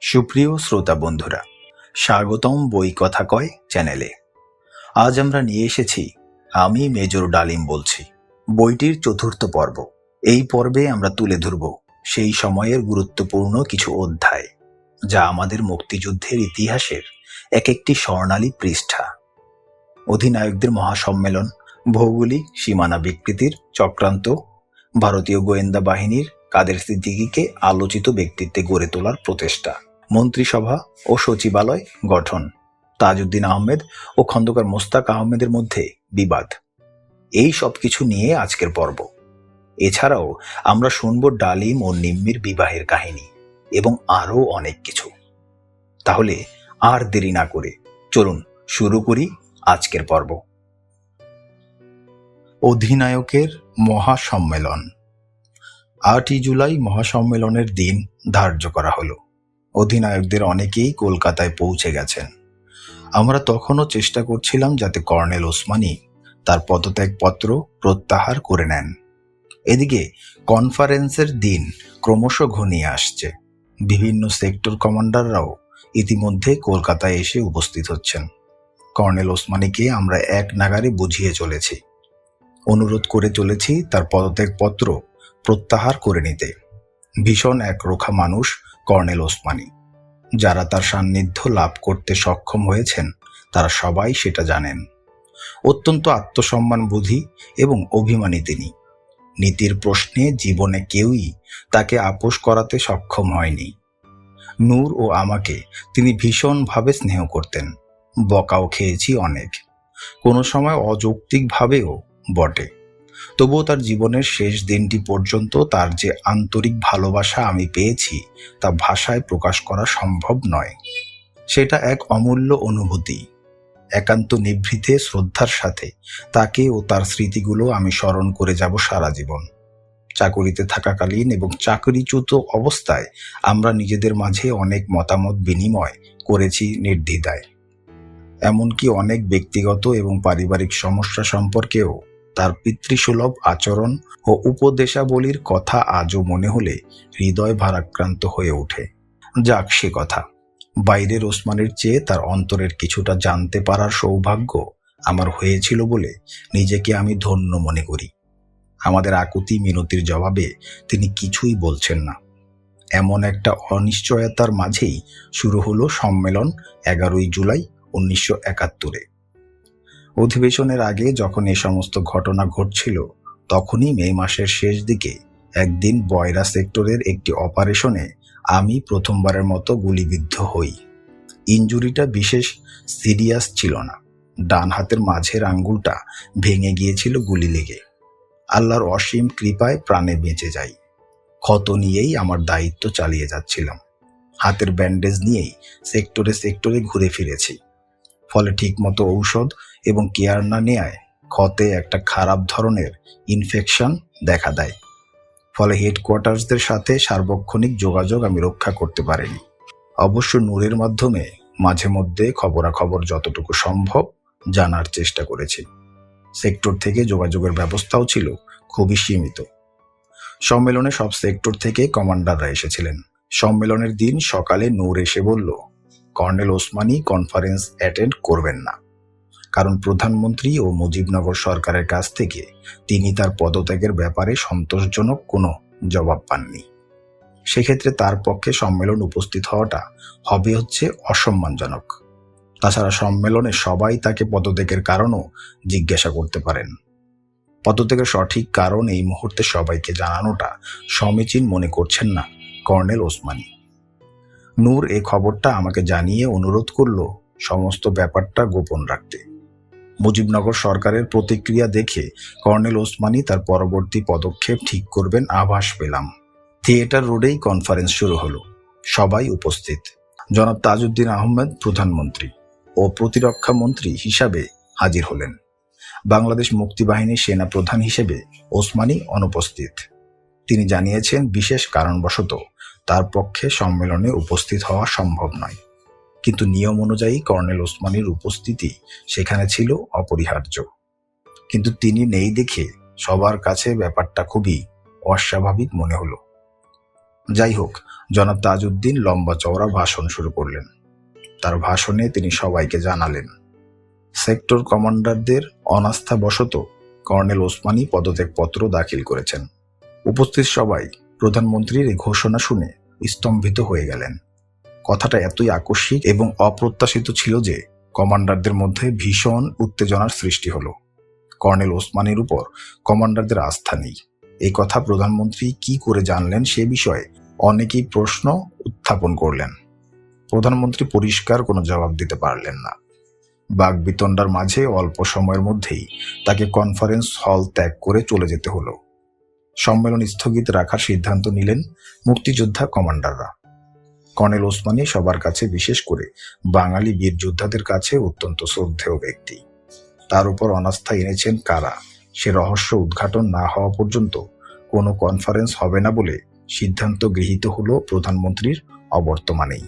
সুপ্রিয় শ্রোতা বন্ধুরা, স্বাগতম বই কথা কয় চ্যানেলে। আজ আমরা নিয়ে এসেছি আমি মেজর ডালিম বলছি, বইটির চতুর্থ পর্ব। এই পর্বে আমরা তুলে ধরব সেই সময়ের গুরুত্বপূর্ণ কিছু অধ্যায়, যা আমাদের মুক্তিযুদ্ধের ইতিহাসের এক একটি স্বর্ণালী পৃষ্ঠা। অধিনায়কদের মহাসম্মেলন, ভৌগোলিক সীমানা বিকৃতির চক্রান্ত, ভারতীয় গোয়েন্দা বাহিনীর কাদের সিদ্দিকীকে আলোচিত ব্যক্তিত্বে গড়ে তোলার প্রচেষ্টা, মন্ত্রিসভা ও সচিবালয় গঠন, তাজউদ্দিন আহমেদ ও খন্দকার মোস্তাক আহমেদের মধ্যে বিবাদ, এই সব কিছু নিয়ে আজকের পর্ব। এছাড়াও আমরা শুনব ডালিম ও নিম্মির বিবাহের কাহিনী এবং আরও অনেক কিছু। তাহলে আর দেরি না করে চলুন শুরু করি আজকের পর্ব। অধিনায়কের মহাসম্মেলন। 8ই জুলাই মহাসম্মেলনের দিন ধার্য করা হলো। অধিনায়কদের অনেকেই কলকাতায় পৌঁছে গেছেন। আমরা তখনও চেষ্টা করছিলাম যাতে কর্নেল ওসমানী তার পদত্যাগপত্র প্রত্যাহার করে নেন। এদিকে কনফারেন্সের দিন ক্রমশ ঘনিয়ে আসছে। বিভিন্ন সেক্টর কমান্ডাররাও ইতিমধ্যে কলকাতায় এসে উপস্থিত হচ্ছেন। কর্নেল ওসমানীকে আমরা এক নাগারে বুঝিয়ে চলেছি, অনুরোধ করে চলেছি তার পদত্যাগপত্র প্রত্যাহার করে নিতে। ভীষণ একরোখা মানুষ কর্নেল ওসমানী। যারা তার সান্নিধ্য লাভ করতে সক্ষম হয়েছেন তারা সবাই সেটা জানেন। অত্যন্ত আত্মসম্মানবোধী এবং অভিমানী তিনি। নীতির প্রশ্নে জীবনে কেউই তাকে আপোস করাতে সক্ষম হয়নি। নূর ও আমাকে তিনি ভীষণভাবে স্নেহ করতেন। বকাও খেয়েছি অনেক, কোনো সময় অযৌক্তিকভাবেও বটে। তবুও তার জীবনের শেষ দিনটি পর্যন্ত তার যে আন্তরিক ভালোবাসা আমি পেয়েছি তা ভাষায় প্রকাশ করা সম্ভব নয়। সেটা এক অমূল্য অনুভূতি। একান্ত নিভৃতে শ্রদ্ধার সাথে তাকে ও তার স্মৃতিগুলো আমি স্মরণ করে যাব সারা জীবন। চাকুরিতে থাকাকালীন এবং চাকরিচ্যুত অবস্থায় আমরা নিজেদের মাঝে অনেক মতামত বিনিময় করেছি নির্দ্বিধায়। এমনকি অনেক ব্যক্তিগত এবং পারিবারিক সমস্যা সম্পর্কেও তার পিতৃসুলভ আচরণ ও উপদেশাবলীর কথা আজও মনে হলে হৃদয় ভারাক্রান্ত হয়ে ওঠে। যাক সে কথা, বাইরের ওসমানীর চেয়ে তার অন্তরের কিছুটা জানতে পারার সৌভাগ্য আমার হয়েছিল বলে নিজেকে আমি ধন্য মনে করি। আমাদের আকুতি মিনতির জবাবে তিনি কিছুই বলছেন না। এমন একটা অনিশ্চয়তার মাঝেই শুরু হলো সম্মেলন 11ই জুলাই 1971-এ। অধিবেশনের আগে যখন এই সমস্ত ঘটনা ঘটছিল, তখনই মে মাসের শেষ দিকে একদিন বয়রা সেক্টরের একটি অপারেশনে আমি প্রথমবারের মতো গুলিবিদ্ধ হই। ইনজুরিটা বিশেষ সিরিয়াস ছিল না। ডান হাতের মাঝের আঙ্গুলটা ভেঙে গিয়েছিল গুলি লেগে। আল্লাহর অসীম কৃপায় প্রাণে বেঁচে যাই। ক্ষত নিয়েই আমার দায়িত্ব চালিয়ে যাচ্ছিলাম। হাতের ব্যান্ডেজ নিয়েই সেক্টরে সেক্টরে ঘুরে ফিরেছি। ফলে ঠিকমতো ঔষধ এবং কেয়ার না নেয়ায় ক্ষতে একটা খারাপ ধরনের ইনফেকশন দেখা দেয়। ফলে হেডকোয়ার্টার্সদের সাথে সার্বক্ষণিক যোগাযোগ আমি রক্ষা করতে পারিনি। অবশ্য নূরের মাধ্যমে মাঝে মধ্যে খবরাখবর যতটুকু সম্ভব জানার চেষ্টা করেছি। সেক্টর থেকে যোগাযোগের ব্যবস্থাও ছিল খুবই সীমিত। সম্মেলনে সব সেক্টর থেকে কমান্ডাররা এসেছিলেন। সম্মেলনের দিন সকালে নূর এসে বলল, কর্নেল ওসমানী কনফারেন্স অ্যাটেন্ড করবেন না, কারণ প্রধানমন্ত্রী ও মুজিবনগর সরকারের কাছ থেকে তিনি তার পদত্যাগের ব্যাপারে সন্তোষজনক কোনো জবাব পাননি। সেক্ষেত্রে তার পক্ষে সম্মেলন উপস্থিত হওয়াটা হবে অসম্মানজনক। তাছাড়া সম্মেলনে সবাই তাকে পদত্যাগের কারণও জিজ্ঞাসা করতে পারেন। পদত্যাগের সঠিক কারণ এই মুহূর্তে সবাইকে জানানোটা সমীচীন মনে করছেন না কর্নেল ওসমানী। নূর এই খবরটা আমাকে জানিয়ে অনুরোধ করল সমস্ত ব্যাপারটা গোপন রাখতে। মুজিবনগর সরকারের প্রতিক্রিয়া দেখে কর্নেল ওসমানী তার পরবর্তী পদক্ষেপ ঠিক করবেন আভাস পেলাম। থিয়েটার রোডেই কনফারেন্স শুরু হলো। সবাই উপস্থিত। জনাব তাজউদ্দিন আহমেদ প্রধানমন্ত্রী ও প্রতিরক্ষা মন্ত্রী হিসাবে হাজির হলেন। বাংলাদেশ মুক্তিবাহিনীর সেনা প্রধান হিসেবে ওসমানী অনুপস্থিত। তিনি জানিয়েছেন বিশেষ কারণবশত তার পক্ষে সম্মেলনে উপস্থিত হওয়া সম্ভব নয়, কিন্তু নিয়ম অনুযায়ী কর্নেল ওসমানীর উপস্থিতি সেখানে ছিল অপরিহার্য। কিন্তু তিনি নেই দেখে সবার কাছে ব্যাপারটা খুবই অস্বাভাবিক মনে হলো। যাই হোক, জনাব তাজউদ্দিন লম্বা চওড়া ভাষণ শুরু করলেন। তার ভাষণে তিনি সবাইকে জানালেন, সেক্টর কমান্ডারদের অনাস্থাবশত কর্নেল ওসমানী পদত্যাগপত্র দাখিল করেছেন। উপস্থিত সবাই প্রধানমন্ত্রীর এই ঘোষণা শুনে স্তম্ভিত হয়ে গেলেন। কথাটা এতই আকস্মিক এবং অপ্রত্যাশিত ছিল যে কমান্ডারদের মধ্যে ভীষণ উত্তেজনার সৃষ্টি হলো। কর্নেল ওসমানীর উপর কমান্ডারদের আস্থা নেই, এই কথা প্রধানমন্ত্রী কি করে জানলেন সে বিষয়ে অনেকেই প্রশ্ন উত্থাপন করলেন। প্রধানমন্ত্রী পরিষ্কার কোনো জবাব দিতে পারলেন না। বাকবিতণ্ডার মাঝে অল্প সময়ের মধ্যেই তাকে কনফারেন্স হল ত্যাগ করে চলে যেতে হলো। সম্মেলন স্থগিত রাখার সিদ্ধান্ত নিলেন মুক্তিযোদ্ধা কমান্ডাররা। কর্নেল ওসমানী সবার কাছে, বিশেষ করে বাঙালি বীর যোদ্ধাদের কাছে অত্যন্ত শ্রদ্ধেয় ব্যক্তি। তার উপর অনাস্থা এনেছেন কারা, সে রহস্য উদ্ঘাটন না হওয়া পর্যন্ত কোনো কনফারেন্স হবে না বলে সিদ্ধান্ত গৃহীত হলো প্রধানমন্ত্রীর অবর্তমানেই।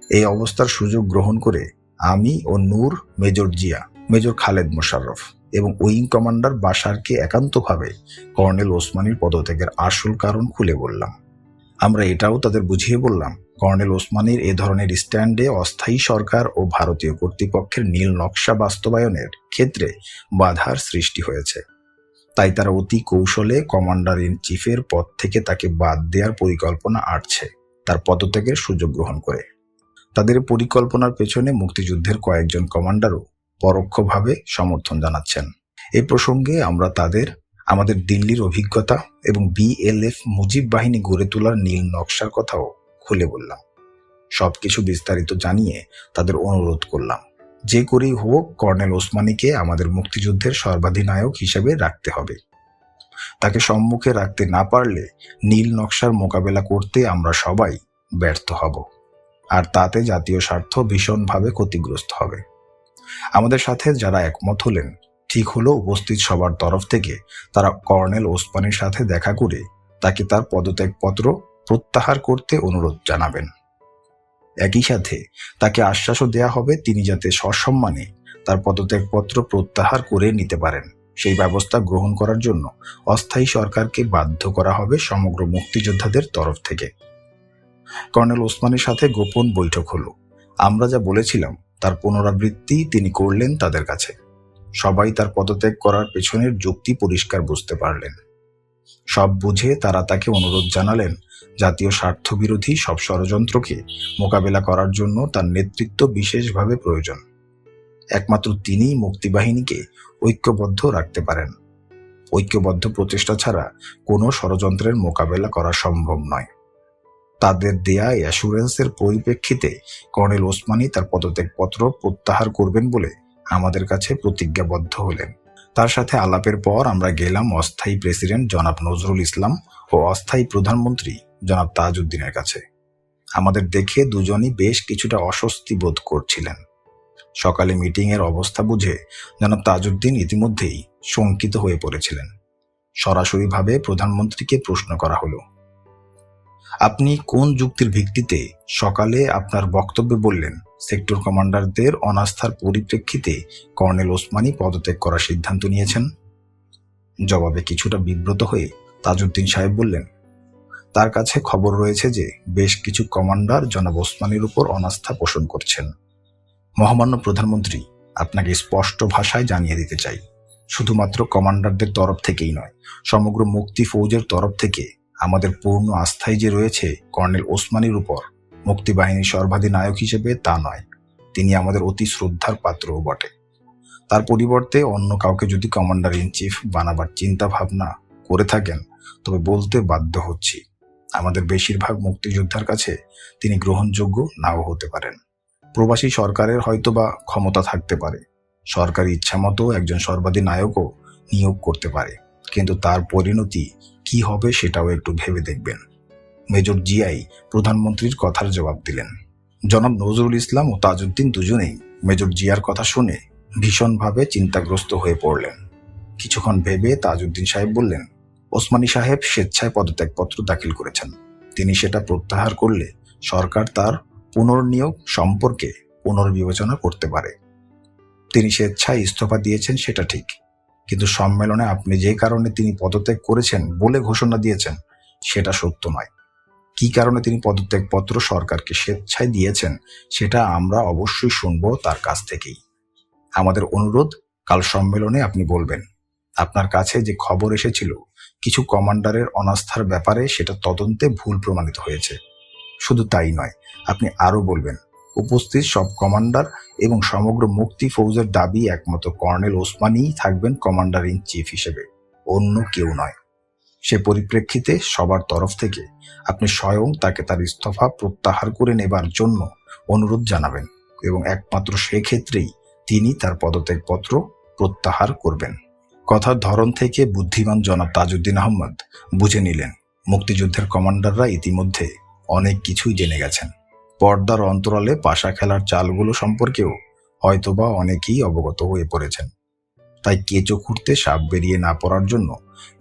এই অবস্থার সুযোগ গ্রহণ করে আমি ও নূর, মেজর জিয়া, মেজর খালেদ মোশাররফ এবং উইং কমান্ডার বাশারকে একান্তভাবে কর্নেল ওসমানীর পদত্যাগের আসল কারণ খুলে বললাম। আমরা এটাও তাদের বুঝিয়ে বললাম, কর্নেল ওসমানীর এ ধরনের স্ট্যান্ডে অস্থায়ী সরকার ও ভারতীয় কর্তৃপক্ষের নীল নকশা বাস্তবায়নের ক্ষেত্রে বাধার সৃষ্টি হয়েছে। তাই তারা অতি কৌশলে কমান্ডার ইন চিফের পদ থেকে তাকে বাদ দেওয়ার পরিকল্পনা আঁটছে, তার পদত্যাগের সুযোগ গ্রহণ করে। তাদের পরিকল্পনার পেছনে মুক্তিযুদ্ধের কয়েকজন কমান্ডারও পরোক্ষভাবে সমর্থন জানাচ্ছেন। এ প্রসঙ্গে আমরা আমাদের দিল্লির অভিজ্ঞতা এবং বিএলএফ মুজিব বাহিনী গড়ে তোলার নীল নকশার কথাও খুলে বললাম। সবকিছু বিস্তারিত জানিয়ে তাদের অনুরোধ করলাম, যে করেই হোক কর্নেল ওসমানীকে আমাদের মুক্তিযুদ্ধের সর্বাধিনায়ক হিসেবে রাখতে হবে। তাকে সম্মুখে রাখতে না পারলে নীল নকশার মোকাবেলা করতে আমরা সবাই ব্যর্থ হব, আর তাতে জাতীয় স্বার্থ ভীষণভাবে ক্ষতিগ্রস্ত হবে। আমাদের সাথে যারা একমত হলেন, ঠিক হলো উপস্থিত সবার তরফ থেকে তারা কর্নেল ওসমানীর সাথে দেখা করে তাকে তার পদত্যাগপত্র প্রত্যাহার করতে অনুরোধ জানাবেন। একই সাথে তাকে আশ্বাসও দেয়া হবে তিনি যাতে সসম্মানে তার পদত্যাগপত্র প্রত্যাহার করে নিতে পারেন, সেই ব্যবস্থা গ্রহণ করার জন্য অস্থায়ী সরকারকে বাধ্য করা হবে সমগ্র মুক্তিযোদ্ধাদের তরফ থেকে। কর্নেল ওসমানীর সাথে গোপন বৈঠক হলো। আমরা যা বলেছিলাম তার পুনরাবৃত্তি তিনি করলেন তাদের কাছে। সবাই তার পদত্যাগ করার পেছনের যুক্তি পরিষ্কার বুঝতে পারলেন। সব বুঝে তারা তাকে অনুরোধ জানালেন জাতীয় স্বার্থ বিরোধী সব ষড়যন্ত্রকে মোকাবেলা করার জন্য তার নেতৃত্ব বিশেষভাবে প্রয়োজন। একমাত্র তিনিই মুক্তিবাহিনীকে ঐক্যবদ্ধ রাখতে পারেন। ঐক্যবদ্ধ প্রচেষ্টা ছাড়া কোনো ষড়যন্ত্রের মোকাবেলা করা সম্ভব নয়। তাদের দেয়া অ্যাসুরেন্সের পরিপ্রেক্ষিতে কর্নেল ওসমানী তার পদত্যাগপত্র প্রত্যাহার করবেন বলে আমাদের কাছে প্রতিজ্ঞাবদ্ধ হলেন। তার সাথে আলাপের পর আমরা গেলাম অস্থায়ী প্রেসিডেন্ট জনাব নজরুল ইসলাম ও অস্থায়ী প্রধানমন্ত্রী জনাব তাজউদ্দিনের কাছে। আমাদের দেখে দুজনই বেশ কিছুটা অস্বস্তি বোধ করছিলেন। সকালে মিটিংয়ের অবস্থা বুঝে জনাব তাজউদ্দিন ইতিমধ্যেই শঙ্কিত হয়ে পড়েছিলেন। সরাসরিভাবে প্রধানমন্ত্রীকে প্রশ্ন করা হলো, আপনি কোন যুক্তির ভিত্তিতে সকালে আপনার বক্তব্যে বললেন সেক্টর কমান্ডারদের অনাস্থার পরিপ্রেক্ষিতে কর্নেল ওসমানী পদত্যাগ করার সিদ্ধান্ত নিয়েছেন? জবাবে কিছুটা বিব্রত হয়ে তাজউদ্দিন সাহেব বললেন, তার কাছে খবর রয়েছে যে বেশ কিছু কমান্ডার জনাব ওসমানীর উপর অনাস্থা পোষণ করছেন। মহামান্য প্রধানমন্ত্রী, আপনাকে স্পষ্ট ভাষায় জানিয়ে দিতে চাই, শুধুমাত্র কমান্ডারদের তরফ থেকেই নয়, সমগ্র মুক্তি ফৌজের তরফ থেকে আমাদের পূর্ণ আস্থাই যে রয়েছে কর্নেল ওসমানীর উপর মুক্তিবাহিনীর সর্বাধিনায়ক হিসেবে তা নয়, তিনি আমাদের অতি শ্রদ্ধার পাত্রও বটে। তার পরিবর্তে অন্য কাউকে যদি কমান্ডার ইন চিফ বানাবার চিন্তা ভাবনা করে থাকেন তবে বলতে বাধ্য হচ্ছি, আমাদের বেশিরভাগ মুক্তিযোদ্ধার কাছে তিনি গ্রহণযোগ্য নাও হতে পারেন। প্রবাসী সরকারের হয়তোবা ক্ষমতা থাকতে পারে, সরকারি ইচ্ছামতো একজন সর্বাধিনায়কও নিয়োগ করতে পারে, কিন্তু তার পরিণতি কি হবে সেটাও একটু ভেবে দেখবেন। মেজর জিয়াই প্রধানমন্ত্রীর কথার জবাব দিলেন। জনাব নজরুল ইসলাম ও তাজউদ্দিন দুজনেই মেজর জিয়ার কথা শুনে ভীষণভাবে চিন্তাগ্রস্ত হয়ে পড়লেন। কিছুক্ষণ ভেবে তাজউদ্দিন সাহেব বললেন, ওসমানী সাহেব স্বেচ্ছায় পদত্যাগপত্র দাখিল করেছেন। তিনি সেটা প্রত্যাহার করলে সরকার তার পুনর্নিয়োগ সম্পর্কে পুনর্বিবেচনা করতে পারে। তিনি স্বেচ্ছায় ইস্তফা দিয়েছেন সেটা ঠিক, কিন্তু সম্মেলনে আপনি যে কারণে তিনি পদত্যাগ করেছেন বলে ঘোষণা দিয়েছেন সেটা সত্য নয়। কি কারণে তিনি পদত্যাগপত্র সরকারকে স্বেচ্ছায় দিয়েছেন সেটা আমরা অবশ্যই শুনবো তার কাছ থেকেই। আমাদের অনুরোধ, কাল সম্মেলনে আপনি বলবেন আপনার কাছে যে খবর এসেছিল কিছু কমান্ডারের অনাস্থার ব্যাপারে সেটা তদন্তে ভুল প্রমাণিত হয়েছে। শুধু তাই নয়, আপনি আরো বলবেন উপস্থিত সব কমান্ডার এবং সমগ্র মুক্তি ফৌজের দাবি একমাত্র কর্নেল ওসমানীই থাকবেন কমান্ডার ইন চিফ হিসেবে, অন্য কেউ নয়। সে পরিপ্রেক্ষিতে সবার তরফ থেকে আপনি স্বয়ং তাকে তার ইস্তফা প্রত্যাহার করে নেবার জন্য অনুরোধ জানাবেন এবং একমাত্র সেক্ষেত্রেই তিনি তার পদত্যাগপত্র প্রত্যাহার করবেন। কথার ধরন থেকে বুদ্ধিমান জনাব তাজউদ্দিন আহমদ বুঝে নিলেন মুক্তিযুদ্ধের কমান্ডাররা ইতিমধ্যে অনেক কিছুই জেনে গেছেন। পর্দার অন্তরালে পাশা খেলার চালগুলো সম্পর্কেও হয়তোবা অনেকেই অবগত হয়ে পড়েছেন। তাই কেঁচো খুঁড়তে সাপ বেরিয়ে না পড়ার জন্য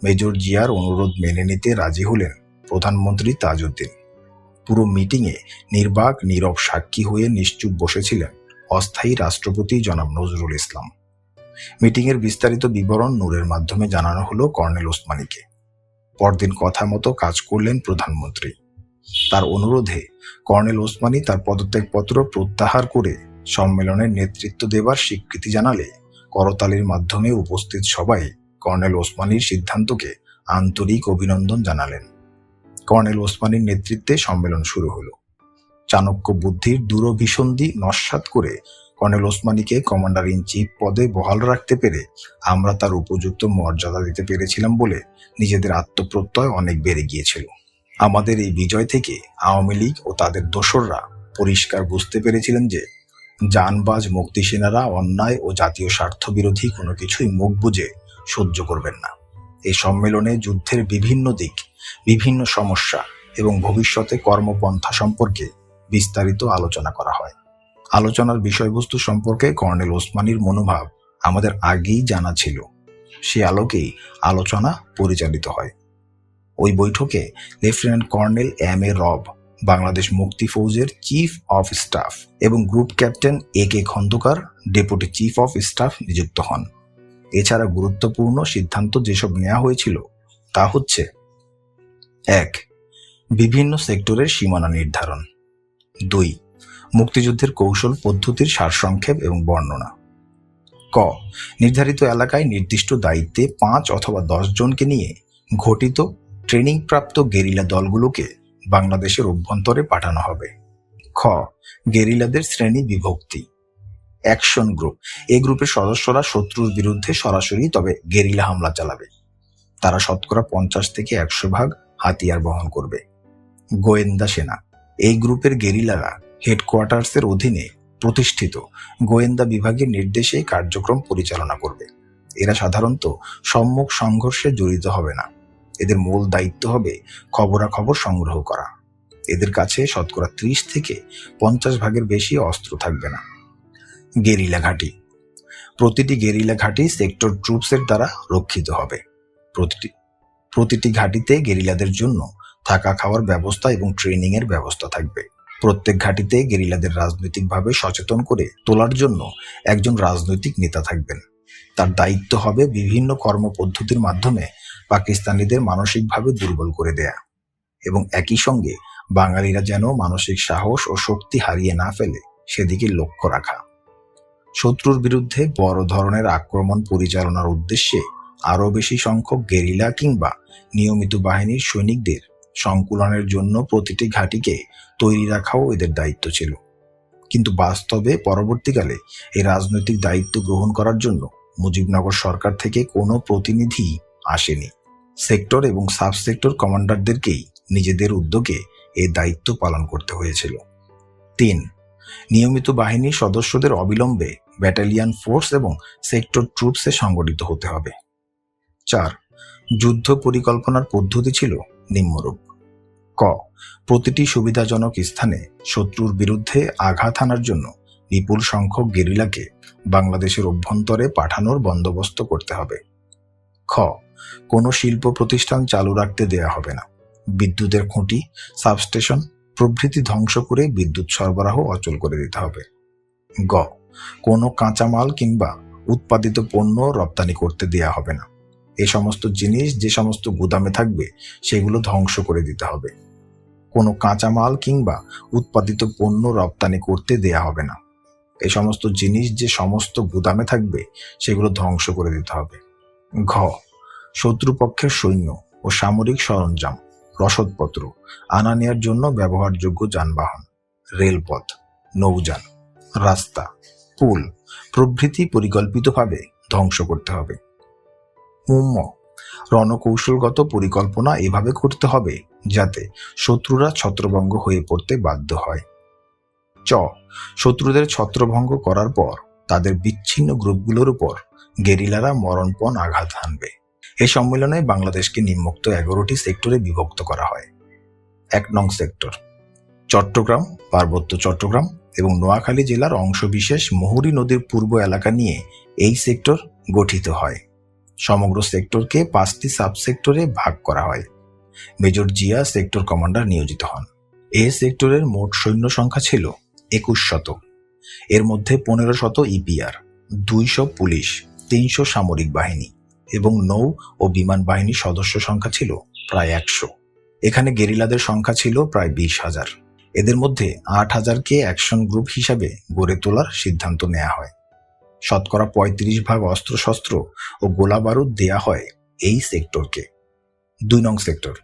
মেজর জিয়ার অনুরোধ মেনে নিতে রাজি হলেন প্রধানমন্ত্রী তাজউদ্দিন। পুরো মিটিংয়ে নির্বাক নীরব সাক্ষী হয়ে নিশ্চুপ বসেছিলেন অস্থায়ী রাষ্ট্রপতি জনাব নজরুল ইসলাম। মিটিংয়ের বিস্তারিত বিবরণ নূরের মাধ্যমে জানানো হলো কর্নেল ওসমানীকে। পরদিন কথা মতো কাজ করলেন প্রধানমন্ত্রী। তার অনুরোধে কর্নেল ওসমানী তার পদত্যাগপত্র প্রত্যাহার করে সম্মেলনের নেতৃত্ব দেবার স্বীকৃতি জানালে করতালির মাধ্যমে উপস্থিত সবাই কর্নেল ওসমানীর সিদ্ধান্তকে আন্তরিক অভিনন্দন জানালেন। কর্নেল ওসমানীর নেতৃত্বে সম্মেলন শুরু হলো। চাণক্য বুদ্ধির দূরভিসন্ধি নস্যাৎ করে কর্নেল ওসমানীকে কমান্ডার ইন চিফ পদে বহাল রাখতে পেরে আমরা তার উপযুক্ত মর্যাদা দিতে পেরেছিলাম বলে নিজেদের আত্মপ্রত্যয় অনেক বেড়ে গিয়েছিল। আমাদের এই বিজয় থেকে আওয়ামী লীগ ও তাদের দোসররা পরিষ্কার বুঝতে পেরেছিলেন যে জানবাজ মুক্তি সেনারা অন্যায় ও জাতীয় স্বার্থ বিরোধী কোনো কিছুই মুখ বুজে সহ্য করবেন না। এই সম্মেলনে যুদ্ধের বিভিন্ন দিক, বিভিন্ন সমস্যা এবং ভবিষ্যতে কর্মপন্থা সম্পর্কে বিস্তারিত আলোচনা করা হয়। আলোচনার বিষয়বস্তু সম্পর্কে কর্নেল ওসমানীর মনোভাব আমাদের আগেই জানা ছিল। সে আলোকেই আলোচনা পরিচালিত হয়। ওই বৈঠকে lieutenant colonel M A Rab Bangladesh মুক্তি ফৌজের চিফ অফ স্টাফ এবং group captain A K Khandakar deputy chief of staff নিযুক্ত হন। এছাড়া গুরুত্বপূর্ণ সিদ্ধান্ত যেসব নেওয়া হয়েছিল তা হচ্ছে: 1. বিভিন্ন সেক্টরের সীমানা নির্ধারণ। 2. মুক্তিযুদ্ধের কৌশল পদ্ধতির সারসংক্ষেপ এবং বর্ণনা। ক. নির্ধারিত এলাকায় নির্দিষ্ট দায়িত্বে 5 অথবা 10 জনকে নিয়ে ঘটিত ট্রেনিংপ্রাপ্ত গেরিলা দলগুলোকে বাংলাদেশের অভ্যন্তরে পাঠানো হবে। খ. গেরিলাদের শ্রেণী বিভক্তি। Action group. এই গ্রুপের সদস্যরা শত্রুর বিরুদ্ধে সরাসরি তবে গেরিলা হামলা চালাবে। তারা শতকরা 50 থেকে 100 ভাগ হাতিয়ার বহন করবে। গোয়েন্দা সেনা। এই গ্রুপের গেরিলারা হেডকোয়ার্টার্সের অধীনে প্রতিষ্ঠিত গোয়েন্দা বিভাগের নির্দেশে কার্যক্রম পরিচালনা করবে। এরা সাধারণত সম্মুখ সংঘর্ষে জড়িত হবে না। এদের মূল দায়িত্ব হবে খবরাখবর সংগ্রহ করা। এদের কাছে শতকরা 30 থেকে 50 ভাগের বেশি অস্ত্র থাকবে না। গেরিলা ঘাঁটি। প্রতিটি গেরিলা ঘাঁটি সেক্টর ট্রুপসের দ্বারা রক্ষিত হবে। প্রতিটি ঘাঁটিতে গেরিলাদের জন্য থাকা খাওয়ার ব্যবস্থা এবং ট্রেনিং এর ব্যবস্থা থাকবে। প্রত্যেক ঘাঁটিতে গেরিলাদের রাজনৈতিকভাবে সচেতন করে তোলার জন্য একজন রাজনৈতিক নেতা থাকবেন। তার দায়িত্ব হবে বিভিন্ন কর্মপদ্ধতির মাধ্যমে পাকিস্তানিদের মানসিকভাবে দুর্বল করে দেয়া এবং একই সঙ্গে বাঙালিরা যেন মানসিক সাহস ও শক্তি হারিয়ে না ফেলে সেদিকে লক্ষ্য রাখা। শত্রুর বিরুদ্ধে বড় ধরনের আক্রমণ পরিচালনার উদ্দেশ্যে আরও বেশি সংখ্যক গেরিলা কিংবা নিয়মিত বাহিনীর সৈনিকদের সংকুলনের জন্য প্রতিটি ঘাঁটিকে তৈরি রাখাও এদের দায়িত্ব ছিল। কিন্তু বাস্তবে পরবর্তীকালে এই রাজনৈতিক দায়িত্ব গ্রহণ করার জন্য মুজিবনগর সরকার থেকে কোনো প্রতিনিধি আসেনি। সেক্টর এবং সাব সেক্টর কমান্ডারদেরকেই নিজেদের উদ্যোগে এই দায়িত্ব পালন করতে হয়েছিল। 3. নিয়মিত বাহিনীর সদস্যদের অবিলম্বে ব্যাটালিয়ন ফোর্স এবং সেক্টর ট্রুপসে সংগঠিত হতে হবে। 4. যুদ্ধ পরিকল্পনার পদ্ধতি ছিল নিম্নরূপ: ক. প্রতিটি সুবিধাজনক স্থানে শত্রুর বিরুদ্ধে আঘাত হানার জন্য বিপুল সংখ্যক গেরিলাকে বাংলাদেশের অভ্যন্তরে পাঠানোর বন্দোবস্ত করতে হবে। খ. কোনো শিল্প প্রতিষ্ঠান চালু রাখতে দেয়া হবে না। বিদ্যুতের খুঁটি, সাবস্টেশন প্রভৃতি ধ্বংস করে বিদ্যুৎ সরবরাহ অচল করে দিতে হবে। গ. কোনো কাঁচামাল কিংবা উৎপাদিত পণ্য রপ্তানি করতে দেয়া হবে না। এ সমস্ত জিনিস যে সমস্ত গুদামে থাকবে সেগুলো ধ্বংস করে দিতে হবে। কোনো কাঁচামাল কিংবা উৎপাদিত পণ্য রপ্তানি করতে দেয়া হবে না। এই সমস্ত জিনিস যে সমস্ত গুদামে থাকবে সেগুলো ধ্বংস করে দিতে হবে। ঘ, শত্রুপক্ষের সৈন্য ও সামরিক সরঞ্জাম, রসদপত্র আনা নেয়ার জন্য ব্যবহারযোগ্য যানবাহন, রেলপথ, নৌযান, রাস্তা, পুল প্রভৃতি পরিকল্পিতভাবে ধ্বংস করতে হবে। ম, রণকৌশলগত পরিকল্পনা এভাবে করতে হবে যাতে শত্রুরা ছত্রভঙ্গ হয়ে পড়তে বাধ্য হয়। চ, শত্রুদের ছত্রভঙ্গ করার পর তাদের বিচ্ছিন্ন গ্রুপগুলোর উপর গেরিলারা মরণপণ আঘাত হানবে। এই সম্মেলনে বাংলাদেশকে নিম্নোক্ত 11টি সেক্টরে বিভক্ত করা হয়। 1 নং সেক্টর, চট্টগ্রাম, পার্বত্য চট্টগ্রাম এবং নোয়াখালী জেলার অংশবিশেষ মুহুরী নদীর পূর্ব এলাকা নিয়ে এই সেক্টর গঠিত হয়। সমগ্র সেক্টরকে 5টি সাবসেক্টরে ভাগ করা হয়। মেজর জিয়া সেক্টর কমান্ডার নিয়োজিত হন। এ সেক্টরের মোট সৈন্য সংখ্যা ছিল 2100। এর মধ্যে 1500 ইপিআর, 200 পুলিশ, 300 সামরিক বাহিনী এবং নৌ ও বিমান বাহিনীর সদস্য সংখ্যা ছিল প্রায় 100। এখানে গেরিলাদের সংখ্যা ছিল প্রায় 20,000। এদের মধ্যে 8,000কে অ্যাকশন গ্রুপ হিসাবে গড়ে তোলার সিদ্ধান্ত নেওয়া হয়। শতকরা 35 ভাগ অস্ত্রশস্ত্র ও গোলা বারুদ দেয়া হয় এই সেক্টরকে। 2 নং সেক্টর,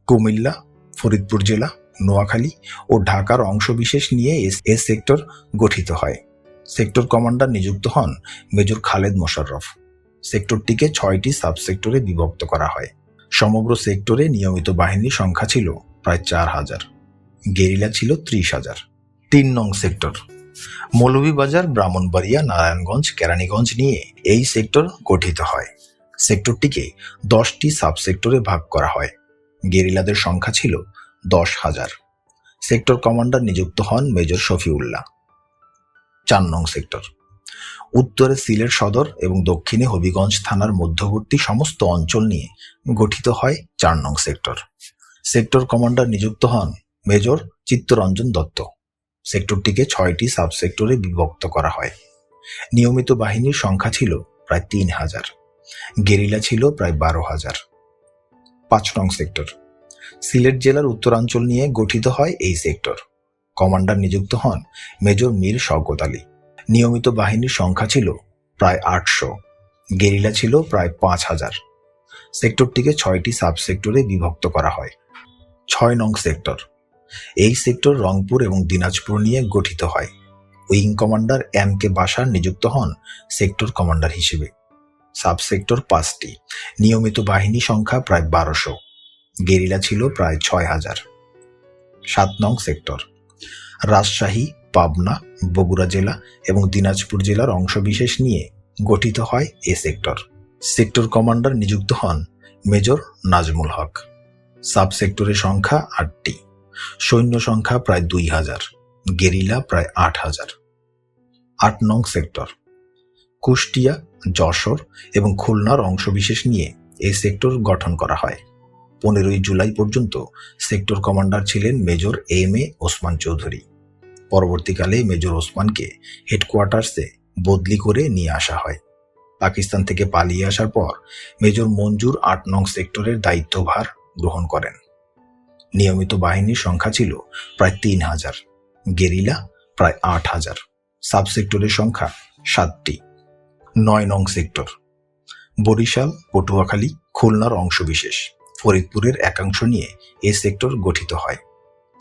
কুমিল্লা, ফরিদপুর জেলা, নোয়াখালী ও ঢাকার অংশবিশেষ নিয়ে এ সেক্টর গঠিত হয়। সেক্টর কমান্ডার নিযুক্ত হন মেজর খালেদ মোশাররফ। সেক্টরটিকে 6টি সাবসেক্টরে বিভক্ত করা হয়। সমগ্র সেক্টরে নিয়মিত বাহিনীর সংখ্যা ছিল প্রায় 4,000। গেরিলা ছিল 30,000। 3 নং সেক্টর, মৌলভীবাজার, ব্রাহ্মণবাড়িয়া, নারায়ণগঞ্জ, কেরানীগঞ্জ নিয়ে এই সেক্টর গঠিত হয়। সেক্টরটিকে 10টি সাবসেক্টরে ভাগ করা হয়। গেরিলাদের সংখ্যা ছিল 10,000। সেক্টর কমান্ডার নিযুক্ত হন মেজর শফিউল্লাহ। 4 নং সেক্টর, উত্তরে সিলেট সদর এবং দক্ষিণে হবিগঞ্জ থানার মধ্যবর্তী সমস্ত অঞ্চল নিয়ে গঠিত হয় 4 নং সেক্টর। সেক্টর কমান্ডার নিযুক্ত হন মেজর চিত্তরঞ্জন দত্ত। সেক্টরটিকে 6টি সাবসেক্টরে বিভক্ত করা হয়। নিয়মিত বাহিনীর সংখ্যা ছিল প্রায় 3,000। গেরিলা ছিল প্রায় 12,000। 5 নং সেক্টর, সিলেট জেলার উত্তরাঞ্চল নিয়ে গঠিত হয় এই সেক্টর। কমান্ডার নিযুক্ত হন মেজর মীর শওকত আলী। নিয়মিত বাহিনীর সংখ্যা ছিল প্রায় 800। গেরিলা ছিল প্রায় 5,000। সেক্টরটিকে 6টি সাবসেক্টরে বিভক্ত করা হয়। 6 নং সেক্টর, এই সেক্টর রংপুর এবং দিনাজপুর নিয়ে গঠিত হয়। Wing commander M.K. বাশার নিযুক্ত হন সেক্টর কমান্ডার হিসেবে। সাবসেক্টর 5টি। নিয়মিত বাহিনী সংখ্যা প্রায় 1200। গেরিলা ছিল প্রায় 6,000। 7 নং সেক্টর, রাজশাহী, পাবনা, বগুড়া জেলা এবং দিনাজপুর জেলার অংশবিশেষ নিয়ে গঠিত হয় এ সেক্টর। সেক্টর কমান্ডার নিযুক্ত হন মেজর নাজমুল হক। সাবসেক্টরের সংখ্যা 8টি। সৈন্য সংখ্যা প্রায় 2,000। গেরিলা প্রায় 8,000। 8 নং সেক্টর, কুষ্টিয়া, যশোর এবং খুলনার অংশবিশেষ নিয়ে এই সেক্টর গঠন করা হয়। 15ই জুলাই পর্যন্ত সেক্টর কমান্ডার ছিলেন মেজর M.A. ওসমান চৌধুরী। পরবর্তীকালে মেজর ওসমানকে হেডকোয়ার্টার্সে বদলি করে নিয়ে আসা হয়। পাকিস্তান থেকে পালিয়ে আসার পর মেজর মঞ্জুর 8 নং সেক্টরের দায়িত্বভার গ্রহণ করেন। নিয়মিত বাহিনীর সংখ্যা ছিল প্রায় 3,000। গেরিলা প্রায় 8,000। সাবসেক্টরের সংখ্যা 7টি। 9 নং সেক্টর, বরিশাল, পটুয়াখালী, খুলনার অংশবিশেষ, ফরিদপুরের একাংশ নিয়ে এ সেক্টর গঠিত হয়।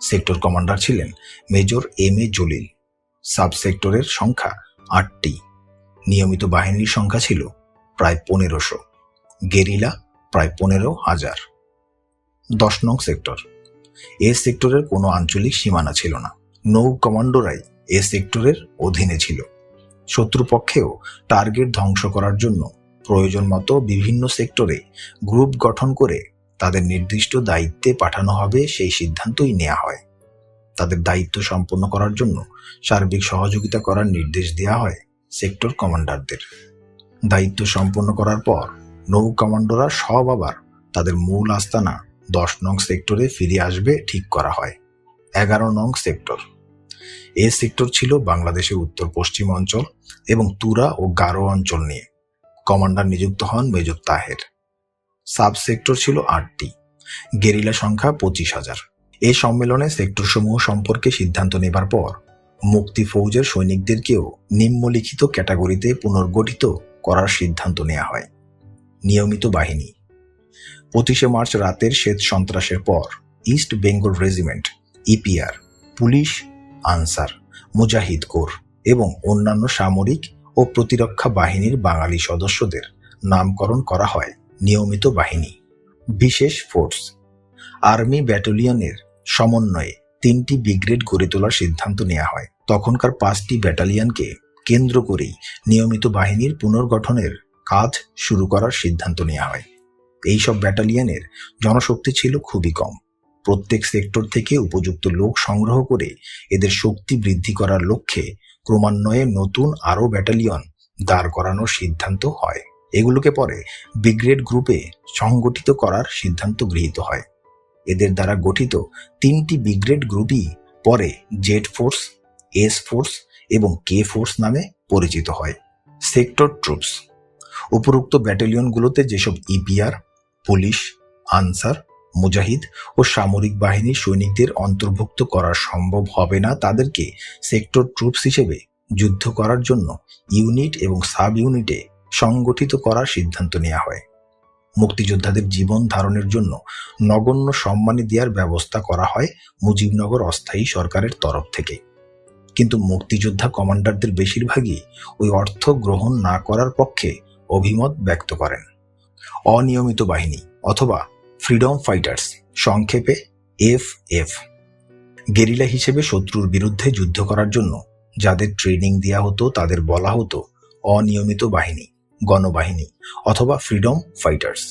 সেক্টর কমান্ডার ছিলেন মেজর M.A. জলিল। সাবসেক্টরের সংখ্যা 8টি। নিয়মিত বাহিনীর সংখ্যা ছিল প্রায় 1,500। গেরিলা প্রায় 15,000। 10 নং সেক্টর, এ সেক্টরের কোনো আঞ্চলিক সীমানা ছিল না। নৌ কমান্ডোরাই এ সেক্টরের অধীনে ছিল। শত্রুপক্ষেও টার্গেট ধ্বংস করার জন্য প্রয়োজন মতো বিভিন্ন সেক্টরে গ্রুপ গঠন করে তাদের নির্দিষ্ট দায়িত্বে পাঠানো হবে সেই সিদ্ধান্তই নেওয়া হয়। তাদের দায়িত্ব সম্পন্ন করার জন্য সার্বিক সহযোগিতা করার নির্দেশ দেওয়া হয় সেক্টর কমান্ডারদের। দায়িত্ব সম্পন্ন করার পর নৌ কমান্ডোরা সব আবার তাদের মূল আস্তানা 10 নং সেক্টরে ফিরে আসবে ঠিক করা হয়। 11 নং সেক্টর, এ সেক্টর ছিল বাংলাদেশের উত্তর পশ্চিম অঞ্চল এবং তুরা ও গারো অঞ্চল নিয়ে। কমান্ডার নিযুক্ত হন মেজর তাহের। সাব সেক্টর ছিল 8টি। গেরিলা সংখ্যা 25,000। এই সম্মেলনে সেক্টরসমূহ সম্পর্কে সিদ্ধান্ত নেবার পর মুক্তি ফৌজের সৈনিকদেরকেও নিম্নলিখিত ক্যাটাগরিতে পুনর্গঠিত করার সিদ্ধান্ত নেওয়া হয়। নিয়মিত বাহিনী। 25শে মার্চ রাতের শ্বেত সন্ত্রাসের পর East Bengal regiment, EPR, police, Ansar, Mujahid corps এবং অন্যান্য সামরিক ও প্রতিরক্ষা বাহিনীর বাঙালি সদস্যদের নামকরণ করা হয় নিয়মিত বাহিনী। বিশেষ ফোর্স। আর্মি ব্যাটালিয়নের সমন্বয়ে 3টি ব্রিগেড গড়ে তোলার সিদ্ধান্ত নেওয়া হয়। তখনকার 5টি ব্যাটালিয়নকে কেন্দ্র করেই নিয়মিত বাহিনীর পুনর্গঠনের কাজ শুরু করার সিদ্ধান্ত নেওয়া হয়। এইসব ব্যাটালিয়নের জনশক্তি ছিল খুবই কম। প্রত্যেক সেক্টর থেকে উপযুক্ত লোক সংগ্রহ করে এদের শক্তি বৃদ্ধি করার লক্ষ্যে ক্রমান্বয়ে নতুন আরও ব্যাটালিয়ন দাঁড় করানোর সিদ্ধান্ত হয়। এগুলোকে পরে ব্রিগেড গ্রুপে সংগঠিত করার সিদ্ধান্ত গৃহীত হয়। এদের দ্বারা গঠিত 3টি ব্রিগেড গ্রুপই পরে জেড ফোর্স, এস ফোর্স এবং কে ফোর্স নামে পরিচিত হয়। Sector troops. উপরোক্ত ব্যাটালিয়নগুলোতে যেসব ইপিআর, পুলিশ, আনসার, মুজাহিদ ও সামরিক বাহিনীর সৈনিকদের অন্তর্ভুক্ত করা সম্ভব হবে না, তাদেরকে সেক্টর ট্রুপস হিসেবে যুদ্ধ করার জন্য ইউনিট এবং সাব ইউনিটে সংগঠিত করার সিদ্ধান্ত নেওয়া হয়। মুক্তিযোদ্ধাদের জীবন ধারণের জন্য নগণ্য সম্মানী দেওয়ার ব্যবস্থা করা হয় মুজিবনগর অস্থায়ী সরকারের তরফ থেকে। কিন্তু মুক্তিযোদ্ধা কমান্ডারদের বেশিরভাগই ওই অর্থ গ্রহণ না করার পক্ষে অভিমত ব্যক্ত করেন। অনিয়মিত বাহিনী অথবা ফ্রিডম ফাইটার্স, সংক্ষেপে এফএফ। গেরিলা হিসেবে শত্রুর বিরুদ্ধে যুদ্ধ করার জন্য যাদের ট্রেনিং দেওয়া হতো তাদের বলা হতো অনিয়মিত বাহিনী, গণবাহিনী অথবা ফ্রিডম ফাইটার্স।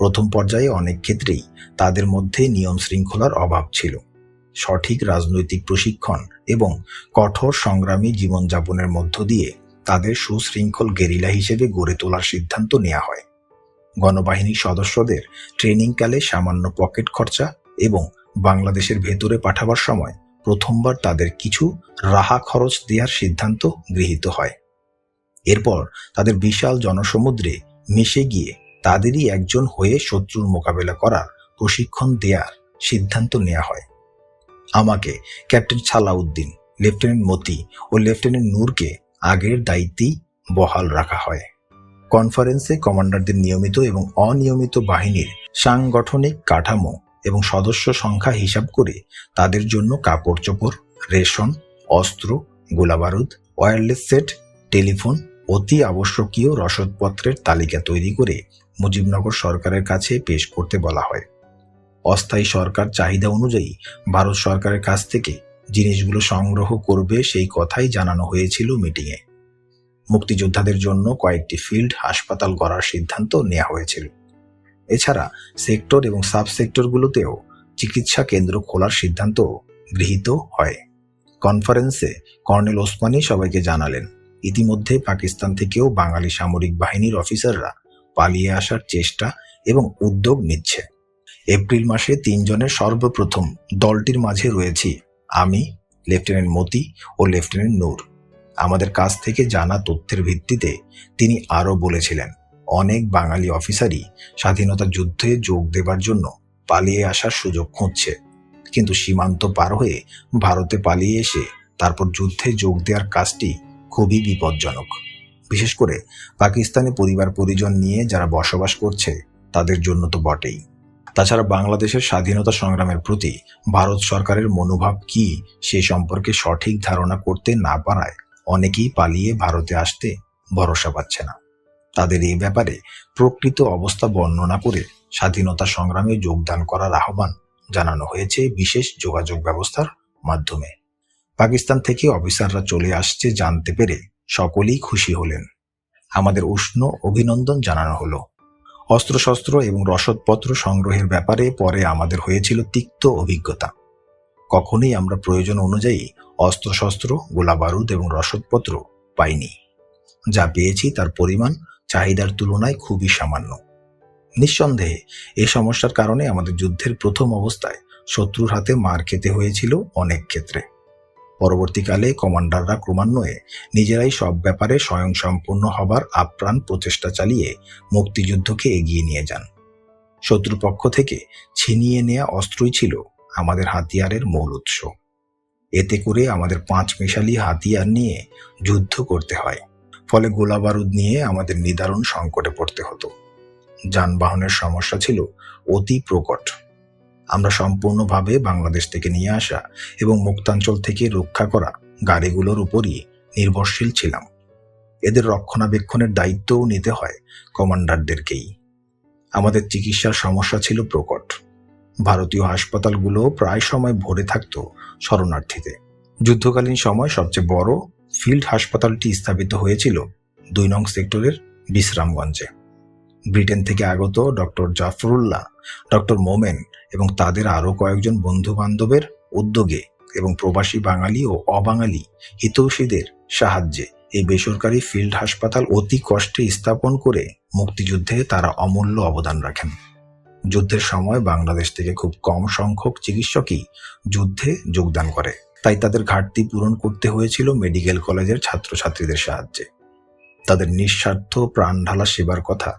প্রথম পর্যায়ে অনেক ক্ষেত্রেই তাদের মধ্যে নিয়ম শৃঙ্খলার অভাব ছিল। সঠিক রাজনৈতিক প্রশিক্ষণ এবং কঠোর সংগ্রামী জীবনযাপনের মধ্য দিয়ে তাদের সুশৃঙ্খল গেরিলা হিসেবে গড়ে তোলার সিদ্ধান্ত নেওয়া হয়। গণবাহিনীর সদস্যদের ট্রেনিংকালে সামান্য পকেট খরচা এবং বাংলাদেশের ভেতরে পাঠাবার সময় প্রথমবার তাদের কিছু রাহা খরচ দেওয়ার সিদ্ধান্ত গৃহীত হয়। এরপর তাদের বিশাল জনসমুদ্রে মিশে গিয়ে তাদেরই একজন হয়ে শত্রুর মোকাবেলা করার প্রশিক্ষণ দেওয়ার সিদ্ধান্ত নেওয়া হয়। আমাকে, ক্যাপ্টেন সালাউদ্দিন, লেফটেন্যান্ট মতি ও লেফটেন্যান্ট নূরকে আগের দায়িত্বেই বহাল রাখা হয়। কনফারেন্সে কমান্ডারদের নিয়মিত এবং অনিয়মিত বাহিনীর সাংগঠনিক কাঠামো এবং সদস্য সংখ্যা হিসাব করে তাদের জন্য কাপড় চোপড়, রেশন, অস্ত্র, গোলাবারুদ, ওয়্যারলেস সেট, টেলিফোন, অতি আবশ্যকীয় রসদপত্রের তালিকা তৈরি করে মুজিবনগর সরকারের কাছে পেশ করতে বলা হয়। অস্থায়ী সরকার চাহিদা অনুযায়ী ভারত সরকারের কাছ থেকে জিনিসগুলো সংগ্রহ করবে সেই কথাই জানানো হয়েছিল মিটিংয়ে। মুক্তিযোদ্ধাদের জন্য কয়েকটি ফিল্ড হাসপাতাল গড়ার সিদ্ধান্ত নেওয়া হয়েছিল। এছাড়া সেক্টর এবং সাব সেক্টরগুলোতেও চিকিৎসা কেন্দ্র খোলার সিদ্ধান্ত গৃহীত হয়। কনফারেন্সে কর্নেল ওসমানী সবাইকে জানালেন, ইতিমধ্যে পাকিস্তান থেকেও বাঙালি সামরিক বাহিনীর অফিসাররা পালিয়ে আসার চেষ্টা এবং উদ্যোগ নিচ্ছে। এপ্রিল মাসে 3 জনের সর্বপ্রথম দলটির মাঝে রয়েছি আমি, লেফটেন্যান্ট মতি ও লেফটেন্যান্ট নূর। আমাদের কাছ থেকে জানা তথ্যের ভিত্তিতে তিনি আরও বলেছিলেন, অনেক বাঙালি অফিসারই স্বাধীনতা যুদ্ধে যোগ দেবার জন্য পালিয়ে আসার সুযোগ খুঁজছে, কিন্তু সীমান্ত পার হয়ে ভারতে পালিয়ে এসে তারপর যুদ্ধে যোগ দেওয়ার কাজটি খুবই বিপজ্জনক। বিশেষ করে পাকিস্তানে পরিবার পরিজন নিয়ে যারা বসবাস করছে তাদের জন্য তো বটেই। তাছাড়া বাংলাদেশের স্বাধীনতা সংগ্রামের প্রতি ভারত সরকারের মনোভাব কি সে সম্পর্কে সঠিক ধারণা করতে না পারায় অনেকেই পালিয়ে ভারতে আসতে ভরসা পাচ্ছে না। তাদের এই ব্যাপারে প্রকৃত অবস্থা বর্ণনা করে স্বাধীনতা সংগ্রামে যোগদান করার আহ্বান জানানো হয়েছে বিশেষ যোগাযোগ ব্যবস্থার মাধ্যমে। পাকিস্তান থেকে অফিসাররা চলে আসছে জানতে পেরে সকলেই খুশি হলেন। আমাদের উষ্ণ অভিনন্দন জানানো হলো। অস্ত্রশস্ত্র এবং রসদপত্র সংগ্রহের ব্যাপারে পরে আমাদের হয়েছিল তিক্ত অভিজ্ঞতা। কখনোই আমরা প্রয়োজন অনুযায়ী অস্ত্রশস্ত্র, গোলাবারুদ এবং রসদপত্র পাইনি। যা পেয়েছি তার পরিমাণ চাহিদার তুলনায় খুবই সামান্য। নিঃসন্দেহে এই সমস্যার কারণে আমাদের যুদ্ধের প্রথম অবস্থায় শত্রুর হাতে মার খেতে হয়েছিল অনেক ক্ষেত্রে। পরবর্তীকালে কমান্ডাররা ক্রমান্বয়ে নিজেরাই সব ব্যাপারে স্বয়ংসম্পূর্ণ হবার আপ্রাণ প্রচেষ্টা চালিয়ে মুক্তিযুদ্ধকে এগিয়ে নিয়ে যান। শত্রুপক্ষ থেকে ছিনিয়ে নেয়া অস্ত্রই ছিল আমাদের হাতিয়ারের মূল উৎস। এতে করে আমাদের 5 মিশালি হাতিয়ার নিয়ে যুদ্ধ করতে হয়। ফলে গোলাবারুদ নিয়ে আমাদের নিদারুণ সংকটে পড়তে হতো। যানবাহনের সমস্যা ছিল অতি প্রকট। আমরা সম্পূর্ণভাবে বাংলাদেশ থেকে নিয়ে আসা এবং মুক্তাঞ্চল থেকে রক্ষা করা গাড়িগুলোর উপরই নির্ভরশীল ছিলাম। এদের রক্ষণাবেক্ষণের দায়িত্বও নিতে হয় কমান্ডারদেরকেই। আমাদের চিকিৎসার সমস্যা ছিল প্রকট। ভারতীয় হাসপাতালগুলো প্রায় সময় ভরে থাকত শরণার্থীতে। যুদ্ধকালীন সময় সবচেয়ে বড় ফিল্ড হাসপাতালটি স্থাপিত হয়েছিল 2 নং সেক্টরের বিশ্রামগঞ্জে। ব্রিটেন থেকে আগত ডক্টর জাফরুল্লাহ, ডক্টর মোমেন এবং তাদের আরও কয়েকজন বন্ধু বান্ধবের উদ্যোগে এবং প্রবাসী বাঙালি ও অবাঙালি হিতৈষীদের সাহায্যে এই বেসরকারি ফিল্ড হাসপাতাল অতি কষ্টে স্থাপন করে মুক্তিযুদ্ধে তারা অমূল্য অবদান রাখেন। যুদ্ধের সময় বাংলাদেশ থেকে খুব কম সংখ্যক চিকিৎসকই যুদ্ধে যোগদান করে, তাই তাদের ঘাটতি পূরণ করতে হয়েছিল মেডিকেল কলেজের ছাত্রছাত্রীদের সাহায্যে। তাদের নিঃস্বার্থ প্রাণ ঢালা সেবার কথা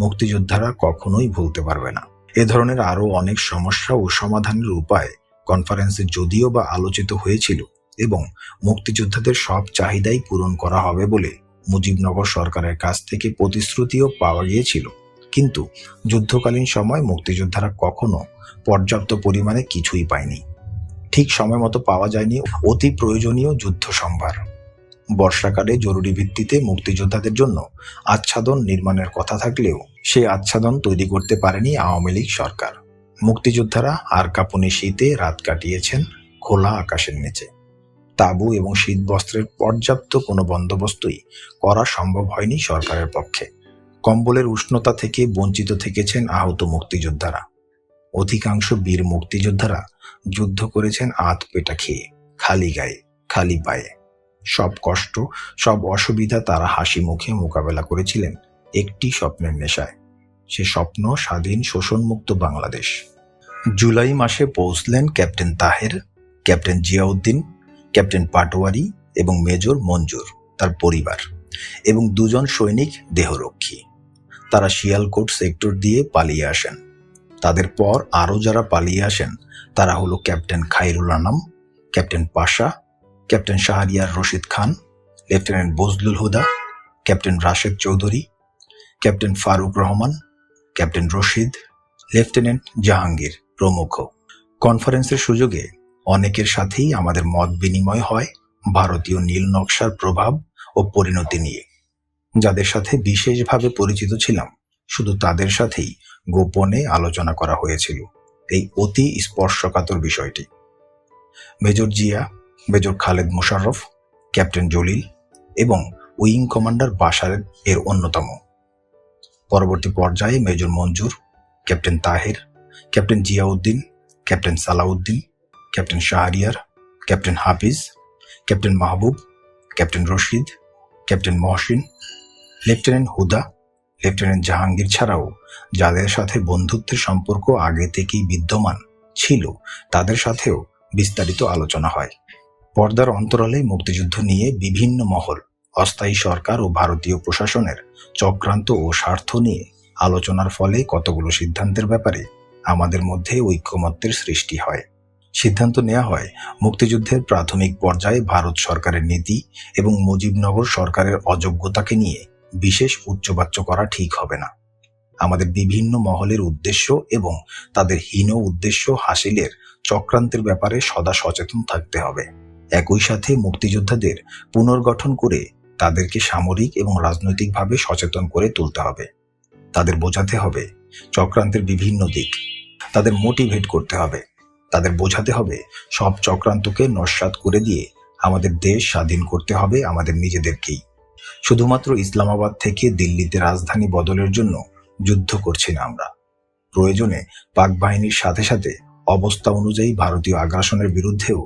মুক্তিযোদ্ধারা কখনোই ভুলতে পারবে না। এ ধরনের আরও অনেক সমস্যা ও সমাধানের উপায় কনফারেন্সে যদিও বা আলোচিত হয়েছিল এবং মুক্তিযোদ্ধাদের সব চাহিদাই পূরণ করা হবে বলে মুজিবনগর সরকারের কাছ থেকে প্রতিশ্রুতিও পাওয়া গিয়েছিল, কিন্তু যুদ্ধকালীন সময় মুক্তিযোদ্ধারা কখনো পর্যাপ্ত পরিমাণে কিছুই পায়নি। ঠিক সময় মতো পাওয়া যায়নি অতি প্রয়োজনীয় যুদ্ধ সম্ভার। বর্ষাকালে জরুরি ভিত্তিতে মুক্তিযোদ্ধাদের জন্য আচ্ছাদন নির্মাণের কথা থাকলেও সেই আচ্ছাদন তৈরি করতে পারেনি আওয়ামী লীগ সরকার। মুক্তিযোদ্ধারা আর কাঁপুনি শীতে রাত কাটিয়েছেন খোলা আকাশের নিচে। তাঁবু এবং শীতবস্ত্রের পর্যাপ্ত কোনো বন্দোবস্তই করা সম্ভব হয়নি সরকারের পক্ষে। কম্বলের উষ্ণতা থেকে বঞ্চিত থেকেছেন আহত মুক্তিযোদ্ধারা। অধিকাংশ বীর মুক্তিযোদ্ধারা যুদ্ধ করেছেন আধ পেটা খেয়ে, খালি গায়ে, খালি পায়ে। সব কষ্ট, সব অসুবিধা তারা হাসি মুখে মোকাবেলা করেছিলেন একটি স্বপ্নের নেশায়। সে স্বপ্ন স্বাধীন শোষণমুক্ত বাংলাদেশ। জুলাই মাসে পৌঁছলেন captain Taher, captain Ziauddin, captain Patwari এবং মেজর মঞ্জুর তার পরিবার এবং 2 জন সৈনিক দেহরক্ষী। তারা শিয়ালকোট সেক্টর দিয়ে পালিয়ে আসেন। তাদের পর আরও যারা পালিয়ে আসেন তারা হলো captain Khairul Anam, captain Pasha, captain Shahriar Rashid Khan, lieutenant Bazlul Huda, captain Rashed Chowdhury, captain Faruk Rahman, captain Rashid, lieutenant Jahangir প্রমুখ। কনফারেন্সের সুযোগে অনেকের সাথেই আমাদের মত বিনিময় হয় ভারতীয় নীল নকশার প্রভাব ও পরিণতি নিয়ে। যাদের সাথে বিশেষভাবে পরিচিত ছিলাম শুধু তাদের সাথেই গোপনে আলোচনা করা হয়েছিল এই অতি স্পর্শকাতর বিষয়টি। Major Zia, major Khaled Mosharraf, captain Jalil এবং উইং কমান্ডার বাশার এর অন্যতম। পরবর্তী পর্যায়ে major Manzur, captain Taher, captain Ziauddin, captain Salahuddin, captain Shahriar, captain Hafiz, captain Mahbub, captain Rashid, captain Mohsin, lieutenant Huda, lieutenant Jahangir ছাড়াও যাদের সাথে বন্ধুত্বের সম্পর্ক আগে থেকেই বিদ্যমান ছিল তাদের সাথেও বিস্তারিত আলোচনা হয়। পর্দার অন্তরালে মুক্তিযুদ্ধ নিয়ে বিভিন্ন মহল, অস্থায়ী সরকার ও ভারতীয় প্রশাসনের চক্রান্ত ও স্বার্থ নিয়ে আলোচনার ফলে কতগুলো সিদ্ধান্তের ব্যাপারে আমাদের মধ্যে ঐকমত্যের সৃষ্টি হয়। সিদ্ধান্ত নেওয়া হয় মুক্তিযুদ্ধের প্রাথমিক পর্যায়ে ভারত সরকারের নীতি এবং মুজিবনগর সরকারের অযোগ্যতাকে নিয়ে বিশেষ উচ্চবাচ্য করা ঠিক হবে না। আমাদের বিভিন্ন মহলের উদ্দেশ্য এবং তাদের হীন উদ্দেশ্য হাসিলের চক্রান্তের ব্যাপারে সদা সচেতন থাকতে হবে। একই সাথে মুক্তিযোদ্ধাদের পুনর্গঠন করে তাদেরকে সামরিক এবং রাজনৈতিকভাবে সচেতন করে তুলতে হবে। তাদের বোঝাতে হবে চক্রান্তের বিভিন্ন দিক, তাদের মোটিভেট করতে হবে, তাদের বোঝাতে হবে সব চক্রান্তকে নস্যাৎ করে দিয়ে আমাদের দেশ স্বাধীন করতে হবে আমাদের নিজেদেরকেই। শুধুমাত্র ইসলামাবাদ থেকে দিল্লিতে রাজধানী বদলের জন্য যুদ্ধ করছি না আমরা। প্রয়োজনে পাক বাহিনীর সাথে সাথে অবস্থা অনুযায়ী ভারতীয় আগ্রাসনের বিরুদ্ধেও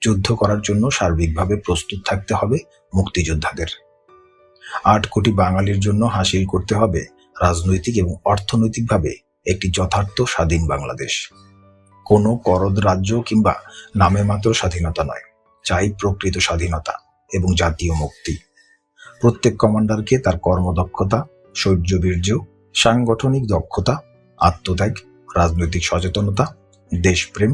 যুদ্ধ করার জন্য সার্বিকভাবে প্রস্তুত থাকতে হবে মুক্তিযোদ্ধাদের। 8 কোটি বাঙালির জন্য হাসিল করতে হবে রাজনৈতিক এবং অর্থনৈতিকভাবে একটি যথার্থ স্বাধীন বাংলাদেশ। কোনো করদ রাজ্য কিংবা নামে মাত্র স্বাধীনতা নয়, চাই প্রকৃত স্বাধীনতা এবং জাতীয় মুক্তি। প্রত্যেক কমান্ডারকে তার কর্মদক্ষতা, শৌর্যবীর্য, সাংগঠনিক দক্ষতা, আত্মত্যাগ, রাজনৈতিক সচেতনতা, দেশপ্রেম,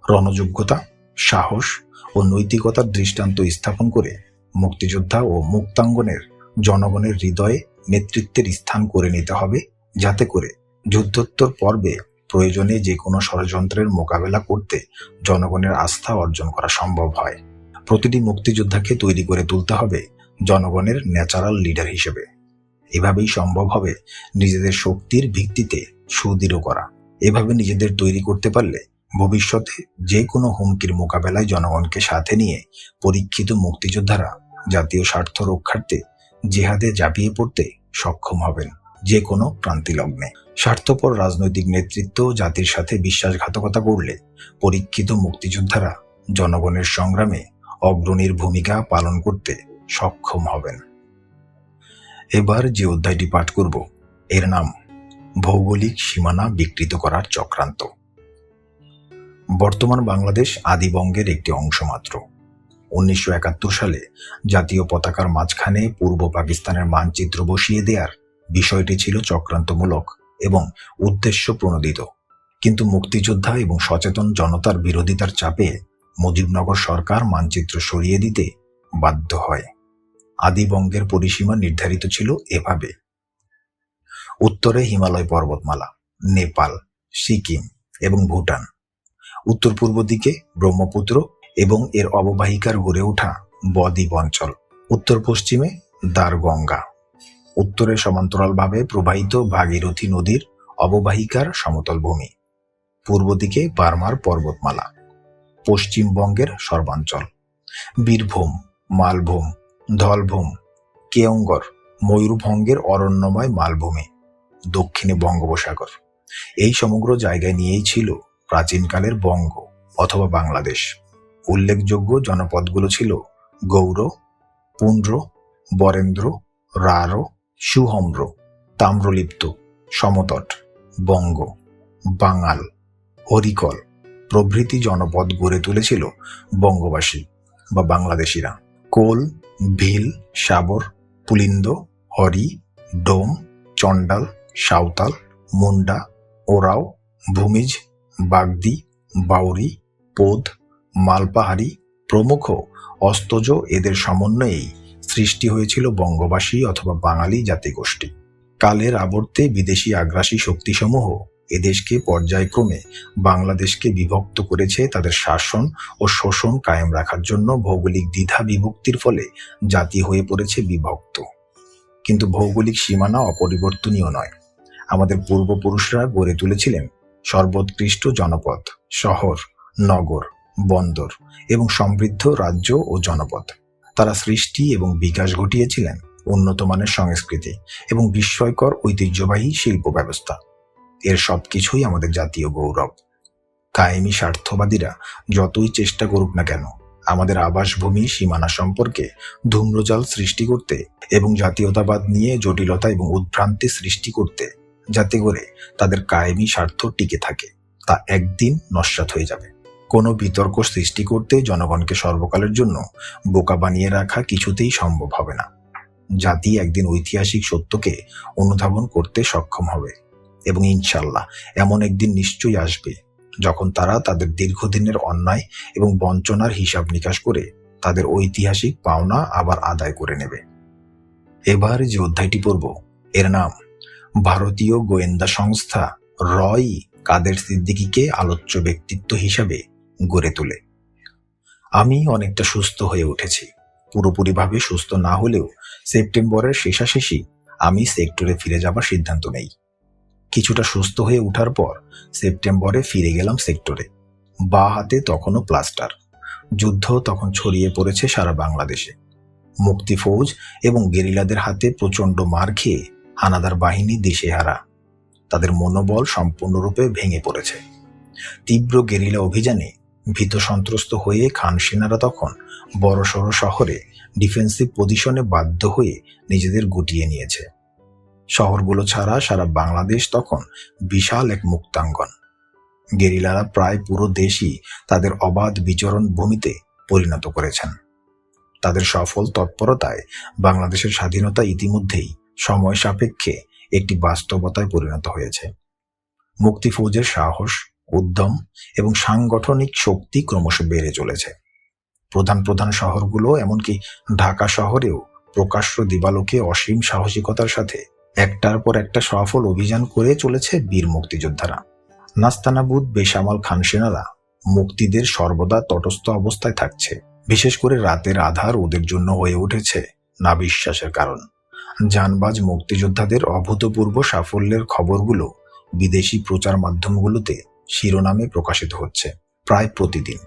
রণযোগ্যতা, সাহস ও নৈতিকতার দৃষ্টান্ত স্থাপন করে মুক্তিযোদ্ধা ও মুক্তাঙ্গনের জনগণের হৃদয়ে নেতৃত্বের স্থান করে নিতে হবে, যাতে করে যুদ্ধোত্তর পর্বে প্রয়োজনে যে কোনো ষড়যন্ত্রের মোকাবেলা করতে জনগণের আস্থা অর্জন করা সম্ভব হয়। প্রতিটি মুক্তিযোদ্ধাকে তৈরি করে তুলতে হবে জনগণের ন্যাচারাল লিডার হিসেবে। এভাবেই সম্ভব হবে নিজেদের শক্তির ভিত্তিতে সুদৃঢ় করা। এভাবে নিজেদের তৈরি করতে পারলে ভবিষ্যতে যে কোনো হুমকির মোকাবেলায় জনগণকে সাথে নিয়ে পরীক্ষিত মুক্তিযোদ্ধারা জাতীয় স্বার্থ রক্ষার্থে জেহাদে ঝাঁপিয়ে পড়তে সক্ষম হবেন যে কোনো প্রান্তিলগ্নে। স্বার্থপর রাজনৈতিক নেতৃত্ব জাতির সাথে বিশ্বাসঘাতকতা করলে পরীক্ষিত মুক্তিযোদ্ধারা জনগণের সংগ্রামে অগ্রণীর ভূমিকা পালন করতে সক্ষম হবেন। এবার যে অধ্যায়টি পাঠ করব এর নাম ভৌগোলিক সীমানা বিকৃত করার চক্রান্ত। বর্তমান বাংলাদেশ আদিবঙ্গের একটি অংশ মাত্র। 1971 সালে জাতীয় পতাকার মাঝখানে পূর্ব পাকিস্তানের মানচিত্র বসিয়ে দেওয়ার বিষয়টি ছিল চক্রান্তমূলক এবং উদ্দেশ্য প্রণোদিত, কিন্তু মুক্তিযোদ্ধা এবং সচেতন জনতার বিরোধিতার চাপে মুজিবনগর সরকার মানচিত্র সরিয়ে দিতে বাধ্য হয়। আদিবঙ্গের পরিসীমা নির্ধারিত ছিল এভাবে: উত্তরে হিমালয় পর্বতমালা, নেপাল, সিকিম এবং ভুটান; উত্তর পূর্ব দিকে ব্রহ্মপুত্র এবং এর অববাহিকার গড়ে ওঠা বদ্বীপ অঞ্চল; উত্তর পশ্চিমে দ্বারগঙ্গা; উত্তরে সমান্তরালভাবে প্রবাহিত ভাগীরথী নদীর অববাহিকার সমতল ভূমি; পূর্ব দিকে বার্মার পর্বতমালা; পশ্চিমবঙ্গের সর্বাঞ্চল; বীরভূম, মালভূম, ধলভূম, কেওঙ্গর, ময়ূরভঙ্গের অরণ্যময় মালভূমি; দক্ষিণে বঙ্গোপসাগর। এই সমগ্র জায়গায় নিয়েই ছিল প্রাচীনকালের বঙ্গ অথবা বাংলাদেশ। উল্লেখযোগ্য জনপদগুলো ছিল গৌড়, পুন্ড্র, বরেন্দ্র, রাঢ়, সুহম্র, তাম্রলিপ্ত, সমতট, বঙ্গ, বাঙাল, হরিকল প্রভৃতি জনপদ গড়ে তুলেছিল বঙ্গবাসী বা বাংলাদেশিরা। কোল, ভিল, সাবর, পুলিন্দ, হরি, ডোম, চণ্ডাল, সাঁওতাল, মুন্ডা, ওরাও, ভূমিজ, বাগদি, বাউরি, পোদ, মালপাহাড়ি প্রমুখ অস্তজ এদের সমন্বয়েই সৃষ্টি হয়েছিল বঙ্গবাসী অথবা বাঙালি জাতিগোষ্ঠী। কালের আবর্তে বিদেশি আগ্রাসী শক্তিসমূহ এদেশকে পর্যায়ক্রমে বাংলাদেশকে বিভক্ত করেছে তাদের শাসন ও শোষণ কায়েম রাখার জন্য। ভৌগোলিক দ্বিধা বিভক্তির ফলে জাতি হয়ে পড়েছে বিভক্ত, কিন্তু ভৌগোলিক সীমানা অপরিবর্তনীয় নয়। আমাদের পূর্বপুরুষরা গড়ে তুলেছিলেন সর্বোৎকৃষ্ট জনপদ, শহর, নগর, বন্দর এবং সমৃদ্ধ রাজ্য ও জনপদ। তারা সৃষ্টি এবং বিকাশ ঘটিয়েছিলেন উন্নত মানের সংস্কৃতি এবং বিস্ময়কর ঐতিহ্যবাহী শিল্প ব্যবস্থা। এর সবকিছুই আমাদের জাতীয় গৌরব। কায়েমি স্বার্থবাদীরা যতই চেষ্টা করুক না কেন আমাদের আবাসভূমি সীমানা সম্পর্কে ধূম্রজাল সৃষ্টি করতে এবং জাতীয়তাবাদ নিয়ে জটিলতা এবং উদ্ভ্রান্তি সৃষ্টি করতে, যাতে করে তাদের কায়েমি স্বার্থ টিকে থাকে, তা একদিন নস্যাৎ হয়ে যাবে। কোনো বিতর্ক সৃষ্টি করতে জনগণকে সর্বকালের জন্য বোকা বানিয়ে রাখা কিছুতেই সম্ভব হবে না। জাতি একদিন ঐতিহাসিক সত্যকে অনুধাবন করতে সক্ষম হবে এবং ইনশাল্লাহ এমন একদিন নিশ্চয়ই আসবে যখন তারা তাদের দীর্ঘদিনের অন্যায় এবং বঞ্চনার হিসাব নিকাশ করে তাদের ঐতিহাসিক পাওনা আবার আদায় করে নেবে। এবার যে অধ্যায়টি পড়ব এর নাম ভারতীয় গোয়েন্দা সংস্থা রয় কাদের সিদ্দিকীকে আলোচ্য ব্যক্তিত্ব হিসাবে গড়ে তোলে। আমি অনেকটা সুস্থ হয়ে উঠেছি। পুরোপুরিভাবে সুস্থ না হলেও সেপ্টেম্বরের শেষাশেষি আমি সেক্টরে ফিরে যাবার সিদ্ধান্ত নেই। কিছুটা সুস্থ হয়ে ওঠার পর সেপ্টেম্বরে ফিরে গেলাম সেক্টরে। বাঁ হাতে তখনও প্লাস্টার। যুদ্ধ তখন ছড়িয়ে পড়েছে সারা বাংলাদেশে। মুক্তি ফৌজ এবং গেরিলাদের হাতে প্রচণ্ড মার খেয়ে হানাদার বাহিনী দিশেহারা। তাদের মনোবল সম্পূর্ণরূপে ভেঙে পড়েছে। তীব্র গেরিলা অভিযানে ভীত সন্ত্রস্ত হয়ে খান সেনারা তখন বড়সড় শহরে ডিফেন্সিভ পজিশনে বাধ্য হয়ে নিজেদের গুটিয়ে নিয়েছে। শহরগুলো ছাড়া সারা বাংলাদেশ তখন বিশাল এক মুক্তাঙ্গন। গেরিলারা প্রায় পুরো দেশই তাদের অবাধ বিচরণ ভূমিতে পরিণত করেছেন। তাদের সফল তৎপরতায় বাংলাদেশের স্বাধীনতা ইতিমধ্যেই সময় সাপেক্ষে একটি বাস্তবতায় পরিণত হয়েছে। মুক্তি ফৌজের সাহস উদ্যম এবং সাংগঠনিক শক্তি ক্রমশ বেড়ে চলেছে। প্রধান প্রধান শহরগুলো, এমনকি ঢাকা শহরেও প্রকাশ্য দিবালোকে অসীম সাহসিকতার সাথে একটার পর একটা সফল অভিযান করে চলেছে বীর মুক্তিযোদ্ধারা। নাস্তানাবুদ বেসামাল খান সেনারা মুক্তিদের সর্বদা তটস্থ অবস্থায় থাকছে। বিশেষ করে রাতের আধার ওদের জন্য হয়ে উঠেছে না বিশ্বাসের কারণ। জানবাজ মুক্তিযোদ্ধাদের অভূতপূর্ব সাফল্যের খবরগুলো বিদেশি প্রচার মাধ্যমগুলোতে শিরোনামে প্রকাশিত হচ্ছে প্রায় প্রতিদিন।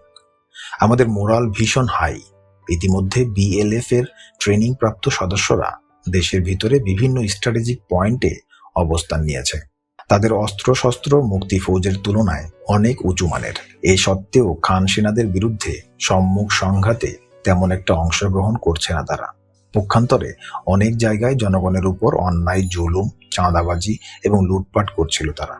আমাদের মোরাল ভীষণ হাই। ইতিমধ্যে বিএলএফ এর ট্রেনিং প্রাপ্ত সদস্যরা দেশের ভিতরে বিভিন্ন স্ট্র্যাটেজিক পয়েন্টে অবস্থান নিয়েছে। তাদের অস্ত্রশস্ত্র মুক্তি ফৌজের তুলনায় অনেক উঁচু মানের। এ সত্ত্বেও খান সেনাদের বিরুদ্ধে সম্মুখ সংঘাতে তেমন একটা অংশগ্রহণ করছে না তারা। পক্ষান্তরে অনেক জায়গায় জনগণের উপর অন্যায় জুলুম, চাঁদাবাজি এবং লুটপাট করছিল তারা।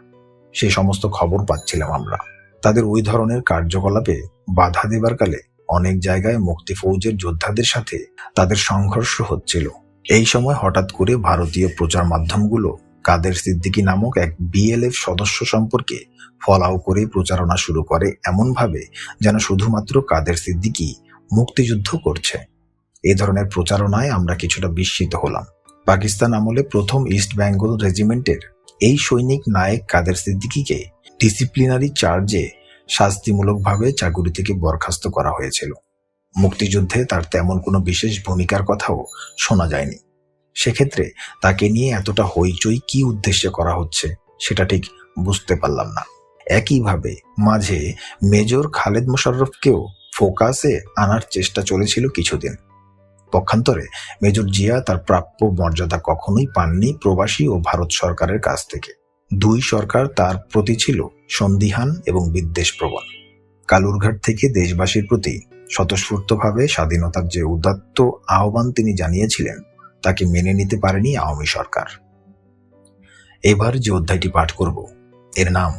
সেই সমস্ত খবর পাচ্ছিলাম আমরা। তাদের ওই ধরনের কার্যকলাপে বাধা দেবার কালে অনেক জায়গায় মুক্তি ফৌজের যোদ্ধাদের সাথে তাদের সংঘর্ষ হচ্ছিল। এই সময় হঠাৎ করে ভারতীয় প্রচার মাধ্যমগুলো কাদের সিদ্দিকী নামক এক বিএলএফ সদস্য সম্পর্কে ফলাও করে প্রচারণা শুরু করে, এমনভাবে যেন শুধুমাত্র কাদের সিদ্দিকী মুক্তিযুদ্ধ করছে। এই ধরনের প্রচারণায় আমরা কিছুটা বিস্মিত হলাম। পাকিস্তান আমলে প্রথম ইস্ট বেঙ্গল রেজিমেন্টের এই সৈনিক নায়েক কাদের সিদ্দিকীকে ডিসিপ্লিনারি চার্জে শাস্তিমূলকভাবে চাকুরি থেকে বরখাস্ত করা হয়েছিল। মুক্তিযুদ্ধে তার তেমন কোনো বিশেষ ভূমিকার কথাও শোনা যায়নি। সেক্ষেত্রে তাকে নিয়ে এতটা হইচই কি উদ্দেশ্যে করা হচ্ছে সেটা ঠিক বুঝতে পারলাম না। একইভাবে মাঝে মেজর খালেদ মোশাররফকেও ফোকাসে আনার চেষ্টা চলেছিল কিছুদিন। পক্ষান্তরে মেজর জিয়া তার প্রাপ্য মর্যাদা কখনোই পাননি প্রবাসী ও ভারত সরকারের কাছ থেকে। দুই সরকার তার প্রতি ছিল সন্দিহান এবং বিদ্বেষপ্রবণ। কালুরঘাট থেকে দেশবাসীর প্রতি স্বতঃস্ফূর্তভাবে স্বাধীনতার যে উদাত্ত আহ্বান তিনি জানিয়েছিলেন তাকে মেনে নিতে পারেনি আওয়ামী সরকার। এবার যে অধ্যায়টি পাঠ করব এর নাম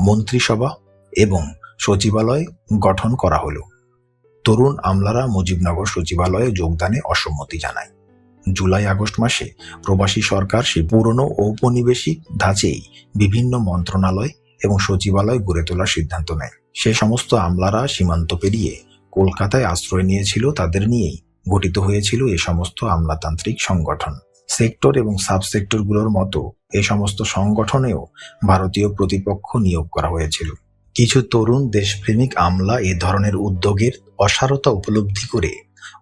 মন্ত্রিসভা এবং সচিবালয় গঠন করা হলো। তরুণ আমলারা মুজিবনগর সচিবালয়ে যোগদানে অসম্মতি জানায়। জুলাই আগস্ট মাসে প্রবাসী সরকার সেই পুরনো ঔপনিবেশিক ধাঁচেই বিভিন্ন মন্ত্রণালয় এবং সচিবালয় গড়ে তোলার সিদ্ধান্ত নেয়। সে সমস্ত আমলারা সীমান্ত পেরিয়ে কলকাতায় আশ্রয় নিয়েছিল। তাদের নিয়েই গঠিত হয়েছিল এ সমস্ত আমলাতান্ত্রিক সংগঠন। সেক্টর এবং সাব সেক্টরগুলোর মতো এ সমস্ত সংগঠনেও ভারতীয় প্রতিপক্ষ নিয়োগ করা হয়েছিল। কিছু তরুণ দেশপ্রেমিক আমলা এ ধরনের উদ্যোগের অসারতা উপলব্ধি করে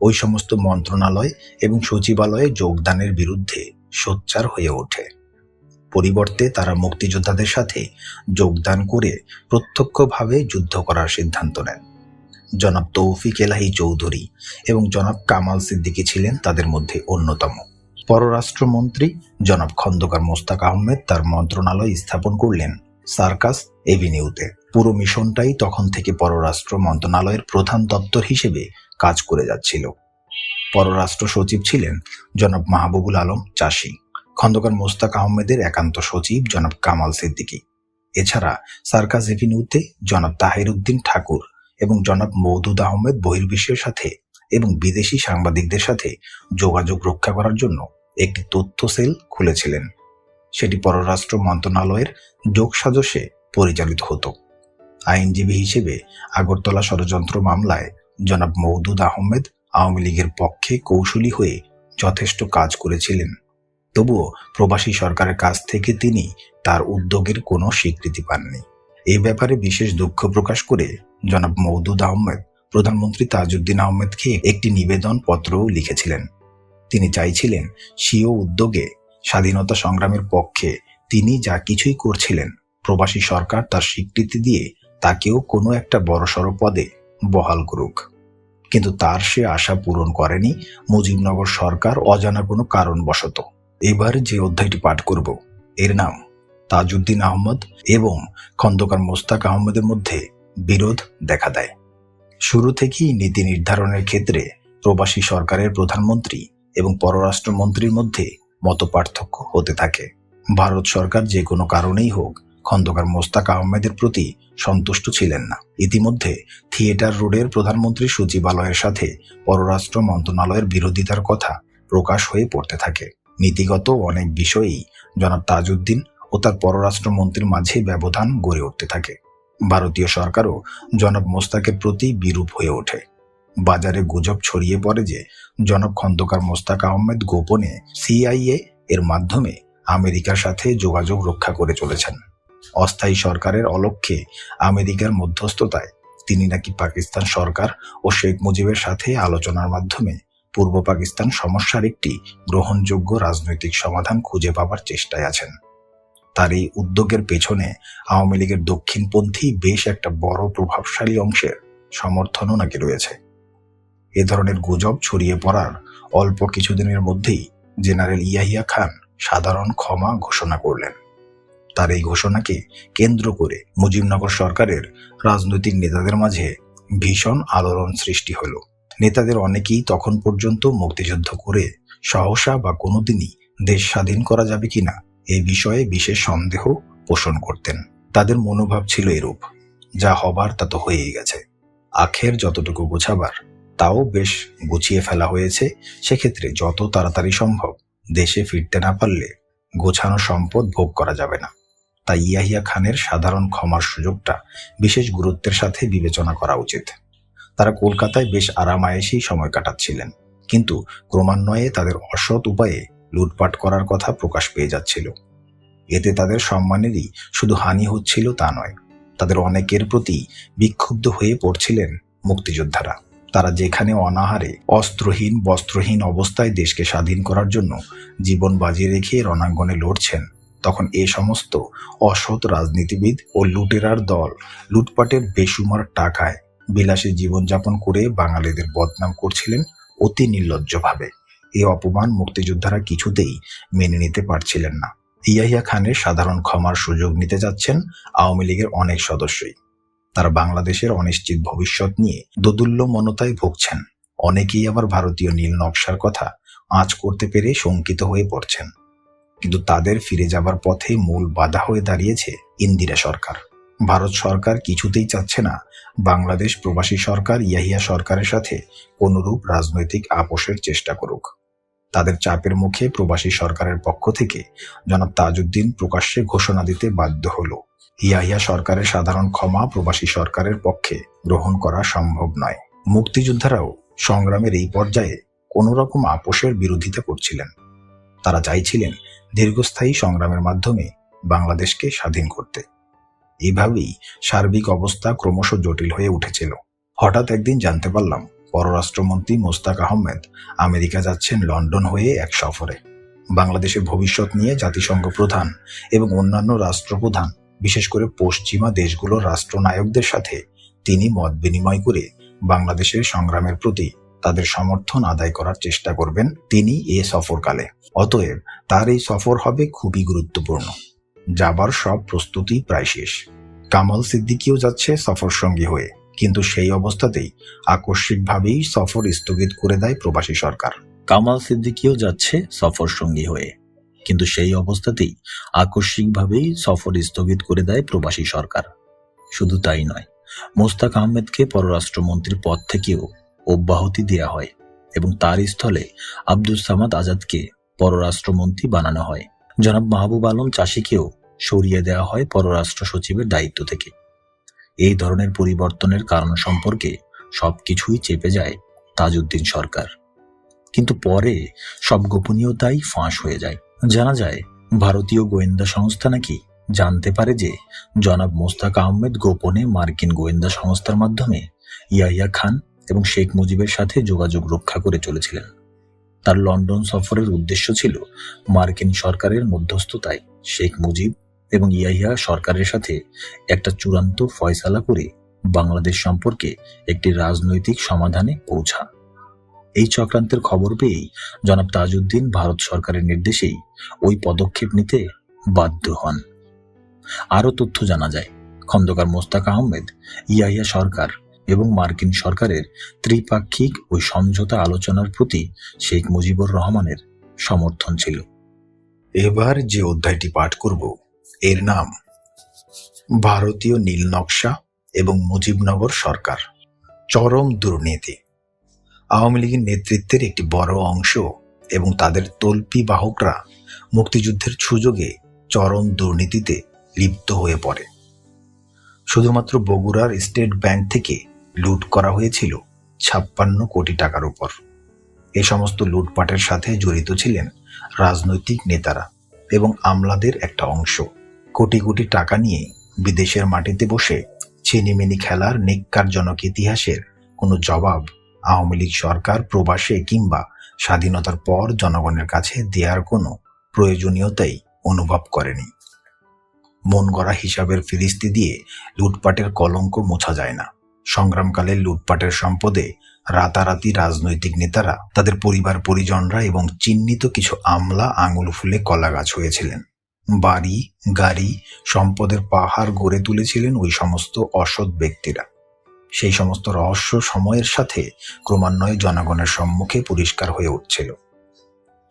ওই সমস্ত মন্ত্রণালয় এবং সচিবালয়ে যোগদানের বিরুদ্ধে সোচ্চার হয়ে ওঠে। পরিবর্তে তারা মুক্তিযোদ্ধাদের সাথে যোগদান করে প্রত্যক্ষভাবে যুদ্ধ করার সিদ্ধান্ত নেন। জনাব তৌফিক এলাহী চৌধুরী এবং জনাব কামাল সিদ্দিকী ছিলেন তাদের মধ্যে অন্যতম। পররাষ্ট্রমন্ত্রী জনাব খন্দকার মোস্তাক আহমেদ তার মন্ত্রণালয় স্থাপন করলেন সার্কাস এভিনিউতে। পুরো মিশনটাই তখন থেকে পররাষ্ট্র মন্ত্রণালয়ের প্রধান দপ্তর হিসেবে কাজ করে যাচ্ছিল। পররাষ্ট্র সচিব ছিলেন জনাব মাহবুবুল আলম চাষী, খন্দকার মোস্তাক আহমেদের একান্ত সচিব জনাব কামাল সিদ্দিকী। এছাড়া সার্কাস এভিনিউতে জনাব তাহির উদ্দিন ঠাকুর এবং জনাব মওদুদ আহমেদ বহির্বিশ্বের সাথে এবং বিদেশি সাংবাদিকদের সাথে যোগাযোগ রক্ষা করার জন্য একটি তথ্য সেল খুলেছিলেন। সেটি পররাষ্ট্র মন্ত্রণালয়ের যোগসাজশে পরিচালিত হতো। আইনজীবী হিসেবে আগরতলা ষড়যন্ত্র মামলায় জনাব মওদুদ আহমেদ আওয়ামী লীগের পক্ষে কৌশলী হয়ে যথেষ্ট কাজ করেছিলেন। তবুও প্রবাসী সরকারের কাছ থেকে তিনি তার উদ্যোগের কোনো স্বীকৃতি পাননি। এই ব্যাপারে বিশেষ দুঃখ প্রকাশ করে জনাব মওদুদ আহমেদ প্রধানমন্ত্রী তাজউদ্দিন আহমেদকে একটি নিবেদন পত্রও লিখেছিলেন। তিনি চাইছিলেন স্বীয় উদ্যোগে স্বাধীনতা সংগ্রামের পক্ষে তিনি যা কিছুই করছিলেন প্রবাসী সরকার তার স্বীকৃতি দিয়ে তাকেও কোনো একটা বড়সড় পদে বহাল করুক। কিন্তু তার সে আশা পূরণ করেনি মুজিবনগর সরকার অজানা কোনো কারণবশত। এবার যে অধ্যায়টি পাঠ করব এর নাম তাজউদ্দিন আহমদ এবং খন্দকার মোস্তাক আহমেদের মধ্যে বিরোধ দেখা দেয়। শুরু থেকেই নীতি নির্ধারণের ক্ষেত্রে প্রবাসী সরকারের প্রধানমন্ত্রী এবং পররাষ্ট্রমন্ত্রীর মধ্যে মতপার্থক্য হতে থাকে। ভারত সরকার যে কোনো কারণেই হোক খন্দকার মোস্তাক আহমেদের প্রতি সন্তুষ্ট ছিলেন না। ইতিমধ্যে থিয়েটার রোডের প্রধানমন্ত্রী সচিবালয়ের সাথে পররাষ্ট্র মন্ত্রণালয়ের বিরোধিতার কথা প্রকাশ হয়ে পড়তে থাকে। নীতিগত অনেক বিষয়েই জনাব তাজউদ্দিন ও তার পররাষ্ট্রমন্ত্রীর মাঝে ব্যবধান গড়ে উঠতে থাকে। ভারতীয় সরকারও জনাব মোস্তাকের প্রতি বিরূপ হয়ে ওঠে। বাজারে গুজব ছড়িয়ে পড়ে যে জনাব খন্দকার মোস্তাক আহমেদ গোপনে সিআইএ এর মাধ্যমে আমেরিকার সাথে যোগাযোগ রক্ষা করে চলেছেন। অস্থায়ী সরকারের অলক্ষ্যে আমেরিকার মধ্যস্থতায় তিনি নাকি পাকিস্তান সরকার ও শেখ মুজিবের সাথে আলোচনার মাধ্যমে পূর্ব পাকিস্তান সমস্যার একটি গ্রহণযোগ্য রাজনৈতিক সমাধান খুঁজে পাবার চেষ্টায় আছেন। তার এই উদ্যোগের পেছনে আওয়ামী লীগের দক্ষিণপন্থী বেশ একটা বড় প্রভাবশালী অংশের সমর্থনও নাকি রয়েছে। এ ধরনের গুজব ছড়িয়ে পড়ার অল্প কিছুদিনের মধ্যেই জেনারেল ইয়াহিয়া খান সাধারণ ক্ষমা ঘোষণা করলেন। তার এই ঘোষণাকে কেন্দ্র করে মুজিবনগর সরকারের রাজনৈতিক নেতাদের মাঝে ভীষণ আলোড়ন সৃষ্টি হলো। নেতাদের অনেকেই তখন পর্যন্ত মুক্তিযুদ্ধ করে সহসা বা কোনোদিনই দেশ স্বাধীন করা যাবে কিনা এ বিষয়ে বিশেষ সন্দেহ পোষণ করতেন। তাদের মনোভাব ছিল এরূপ, যা হবার তা তো হয়েই গেছে, আখের যতটুকু গোছাবার তাও বেশ গুছিয়ে ফেলা হয়েছে, সেক্ষেত্রে যত তাড়াতাড়ি সম্ভব দেশে ফিরতে না পারলে গোছানো সম্পদ ভোগ করা যাবে না। তাই ইয়াহিয়া খানের সাধারণ ক্ষমার সুযোগটা বিশেষ গুরুত্বের সাথে বিবেচনা করা উচিত। তারা কলকাতায় বেশ আরামায়েশেই সময় কাটাচ্ছিলেন, কিন্তু ক্রমান্বয়ে তাদের অসৎ উপায়ে লুটপাট করার কথা প্রকাশ পেয়ে যাচ্ছিল। এতে তাদের সম্মানেরই শুধু হানি হচ্ছিল তা নয়, তাদের অনেকের প্রতি বিক্ষুব্ধ হয়ে পড়ছিলেন মুক্তিযোদ্ধারা। তারা যেখানে অনাহারে অস্ত্রহীন বস্ত্রহীন অবস্থায় দেশকে স্বাধীন করার জন্য জীবন বাজি রেখে রণাঙ্গনে লড়ছেন, তখন এ সমস্ত অসৎ রাজনীতিবিদ ও লুটেরার দল লুটপাটের বেসুমার টাকায় বিলাসী জীবনযাপন করে বাঙালিদের বদনাম করছিলেন অতি নির্লজ্জভাবে। এই অপমান মুক্তিযোদ্ধারা কিছুতেই মেনে নিতে পারছিলেন না। ইয়াহিয়া খানের সাধারণ ক্ষমার সুযোগ নিতে যাচ্ছেন আওয়ামী লীগের অনেক সদস্যই। তারা বাংলাদেশের অনিশ্চিত ভবিষ্যৎ নিয়ে দোদুল্য মনতায় ভুগছেন। অনেকেই আবার ভারতীয় নীল নকশার কথা আঁচ করতে পেরে শঙ্কিত হয়ে পড়ছেন। কিন্তু তাদের ফিরে যাবার পথে মূল বাধা হয়ে দাঁড়িয়েছে ইন্দিরা সরকার। ভারত সরকার কিছুতেই চাচ্ছে না বাংলাদেশ প্রবাসী সরকার ইয়াহিয়া সরকারের সাথে কোনরূপ রাজনৈতিক আপোষের চেষ্টা করুক। তাদের চাপের মুখে প্রবাসী সরকারের পক্ষ থেকে জনাব তাজউদ্দিন প্রকাশ্যে ঘোষণা দিতে বাধ্য হলো, ইয়াহিয়া সরকারের সাধারণ ক্ষমা প্রবাসী সরকারের পক্ষে গ্রহণ করা সম্ভব নয়। মুক্তিযোদ্ধারাও সংগ্রামের এই পর্যায়ে কোন রকম আপোষের বিরোধিতা করছিলেন। তারা চাইছিলেন দীর্ঘস্থায়ী সংগ্রামের মাধ্যমে বাংলাদেশকে স্বাধীন করতে। এইভাবেই সার্বিক অবস্থা ক্রমশ জটিল হয়ে উঠেছিল। হঠাৎ একদিন জানতে পারলাম পররাষ্ট্রমন্ত্রী মোস্তাক আহমেদ আমেরিকা যাচ্ছেন লন্ডন হয়ে এক সফরে। বাংলাদেশের ভবিষ্যৎ নিয়ে জাতিসংঘ প্রধান এবং অন্যান্য রাষ্ট্রপ্রধান, বিশেষ করে পশ্চিমা দেশগুলোর রাষ্ট্রনায়কদের সাথে তিনি মত বিনিময় করে বাংলাদেশের সংগ্রামের প্রতি তাদের সমর্থন আদায় করার চেষ্টা করবেন তিনি এ সফরকালে। অতএব তার এই সফর হবে খুবই গুরুত্বপূর্ণ। যাবার সব প্রস্তুতি প্রায় শেষ। কামাল সিদ্দিকীও যাচ্ছে সফর সঙ্গী হয়ে, কিন্তু সেই অবস্থাতেই আকস্মিকভাবেই সফর স্থগিত করে দেয় প্রবাসী সরকার। কামাল সিদ্দিকীও যাচ্ছে সফর সঙ্গী হয়ে, কিন্তু সেই অবস্থাতেই আকস্মিকভাবেই সফর স্থগিত করে দেয় প্রবাসী সরকার। শুধু তাই নয়, মোস্তাক আহমেদকে পররাষ্ট্রমন্ত্রীর পদ থেকেও অব্যাহতি দেয়া হয় এবং তার স্থলে আব্দুস সামাদ আজাদকে পররাষ্ট্রমন্ত্রী বানানো হয়। জনাব মাহবুব আলম চাষীকেও সরিয়ে দেওয়া হয় পররাষ্ট্র সচিবের দায়িত্ব থেকে। এই ধরনের পরিবর্তনের কারণ সম্পর্কে সবকিছুই চেপে যায় তাজউদ্দিন সরকার, কিন্তু পরে সব গোপনীয়তাই ফাঁস হয়ে যায়। জানা যায় ভারতীয় গোয়েন্দা সংস্থা নাকি জানতে পারে যে জনাব মোস্তাক আহমেদ গোপনে মার্কিন গোয়েন্দা সংস্থার মাধ্যমে ইয়াহিয়া খান এবং শেখ মুজিবের সাথে যোগাযোগ রক্ষা করে চলেছিলেন। তার লন্ডন সফরের উদ্দেশ্য ছিল মার্কিন সরকারের মধ্যস্থতায় শেখ মুজিব এবং ইয়াহিয়া সরকারের সাথে একটা চূড়ান্ত ফয়সালা করে বাংলাদেশ সম্পর্কে একটি রাজনৈতিক সমাধানে পৌঁছা। এই চক্রান্তের খবর পেয়েই জনাব তাজউদ্দিন ভারত সরকারের নির্দেশেই ওই পদক্ষেপ নিতে বাধ্য হন। আরও তথ্য জানা যায়, খন্দকার মোস্তাক আহমেদ, ইয়াহিয়া সরকার এবং মার্কিন সরকারের ত্রিপাক্ষিক ওই সমঝোতা আলোচনার প্রতি শেখ মুজিবুর রহমানের সমর্থন ছিল। এবার যে অধ্যায়টি পাঠ করব এর নাম ভারতীয় নীল নকশা এবং মুজিবনগর সরকার, চরম দুর্নীতি। আওয়ামী লীগের নেতৃত্বের একটি বড় অংশ এবং তাদের তল্পি বাহকরা মুক্তিযুদ্ধের সুযোগে চরম দুর্নীতিতে লিপ্ত হয়ে পড়ে। শুধুমাত্র বগুড়ার স্টেট ব্যাংক থেকে লুট করা হয়েছিল 56 কোটি টাকার উপর। এ সমস্ত লুটপাটের সাথে জড়িত ছিলেন রাজনৈতিক নেতারা এবং আমলাদের একটা অংশ। কোটি কোটি টাকা নিয়ে বিদেশের মাটিতে বসে ছিনিমিনি খেলার নিক্কারজনক ইতিহাসের কোনো জবাব আওয়ামী লীগ সরকার প্রবাসে কিংবা স্বাধীনতার পর জনগণের কাছে দেওয়ার কোনো প্রয়োজনীয়তাই অনুভব করেনি। মন গড়া হিসাবের ফিরিস্তি দিয়ে লুটপাটের কলঙ্ক মোছা যায় না। সংগ্রামকালের লুটপাটের সম্পদে রাতারাতি রাজনৈতিক নেতারা, তাদের পরিবার পরিজনরা এবং চিহ্নিত কিছু আমলা আঙুল ফুলে কলা গাছ হয়েছিলেন। বাড়ি গাড়ি সম্পদের পাহাড় গড়ে তুলেছিলেন ওই সমস্ত অসৎ ব্যক্তিরা। সেই সমস্ত রহস্য সময়ের সাথে ক্রমান্বয়ে জনগণের সম্মুখে পরিষ্কার হয়ে উঠছিল।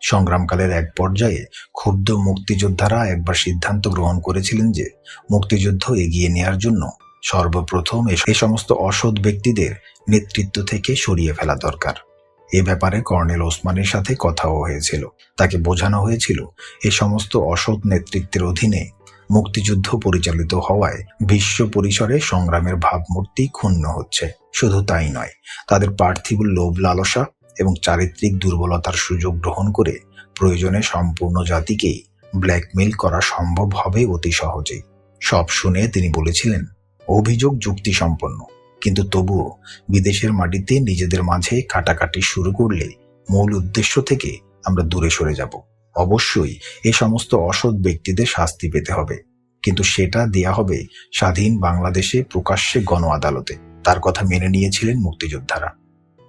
সংগ্রামকালের এক পর্যায়ে ক্ষুব্ধ মুক্তিযোদ্ধারা একবার সিদ্ধান্ত গ্রহণ করেছিলেন যে মুক্তিযুদ্ধ এগিয়ে নেয়ার জন্য সর্বপ্রথম এ সমস্ত অসৎ ব্যক্তিদের নেতৃত্ব থেকে সরিয়ে ফেলা দরকার। এ ব্যাপারে কর্নেল ওসমানের সাথে কথাও হয়েছিল। তাকে বোঝানো হয়েছিল এ সমস্ত অসৎ নেতৃত্বের অধীনে মুক্তিযুদ্ধ পরিচালিত হওয়ায় বিশ্ব পরিসরে সংগ্রামের ভাবমূর্তি ক্ষুণ্ণ হচ্ছে। শুধু তাই নয়, তাদের পার্থিব লোভ লালসা এবং চারিত্রিক দুর্বলতার সুযোগ গ্রহণ করে প্রয়োজনে সম্পূর্ণ জাতিকেই ব্ল্যাকমেইল করা সম্ভব হবে অতি সহজেই। সব শুনে তিনি বলেছিলেন, অভিযোগ যুক্তিসম্পন্ন, কিন্তু তবুও বিদেশের মাটিতে নিজেদের মাঝে কাটাকাটি শুরু করলে মূল উদ্দেশ্য থেকে আমরা দূরে সরে যাব। অবশ্যই এ সমস্ত অসৎ ব্যক্তিদের শাস্তি পেতে হবে, কিন্তু সেটা দেয়া হবে স্বাধীন বাংলাদেশে প্রকাশ্যে গণ আদালতে। তার কথা মেনে নিয়েছিলেন মুক্তিযোদ্ধারা।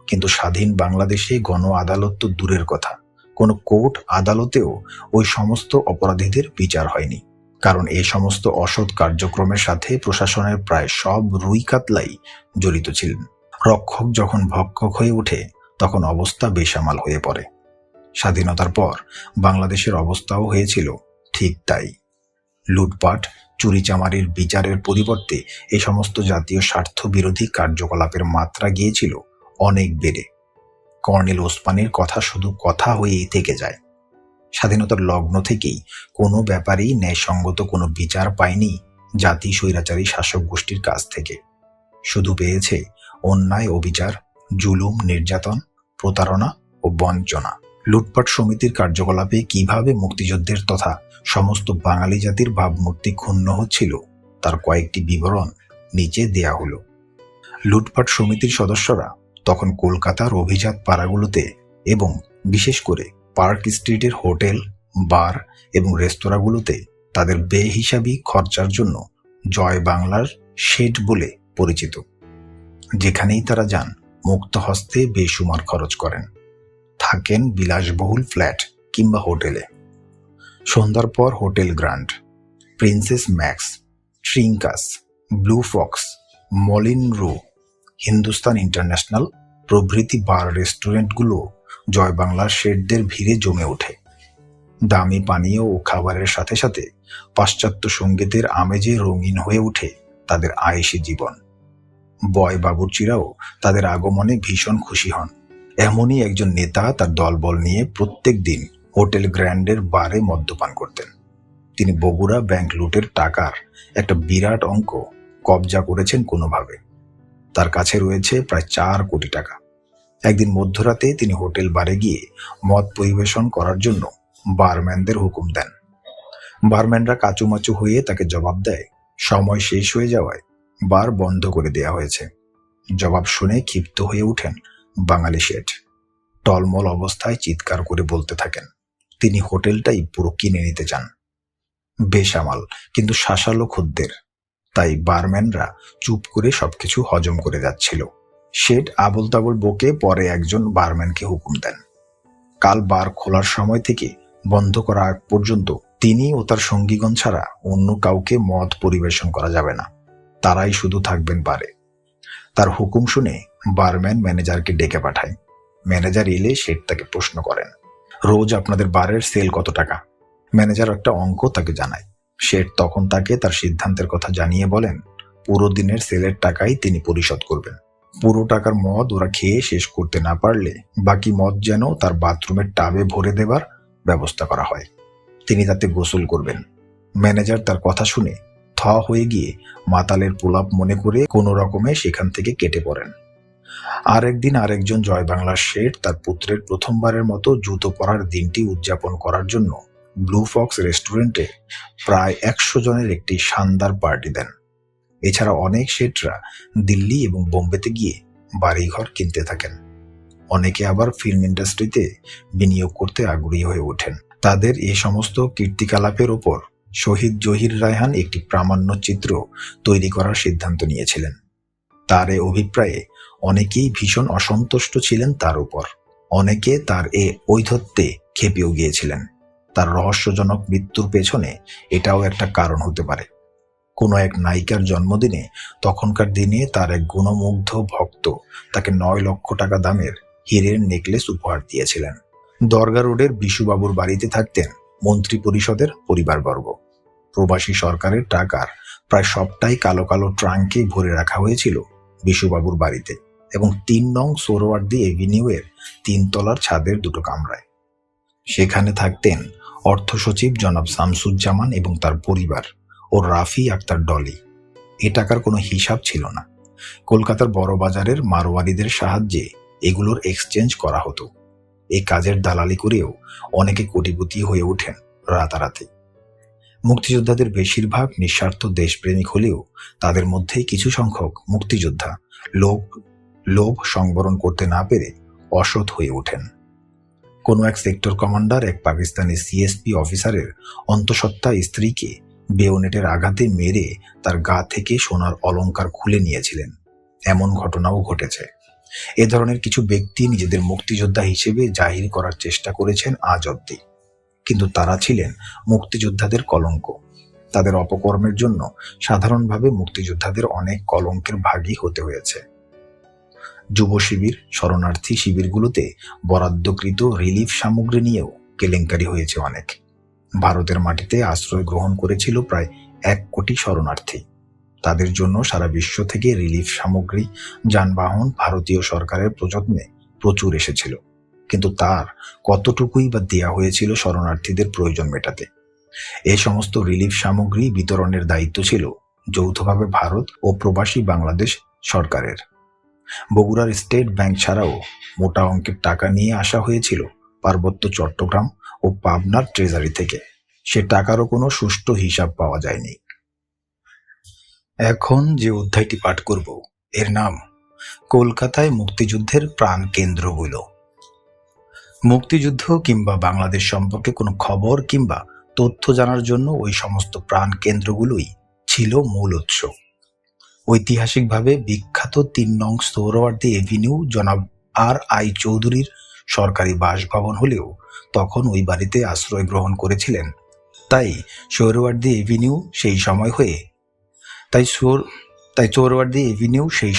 কিন্তু স্বাধীন বাংলাদেশে গণ আদালত তো দূরের কথা, কোনো কোর্ট আদালতেও ওই সমস্ত অপরাধীদের বিচার হয়নি। কারণ এই সমস্ত অসৎ কার্যক্রমের সাথে প্রশাসনের প্রায় সব রুই কাতলাই জড়িত ছিলেন। রক্ষক যখন ভক্ষক হয়ে ওঠে তখন অবস্থা বেসামাল হয়ে পড়ে। স্বাধীনতার পর বাংলাদেশের অবস্থাও হয়েছিল ঠিক তাই। লুটপাট চুরিচামারির বিচারের পরিবর্তে এই সমস্ত জাতীয় স্বার্থ বিরোধী কার্যকলাপের মাত্রা গিয়েছিল অনেক বেড়ে। কর্নেল ওসমানের কথা শুধু কথা হয়েই থেকে যায়। স্বাধীনতার লগ্ন থেকেই কোনো ব্যাপারেই ন্যায়সঙ্গত কোনো বিচার পায়নি জাতি স্বৈরাচারী শাসক গোষ্ঠীর কাছ থেকে। শুধু পেয়েছে অন্যায়, অবিচার, জুলুম, নির্যাতন, প্রতারণা ও বঞ্চনা। লুটপাট সমিতির কার্যকলাপে কিভাবে মুক্তিযুদ্ধের তথা সমস্ত বাঙালি জাতির ভাবমূর্তি ক্ষুণ্ণ হচ্ছিল তার কয়েকটি বিবরণ নিচে দেয়া হলো। লুটপাট সমিতির সদস্যরা তখন কলকাতার অভিজাত পাড়াগুলোতে এবং বিশেষ করে পার্ক স্ট্রিটের হোটেল, বার এবং রেস্তোরাঁগুলোতে তাদের বেহিসাবি খরচার জন্য জয় বাংলার শেড বলে পরিচিত। যেখানেই তারা যান মুক্ত হস্তে বেসুমার খরচ করেন, থাকেন বিলাসবহুল ফ্ল্যাট কিংবা হোটেলে। সন্ধ্যার পর hotel Grand, Princess Max, Trincas, Blue Fox, Moulin Rouge, Hindustan International প্রভৃতি বার রেস্টুরেন্টগুলো জয় বাংলার শেঠদের ভিড়ে জমে ওঠে। দামি পানীয় ও খাবারের সাথে সাথে পাশ্চাত্য সঙ্গীতের আমেজে রঙিন হয়ে ওঠে তাদের আয়েশি জীবন। বয় বাবুর্চিরাও তাদের আগমনে ভীষণ খুশি হন। এমনই একজন নেতা তার দলবল নিয়ে প্রত্যেক দিন হোটেল গ্র্যান্ডের বারে মদ্যপান করতেন। তিনি বগুড়া ব্যাংক লুটের টাকার একটা বিরাট অঙ্ক কবজা করেছেন কোনোভাবে। তার কাছে রয়েছে প্রায় 4 কোটি টাকা। একদিন মধ্যরাতে তিনি হোটেল বারে গিয়ে মদ পরিবেশন করার জন্য বারম্যানদের হুকুম দেন। বারম্যানরা কাচুমাচু হয়ে তাকে জবাব দেয় সময় শেষ হয়ে যাওয়ায় বার বন্ধ করে দেয়া হয়েছে। জবাব শুনে ক্ষিপ্ত হয়ে উঠেন বাঙালি শেঠ। টলমল অবস্থায় চিৎকার করে বলতে থাকেন তিনি হোটেলটাই পুরো কিনে নিতে চান। বেসামাল কিন্তু শাসালো খদ্দের, তাই বারম্যানরা চুপ করে সবকিছু হজম করে যাচ্ছিল। শেঠ আবল তাবল বকে পরে একজন বারম্যানকে হুকুম দেন, কাল বার খোলার সময় থেকে বন্ধ করা আগ পর্যন্ত তিনি ও তার সঙ্গীগণ ছাড়া অন্য কাউকে মদ পরিবেশন করা যাবে না, তারাই শুধু থাকবেন বারে। তার হুকুম শুনে বারম্যান ম্যানেজারকে ডেকে পাঠায়। ম্যানেজার এলে শেঠ তাকে প্রশ্ন করেন, রোজ আপনাদের বারের সেল কত টাকা? ম্যানেজার একটা অঙ্ক তাকে জানায়। শেঠ তখন তাকে তার সিদ্ধান্তের কথা জানিয়ে বলেন পুরো দিনের সেলের টাকাই তিনি পরিশোধ করবেন। পুরো টাকার মদ ওরা খেয়ে শেষ করতে না পারলে বাকি মদ যেন তার বাথরুমের টাবে ভরে দেবার ব্যবস্থা করা হয়। তিনি তাতে গোসল করবেন। ম্যানেজার তার কথা শুনে থ হয়ে গিয়ে মাতালের প্রলাপ মনে করে কোনো রকমে সেখান থেকে কেটে পড়েন। আর একদিন আরেকজন জয় বাংলার শেঠ তার পুত্রের প্রথমবারের মতো জুতো পরার দিনটি উদযাপন করার জন্য ব্লু ফক্স রেস্টুরেন্টে প্রায় 100 জনের একটি শানদার পার্টি দেন। এছাড়া অনেক শেঠরা দিল্লি এবং বোম্বেতে গিয়ে বাড়িঘর কিনতে থাকেন। অনেকে আবার ফিল্ম ইন্ডাস্ট্রিতে বিনিয়োগ করতে আগ্রহী হয়ে ওঠেন। তাদের এই সমস্ত কীর্তিকলাপের ওপর শহীদ জহির রায়হান একটি প্রামাণ্য চিত্র তৈরি করার সিদ্ধান্ত নিয়েছিলেন। তার এ অভিপ্রায়ে অনেকেই ভীষণ অসন্তুষ্ট ছিলেন তার উপর। অনেকে তার এ ঔদ্ধত্যে খেপেও গিয়েছিলেন। তার রহস্যজনক মৃত্যুর পেছনে এটাও একটা কারণ হতে পারে। কোনো এক নায়িকার জন্মদিনে তখনকার দিনে তার এক গুণমুগ্ধ ভক্ত তাকে 9 লক্ষ টাকা দামের হীরের নেকলেস উপহার দিয়েছিলেন। দরগা রোডের বিশুবাবুর বাড়িতে থাকতেন মন্ত্রী পরিষদের পরিবারবর্গ। প্রবাসী সরকারের টাকার প্রায় সবটাই কালো কালো ট্রাঙ্কে ভরে রাখা হয়েছিল বিশুবাবুর বাড়িতে এবং 3 নং সোহরাওয়ার্দী এভিনিউয়ের 3 তলার ছাদের 2 কামরায়। সেখানে থাকতেন অর্থ সচিব জনাব শামসুজ্জামান এবং তার পরিবার ও রাফি আক্তার ডলি। এ টাকার কোনো হিসাব ছিল না। কলকাতার বড় বাজারের মারোয়ারিদের সাহায্যে এগুলোর এক্সচেঞ্জ করা হতো। এই কাজের দালালি করেও অনেকে কোটিপতি হয়ে ওঠেন রাতারাতি। মুক্তিযোদ্ধাদের বেশিরভাগ নিঃস্বার্থ দেশপ্রেমিক হলেও তাদের মধ্যেই কিছু সংখ্যক মুক্তিযোদ্ধা লোভ সংবরণ করতে না পেরে অসৎ হয়ে ওঠেন। কোনো এক সেক্টর কমান্ডার এক পাকিস্তানি সিএসপি অফিসারের অন্তঃসত্ত্বা স্ত্রীকে বেয়োনেটের আঘাতে মেরে তার গা থেকে সোনার অলংকার খুলে নিয়েছিলেন। এমন ঘটনাও ঘটেছে। এ ধরনের কিছু ব্যক্তি নিজেদের মুক্তিযোদ্ধা হিসেবে জাহির করার চেষ্টা করেছেন আজ অবধি, কিন্তু তারা ছিলেন মুক্তিযোদ্ধাদের কলঙ্ক। তাদের অপকর্মের জন্য সাধারণভাবে মুক্তিযোদ্ধাদের অনেক কলঙ্কের ভাগী হতে হয়েছে। যুব শিবির, শরণার্থী শিবিরগুলোতে বরাদ্দকৃত রিলিফ সামগ্রী নিয়েও কেলেঙ্কারি হয়েছে অনেক। ভারতের মাটিতে আশ্রয় গ্রহণ করেছিল প্রায় 1 কোটি শরণার্থী। তাদের জন্য সারা বিশ্ব থেকে রিলিফ সামগ্রী, যানবাহন ভারতীয় সরকারের প্রযত্নে প্রচুর এসেছিল, কিন্তু তার কতটুকুই বা দেয়া হয়েছিল শরণার্থীদের প্রয়োজন মেটাতে। এই সমস্ত রিলিফ সামগ্রী বিতরণের দায়িত্ব ছিল যৌথভাবে ভারত ও প্রবাসী বাংলাদেশ সরকারের। বগুড়ার স্টেট ব্যাংক ছাড়াও মোটা অঙ্কের টাকা নিয়ে আসা হয়েছিল পার্বত্য চট্টগ্রাম ও পাবনার ট্রেজারি থেকে। সে টাকারও কোনো সুষ্ঠু হিসাব পাওয়া যায়নি। এখন যে অধ্যায়টি পাঠ করব এর নাম কলকাতায় মুক্তিযুদ্ধের প্রাণ কেন্দ্রগুলো। মুক্তিযুদ্ধ কিংবা বাংলাদেশ সম্পর্কে কোনো খবর কিংবা তথ্য জানার জন্য ওই সমস্ত প্রাণ কেন্দ্রগুলোই ছিল মূল উৎস। ঐতিহাসিকভাবে বিখ্যাত 3 নং সোহরাওয়ার্দী এভিনিউ জনাব আর.আই. চৌধুরীর সরকারি বাসভবন হলেও তখন ওই বাড়িতে আশ্রয় গ্রহণ করেছিলেন। তাই সোহরাওয়ার্দী এভিনিউ সেই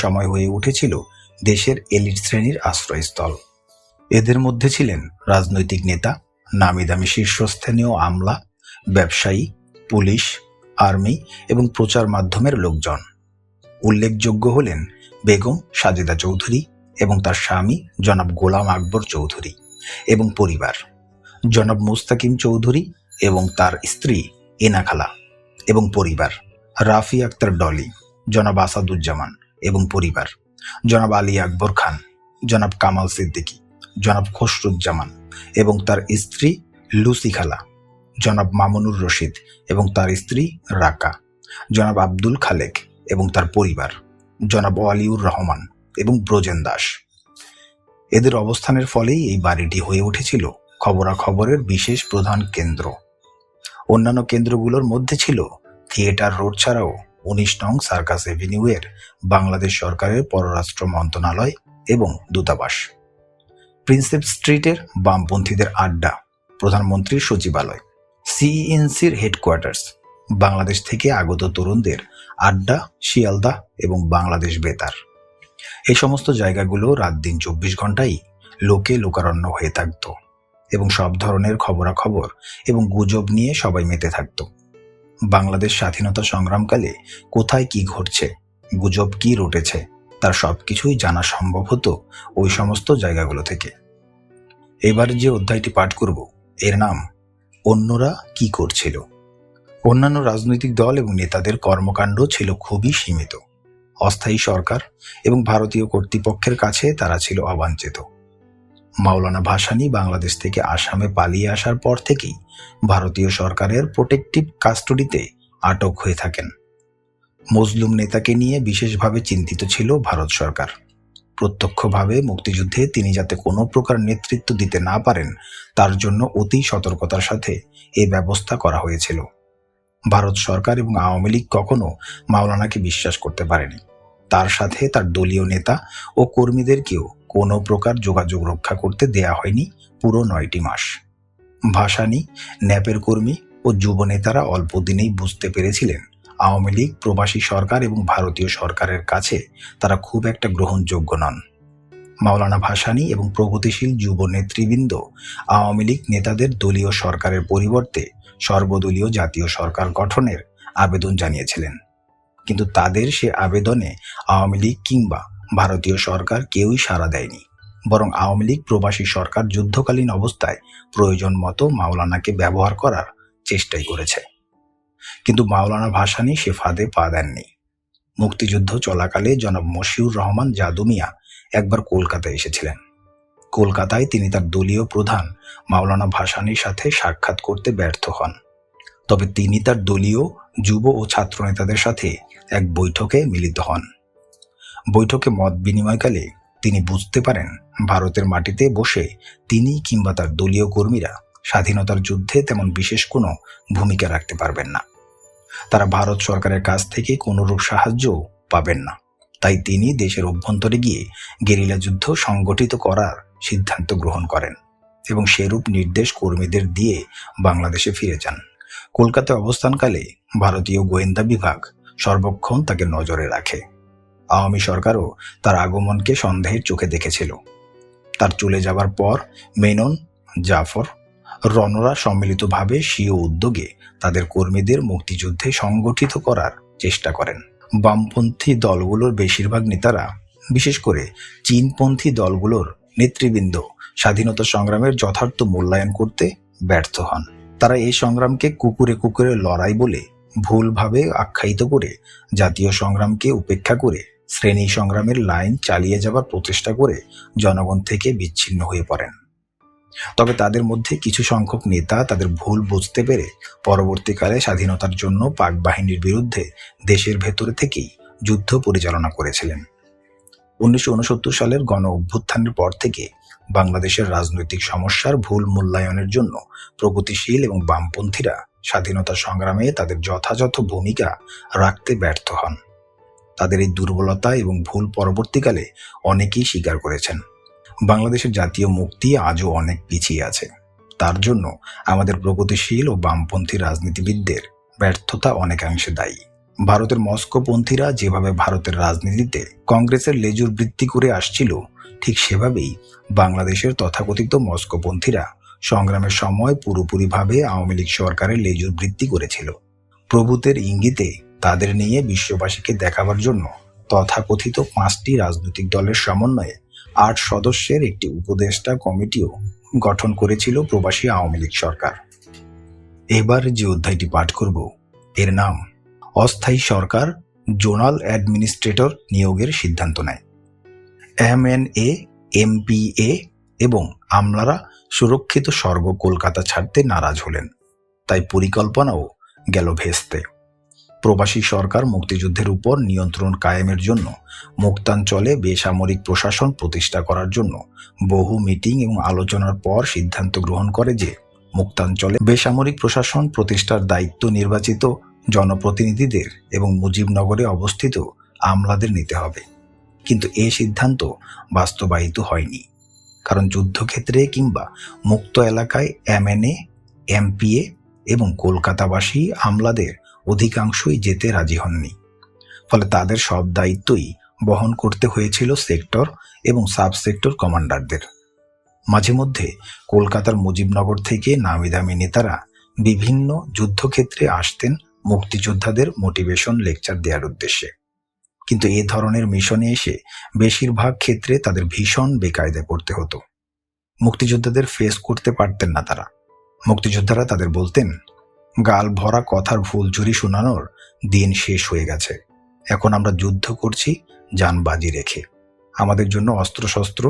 সময় হয়ে উঠেছিল দেশের এলিট শ্রেণীর আশ্রয়স্থল। এদের মধ্যে ছিলেন রাজনৈতিক নেতা, নামিদামি শীর্ষস্থানীয় আমলা, ব্যবসায়ী, পুলিশ, আর্মি এবং প্রচার মাধ্যমের লোকজন। উল্লেখযোগ্য হলেন বেগম সাজেদা চৌধুরী এবং তার স্বামী জনাব গোলাম আকবর চৌধুরী এবং পরিবার, জনাব মুস্তাকিম চৌধুরী এবং তার স্ত্রী এনা খালা এবং পরিবার, রাফি আক্তার ডলি, জনাব আসাদুজ্জামান এবং পরিবার, জনাব আলী আকবর খান, জনাব কামাল সিদ্দিকী, জনাব খসরুজ্জামান এবং তার স্ত্রী লুসি খালা, জনাব মামুনুর রশিদ এবং তার স্ত্রী রাকা, জনাব আব্দুল খালেক এবং তার পরিবার, জনাব ওয়ালিউর রহমান এবং ব্রজেন দাস। এদের অবস্থানের ফলেই এই বাড়িটি হয়ে উঠেছিল খবরাখবরের বিশেষ প্রধান কেন্দ্র। অন্যান্য কেন্দ্রগুলোর মধ্যে ছিল থিয়েটার রোড ছাড়াও 19 নং সার্কাস এভিনিউয়ের বাংলাদেশ সরকারের পররাষ্ট্র মন্ত্রণালয় এবং দূতাবাস, প্রিন্সেপ স্ট্রিটের বামপন্থীদের আড্ডা, প্রধানমন্ত্রীর সচিবালয়, সিইএনসির হেডকোয়ার্টার্স, বাংলাদেশ থেকে আগত তরুণদের আড্ডা শিয়ালদা এবং বাংলাদেশ বেতার। এই সমস্ত জায়গাগুলো রাত দিন 24 ঘন্টাই লোকে লোকারণ্য হয়ে থাকত এবং সব ধরনের খবরাখবর এবং গুজব নিয়ে সবাই মেতে থাকত। বাংলাদেশ স্বাধীনতা সংগ্রামকালে কোথায় কি ঘটছে, গুজব কি রটেছে, তার সবকিছুই জানা সম্ভব হতো ওই সমস্ত জায়গাগুলো থেকে। এবার যে অধ্যায়টি পাঠ করব এর নাম অন্যরা কি করছিল। অন্যান্য রাজনৈতিক দল এবং নেতাদের কর্মকাণ্ড ছিল খুবই সীমিত। অস্থায়ী সরকার এবং ভারতীয় কর্তৃপক্ষের কাছে তারা ছিল অবাঞ্ছিত। মাওলানা ভাসানী বাংলাদেশ থেকে আসামে পালিয়ে আসার পর থেকেই ভারতীয় সরকারের প্রোটেক্টিভ কাস্টডিতে আটক হয়ে থাকেন। মজলুম নেতাকে নিয়ে বিশেষভাবে চিন্তিত ছিল ভারত সরকার। প্রত্যক্ষভাবে মুক্তিযুদ্ধে তিনি যাতে কোনো প্রকার নেতৃত্ব দিতে না পারেন তার জন্য অতি সতর্কতার সাথে এই ব্যবস্থা করা হয়েছিল। ভারত সরকার এবং আওয়ামী লীগ কখনো মাওলানাকে বিশ্বাস করতে পারেনি। তার সাথে তার দলীয় নেতা ও কর্মীদেরকেও কোনো প্রকার যোগাযোগ রক্ষা করতে দেয়া হয়নি পুরো 9টি মাস। ভাসানী, ন্যাপের কর্মী ও যুব নেতারা অল্প দিনেই বুঝতে পেরেছিলেন আওয়ামী লীগ, প্রবাসী সরকার এবং ভারতীয় সরকারের কাছে তারা খুব একটা গ্রহণযোগ্য নন। মাওলানা ভাসানী এবং প্রগতিশীল যুব নেতৃবৃন্দ আওয়ামী লীগ নেতাদের দলীয় সরকারের পরিবর্তে সর্বদলীয় জাতীয় সরকার গঠনের আবেদন জানিয়েছিলেন। কিন্তু তাদের সে আবেদনে আওয়ামী লীগ কিংবা ভারতীয় সরকার কেউই সাড়া দেয়নি, বরং আওয়ামী লীগ প্রবাসী সরকার যুদ্ধকালীন অবস্থায় প্রয়োজন মতো মাওলানাকে ব্যবহার করার চেষ্টাই করেছে। কিন্তু মাওলানা ভাসানী সে ফাঁদে পা দেননি। মুক্তিযুদ্ধ চলাকালে জনাব মশিউর রহমান জাদু মিয়া একবার কলকাতায় এসেছিলেন। কলকাতায় তিনি তার দলীয় প্রধান মাওলানা ভাসানীর সাথে সাক্ষাৎ করতে ব্যর্থ হন। তবে তিনি তার দলীয় যুব ও ছাত্র নেতাদের সাথে এক বৈঠকে মিলিত হন। বৈঠকে মত বিনিময়কালে তিনি বুঝতে পারেন ভারতের মাটিতে বসে তিনি কিংবা তার দলীয় কর্মীরা স্বাধীনতার যুদ্ধে তেমন বিশেষ কোনো ভূমিকা রাখতে পারবেন না। তারা ভারত সরকারের কাছ থেকে কোনোরূপ সাহায্যও পাবেন না। তাই তিনি দেশের অভ্যন্তরে গিয়ে গেরিলা যুদ্ধ সংগঠিত করার সিদ্ধান্ত গ্রহণ করেন এবং সেরূপ নির্দেশ কর্মীদের দিয়ে বাংলাদেশে ফিরে যান। কলকাতায় অবস্থানকালে ভারতীয় গোয়েন্দা বিভাগ সর্বক্ষণ তাকে নজরে রাখে। আওয়ামী সরকারও তার আগমনকে সন্দেহের চোখে দেখেছিল। তার চলে যাবার পর মেনন, জাফর, রনরা সম্মিলিতভাবে স্বীয় উদ্যোগে তাদের কর্মীদের মুক্তিযুদ্ধে সংগঠিত করার চেষ্টা করেন। বামপন্থী দলগুলোর বেশিরভাগ নেতারা, বিশেষ করে চীনপন্থী দলগুলোর নেতৃবৃন্দ স্বাধীনতা সংগ্রামের যথার্থ মূল্যায়ন করতে ব্যর্থ হন। তারা এই সংগ্রামকে কুকুরে কুকুরে লড়াই বলে ভুলভাবে আখ্যায়িত করে জাতীয় সংগ্রামকে উপেক্ষা করে শ্রেণী সংগ্রামের লাইন চালিয়ে যাবার প্রচেষ্টা করে জনগণ থেকে বিচ্ছিন্ন হয়ে পড়েন। তবে তাদের মধ্যে কিছু সংখ্যক নেতা তাদের ভুল বুঝতে পেরে পরবর্তীকালে স্বাধীনতার জন্য পাক বাহিনীর বিরুদ্ধে দেশের ভেতরে থেকেই যুদ্ধ পরিচালনা করেছিলেন। 1969 সালের গণ অভ্যুত্থানের পর থেকে বাংলাদেশের রাজনৈতিক সমস্যার ভুল মূল্যায়নের জন্য প্রগতিশীল এবং বামপন্থীরা স্বাধীনতা সংগ্রামে তাদের যথাযথ ভূমিকা রাখতে ব্যর্থ হন। তাদের এই দুর্বলতা এবং ভুল পরবর্তীকালে অনেকেই স্বীকার করেছেন। বাংলাদেশের জাতীয় মুক্তি আজও অনেক পিছিয়ে আছে। তার জন্য আমাদের প্রগতিশীল ও বামপন্থী রাজনীতিবিদদের ব্যর্থতা অনেকাংশে দায়ী। ভারতের মস্কোপন্থীরা যেভাবে ভারতের রাজনীতিতে কংগ্রেসের লেজুর বৃত্তি করে আসছিল, ঠিক সেভাবেই বাংলাদেশের তথাকথিত মস্কোপন্থীরা সংগ্রামের সময় পুরোপুরিভাবে আওয়ামী লীগ সরকারের লেজুর বৃত্তি করেছিল। প্রভূতের ইঙ্গিতে তাদের নিয়ে বিশ্ববাসীকে দেখাবার জন্য তথাকথিত 5টি রাজনৈতিক দলের সমন্বয়ে 8 সদস্যের একটি উপদেষ্টা কমিটিও গঠন করেছিল প্রবাসী আওয়ামী লীগ সরকার। এবার যে অধ্যায়টি পাঠ করব এর নাম অস্থায়ী সরকার জোনাল অ্যাডমিনিস্ট্রেটর নিয়োগের সিদ্ধান্ত নেয়। MNA, MPA এবং আমলারা সুরক্ষিত স্বর্গ কলকাতা ছাড়তে নারাজ হলেন, তাই পরিকল্পনাও গেল ভেস্তে। প্রবাসী সরকার মুক্তিযুদ্ধের উপর নিয়ন্ত্রণ কায়েমের জন্য মুক্তাঞ্চলে বেসামরিক প্রশাসন প্রতিষ্ঠা করার জন্য বহু মিটিং এবং আলোচনার পর সিদ্ধান্ত গ্রহণ করে যে মুক্তাঞ্চলে বেসামরিক প্রশাসন প্রতিষ্ঠার দায়িত্ব নির্বাচিত জনপ্রতিনিধিদের এবং মুজিবনগরে অবস্থিত আমলাদের নিতে হবে। কিন্তু এই সিদ্ধান্ত বাস্তবায়িত হয়নি, কারণ যুদ্ধক্ষেত্রে কিংবা মুক্ত এলাকায় MNA, MPA এবং কলকাতাবাসী আমলাদের অধিকাংশই যেতে রাজি হননি। ফলে তাদের সব দায়িত্বই বহন করতে হয়েছিল সেক্টর এবং সাব সেক্টর কমান্ডারদের। মাঝে মধ্যে কলকাতার মুজিবনগর থেকে নামিদামি নেতারা বিভিন্ন যুদ্ধক্ষেত্রে আসতেন মুক্তিযোদ্ধাদের মোটিভেশন লেকচার দেওয়ার উদ্দেশ্যে, কিন্তু এ ধরনের মিশনে এসে বেশিরভাগ ক্ষেত্রে তাদের ভীষণ বেকায়দায় পড়তে হতো। মুক্তিযোদ্ধাদের ফেস করতে পারতেন না তারা। মুক্তিযোদ্ধারা তাদের বলতেন, গাল ভরা কথার ফুলঝুরি শোনানোর দিন শেষ হয়ে গেছে। এখন আমরা যুদ্ধ করছি জান বাজি রেখে। আমাদের জন্য অস্ত্রশস্ত্র,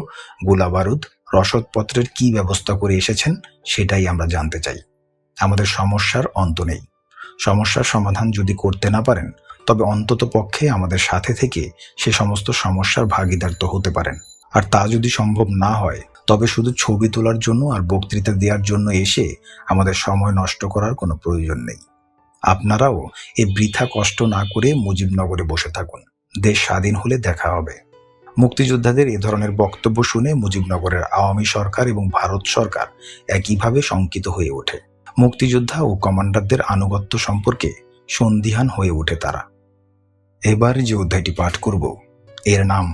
গোলাবারুদ, রসদপত্রের কি ব্যবস্থা করে এসেছেন সেটাই আমরা জানতে চাই। আমাদের সমস্যার অন্ত নেই। সমস্যার সমাধান যদি করতে না পারেন তবে অন্তত পক্ষে আমাদের সাথে থেকে সে সমস্ত সমস্যার ভাগিদার তো হতে পারেন। আর তা যদি সম্ভব না হয় তবে শুধু ছবি তোলার জন্য আর বক্তৃতা দেওয়ার জন্য এসে আমাদের সময় নষ্ট করার কোনো প্রয়োজন নেই। আপনারাও এ বৃথা কষ্ট না করে মুজিবনগরে বসে থাকুন। দেশ স্বাধীন হলে দেখা হবে। মুক্তিযোদ্ধাদের এ ধরনের বক্তব্য শুনে মুজিবনগরের আওয়ামী সরকার এবং ভারত সরকার একইভাবে শঙ্কিত হয়ে ওঠে। মুক্তিযোদ্ধা ও কমান্ডারদের আনুগত্য সম্পর্কে সন্দিহান হয়ে ওঠে তারা। এবার যে অধ্যায়টি পাঠ করব এর নাম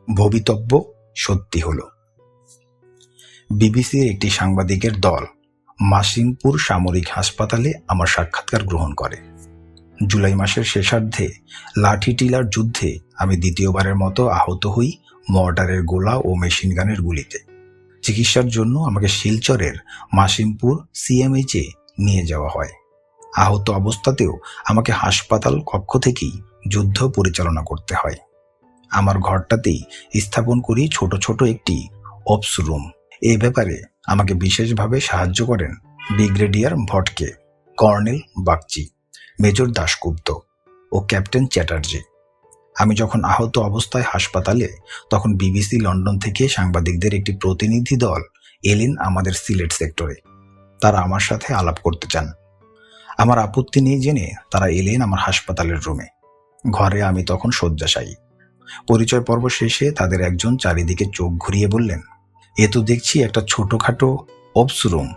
ভবিতব্য সত্যি হলো। বিবিসির একটি সাংবাদিকের দল মাসিমপুর সামরিক হাসপাতালে আমার সাক্ষাৎকার গ্রহণ করে। জুলাই মাসের শেষার্ধে লাঠি টিলার যুদ্ধে আমি দ্বিতীয়বারের মতো আহত হই মর্টারের গোলা ও মেশিনগানের গুলিতে। চিকিৎসার জন্য আমাকে শিলচরের মাসিমপুর সিএমএইচে নিয়ে যাওয়া হয়। আহত অবস্থাতেও আমাকে হাসপাতাল কক্ষ থেকেই যুদ্ধ পরিচালনা করতে হয়। আমার ঘরটাতেই স্থাপন করি ছোট ছোট একটি অপস রুম। এ ব্যাপারে আমাকে বিশেষভাবে সাহায্য করেন brigadier Bhatke, colonel Bagchi, major Dasgupta ও ক্যাপ্টেন চ্যাটার্জি। আমি যখন আহত অবস্থায় হাসপাতালে, তখন বিবিসি লন্ডন থেকে সাংবাদিকদের একটি প্রতিনিধি দল এলেন আমাদের সিলেট সেক্টরে। তারা আমার সাথে আলাপ করতে চান। আমার আপত্তি নেই জেনে তারা এলেন আমার হাসপাতালের রুমে। ঘরে আমি তখন শয্যাশায়ী। পরিচয় পর্ব শেষে তাদের একজন চারিদিকে চোখ ঘুরিয়ে বললেন, এ তো দেখছি একটা ছোটখাটো অপস রুম।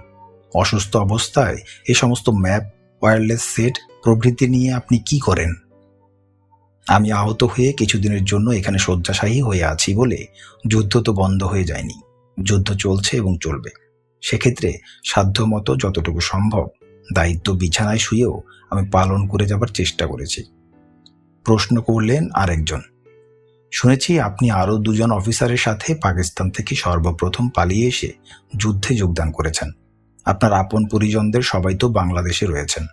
অসুস্থ অবস্থায় এ সমস্ত ম্যাপ, ওয়্যারলেস সেট প্রভৃতি নিয়ে আপনি কি করেন? আমি আহত হয়ে কিছুদিনের জন্য এখানে শয্যাশায়ী হয়ে আছি বলে যুদ্ধ তো বন্ধ হয়ে যায়নি। যুদ্ধ চলছে এবং চলবে। সেক্ষেত্রে সাধ্যমতো যতটুকু সম্ভব দায়িত্ব বিছানায় শুয়েও আমি পালন করে যাবার চেষ্টা করেছি। প্রশ্ন করলেন আরেকজন, শুনেছি আপনি আরও 2 জন অফিসারের সাথে পাকিস্তান থেকে সর্বপ্রথম পালিয়ে এসে যুদ্ধে যোগদান করেছেন। আপনার আপন পরিজনদের সবাই তো বাংলাদেশে রয়েছেন।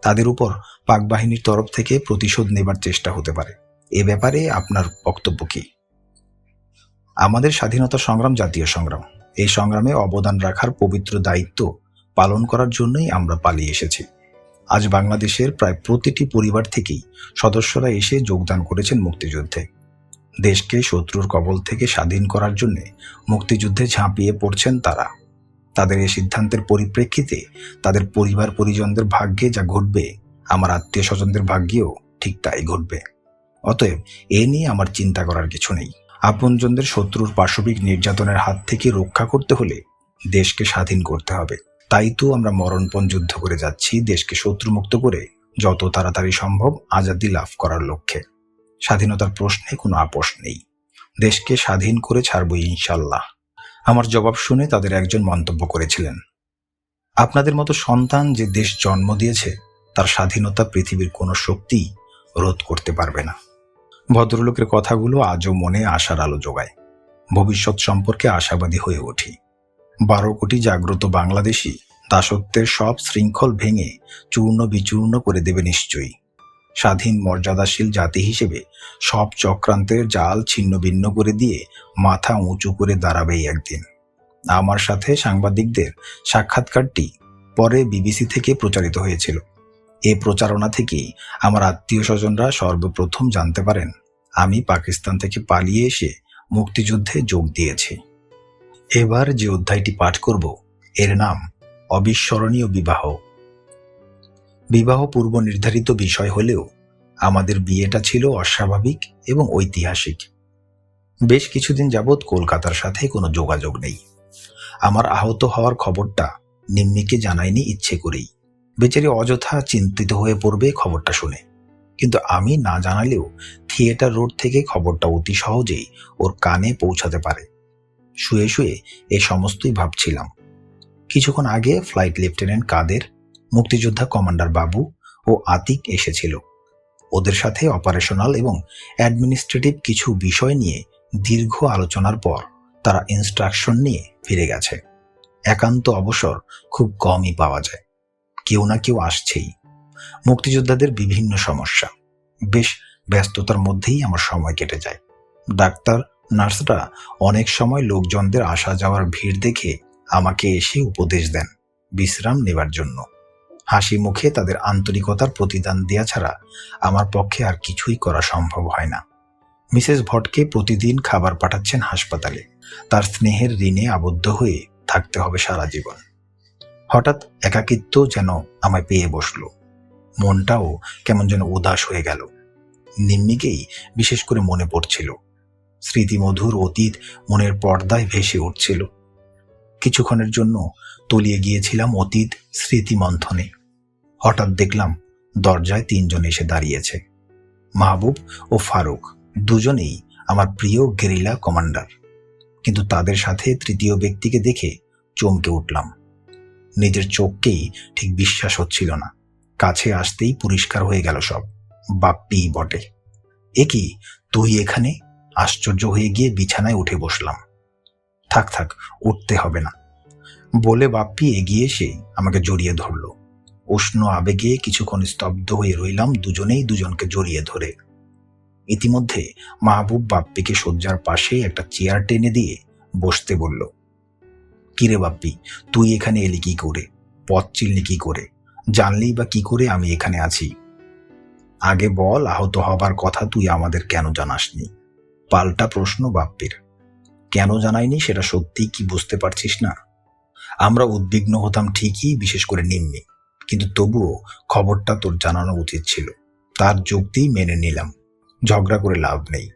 তাদের উপর পাক বাহিনীর তরফ থেকে প্রতিশোধ নেবার চেষ্টা হতে পারে। এ ব্যাপারে আপনার বক্তব্য কি? আমাদের স্বাধীনতা সংগ্রাম জাতীয় সংগ্রাম। এই সংগ্রামে অবদান রাখার পবিত্র দায়িত্ব পালন করার জন্যই আমরা পালিয়ে এসেছি। আজ বাংলাদেশের প্রায় প্রতিটি পরিবার থেকেই সদস্যরা এসে যোগদান করেছেন মুক্তিযুদ্ধে। দেশকে শত্রুর কবল থেকে স্বাধীন করার জন্য মুক্তিযুদ্ধে ঝাঁপিয়ে পড়ছেন তারা। তাদের এই সিদ্ধান্তের পরিপ্রেক্ষিতে তাদের পরিবার পরিজনদের ভাগ্যে যা ঘটবে, আমার আত্মীয় স্বজনদের ভাগ্যেও ঠিক তাই ঘটবে। অতএব এ নিয়ে আমার চিন্তা করার কিছু নেই। আপনজনদের শত্রুর পাশবিক নির্যাতনের হাত থেকে রক্ষা করতে হলে দেশকে স্বাধীন করতে হবে। তাই তো আমরা মরণপণ যুদ্ধ করে যাচ্ছি, দেশকে শত্রুমুক্ত করে যত তাড়াতাড়ি সম্ভব আজাদি লাভ করার লক্ষ্যে। স্বাধীনতার প্রশ্নে কোনো আপোষ নেই। দেশকে স্বাধীন করে ছাড়ব ইনশাল্লাহ। আমার জবাব শুনে তাদের একজন মন্তব্য করেছিলেন, আপনাদের মতো সন্তান যে দেশ জন্ম দিয়েছে তার স্বাধীনতা পৃথিবীর কোনো শক্তি রোধ করতে পারবে না। ভদ্রলোকের কথাগুলো আজও মনে আশার আলো যোগায়। ভবিষ্যৎ সম্পর্কে আশাবাদী হয়ে উঠি। 12 কোটি জাগ্রত বাংলাদেশী দাসত্বের সব শৃঙ্খল ভেঙে চূর্ণ বিচূর্ণ করে দেবে নিশ্চয়ই। স্বাধীন মর্যাদাশীল জাতি হিসেবে সব চক্রান্তের জাল ছিন্ন ভিন্ন করে দিয়ে মাথা উঁচু করে দাঁড়াবেই একদিন। আমার সাথে সাংবাদিকদের সাক্ষাৎকারটি পরে বিবিসি থেকে প্রচারিত হয়েছিল। এ প্রচারণা থেকেই আমার আত্মীয় স্বজনরা সর্বপ্রথম জানতে পারেন আমি পাকিস্তান থেকে পালিয়ে এসে মুক্তিযুদ্ধে যোগ দিয়েছি। এবার যে অধ্যায়টি পাঠ করব এর নাম অবিস্মরণীয় বিবাহ। বিবাহ পূর্ব নির্ধারিত বিষয় হলেও আমাদের বিয়েটা ছিল অস্বাভাবিক এবং ঐতিহাসিক। বেশ কিছুদিন যাবৎ কলকাতার সাথে কোনো যোগাযোগ নেই। আমার আহত হওয়ার খবরটা নিম্মিকে জানাইনি ইচ্ছে করেই। বেচারি অযথা চিন্তিত হয়ে পড়বে খবরটা শুনে। কিন্তু আমি না জানালেও থিয়েটার রোড থেকে খবরটা অতি সহজেই ওর কানে পৌঁছাতে পারে। শুয়ে শুয়ে এ সমস্তই ভাবছিলাম। কিছুক্ষণ আগে ফ্লাইট লেফটেন্যান্ট কাদের, মুক্তিযোদ্ধা কমান্ডার বাবু ও আতিক এসেছিল। ওদের সাথে অপারেশনাল এবং অ্যাডমিনিস্ট্রেটিভ কিছু বিষয় নিয়ে দীর্ঘ আলোচনার পর তারা ইনস্ট্রাকশন নিয়ে ফিরে গেছে। একান্ত অবসর খুব কমই পাওয়া যায়। কেউ না কেউ আসছেই। মুক্তিযোদ্ধাদের বিভিন্ন সমস্যা, বেশ ব্যস্ততার মধ্যেই আমার সময় কেটে যায়। ডাক্তার, নার্সরা অনেক সময় লোকজনদের আসা যাওয়ার ভিড় দেখে আমাকে এসে উপদেশ দেন বিশ্রাম নেবার জন্য। হাসি মুখে তাদের আন্তরিকতার প্রতিদান দেয়া ছাড়া আমার পক্ষে আর কিছুই করা সম্ভব হয় না। মিসেস ভটকে প্রতিদিন খাবার পাঠাচ্ছেন হাসপাতালে। তার স্নেহের ঋণে আবদ্ধ হয়ে থাকতে হবে সারা জীবন। হঠাৎ একাকিত্ব যেন আমায় পেয়ে বসলো। মনটাও কেমন যেন উদাস হয়ে গেল। নিম্মিকেই বিশেষ করে মনে পড়ছিল। স্মৃতিমধুর অতীত মনের পর্দায় ভেসে উঠছিল। কিছুক্ষণের জন্য তলিয়ে গিয়েছিলাম অতীত স্মৃতি মন্থনে। হঠাৎ দেখলাম দরজায় 3 জন এসে দাঁড়িয়েছে। মাহবুব ও ফারুক, দুজনেই আমার প্রিয় গেরিলা কমান্ডার। কিন্তু তাদের সাথে তৃতীয় ব্যক্তিকে দেখে চমকে উঠলাম। নিজের চোখকেই ঠিক বিশ্বাস হচ্ছিল না। কাছে আসতেই পরিষ্কার হয়ে গেল সব। বাপ্পি বটে। এ কি, তুই এখানে? আশ্চর্য হয়ে গিয়ে বিছানায় উঠে বসলাম। থাক থাক, উঠতে হবে না বলে বাপ্পি এগিয়ে এসে আমাকে জড়িয়ে ধরল। উষ্ণ আবেগে কিছুক্ষণ স্তব্ধ হয়ে রইলাম দুজনেই দুজনকে জড়িয়ে ধরে। ইতিমধ্যে মাহবুব বাপ্পিকে শয্যার পাশে একটা চেয়ার টেনে দিয়ে বসতে বলল। কিরে বাপ্পি, তুই এখানে এলি কি করে? পথ চিনলি কি করে? জানলেই বা কি করে আমি এখানে আছি? আগে বল, আহত হবার কথা তুই আমাদের কেন জানাসনি? পাল্টা প্রশ্ন বাপ্পির। কেন জানাইনি সেটা সত্যি কি বুঝতে পারছিস না? আমরা উদ্বিগ্ন হতাম ঠিকই, বিশেষ করে নিম্মি, কিন্তু তবুও খবরটা তোর জানানো উচিত ছিল। তার যুক্তি মেনে নিলাম। ঝগড়া করে লাভ নেই।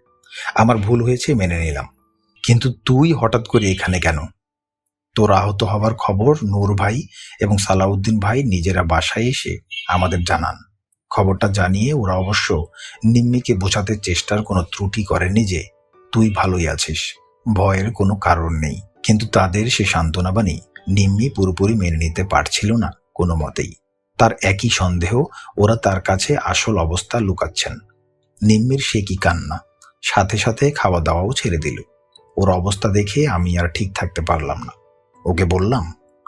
আমার ভুল হয়েছে, মেনে নিলাম। কিন্তু তুই হঠাৎ করে এখানে কেন? তোর আহত হবার খবর নূর ভাই এবং সালাউদ্দিন ভাই নিজেরা বাসায় এসে আমাদের জানান। খবরটা জানিয়ে ওরা অবশ্য নিম্মিকে বোঝাতে চেষ্টার কোনো ত্রুটি করেনি যে তুই ভালোই আছিস, ভয়ের কোনো কারণ নেই। কিন্তু তাদের সে সান্ত্বনাবাণী নিম্মি পুরোপুরি মেনে নিতে পারছিল না কোনো মতেই। তার একই সন্দেহ, ওরা তার কাছে আসল অবস্থা লুকাচ্ছেন। নিম্মির সে কি কান্না, সাথে সাথে খাওয়া দাওয়াও ছেড়ে দিল। ওর অবস্থা দেখে আমি আর ঠিক থাকতে পারলাম না। ওকে বললাম,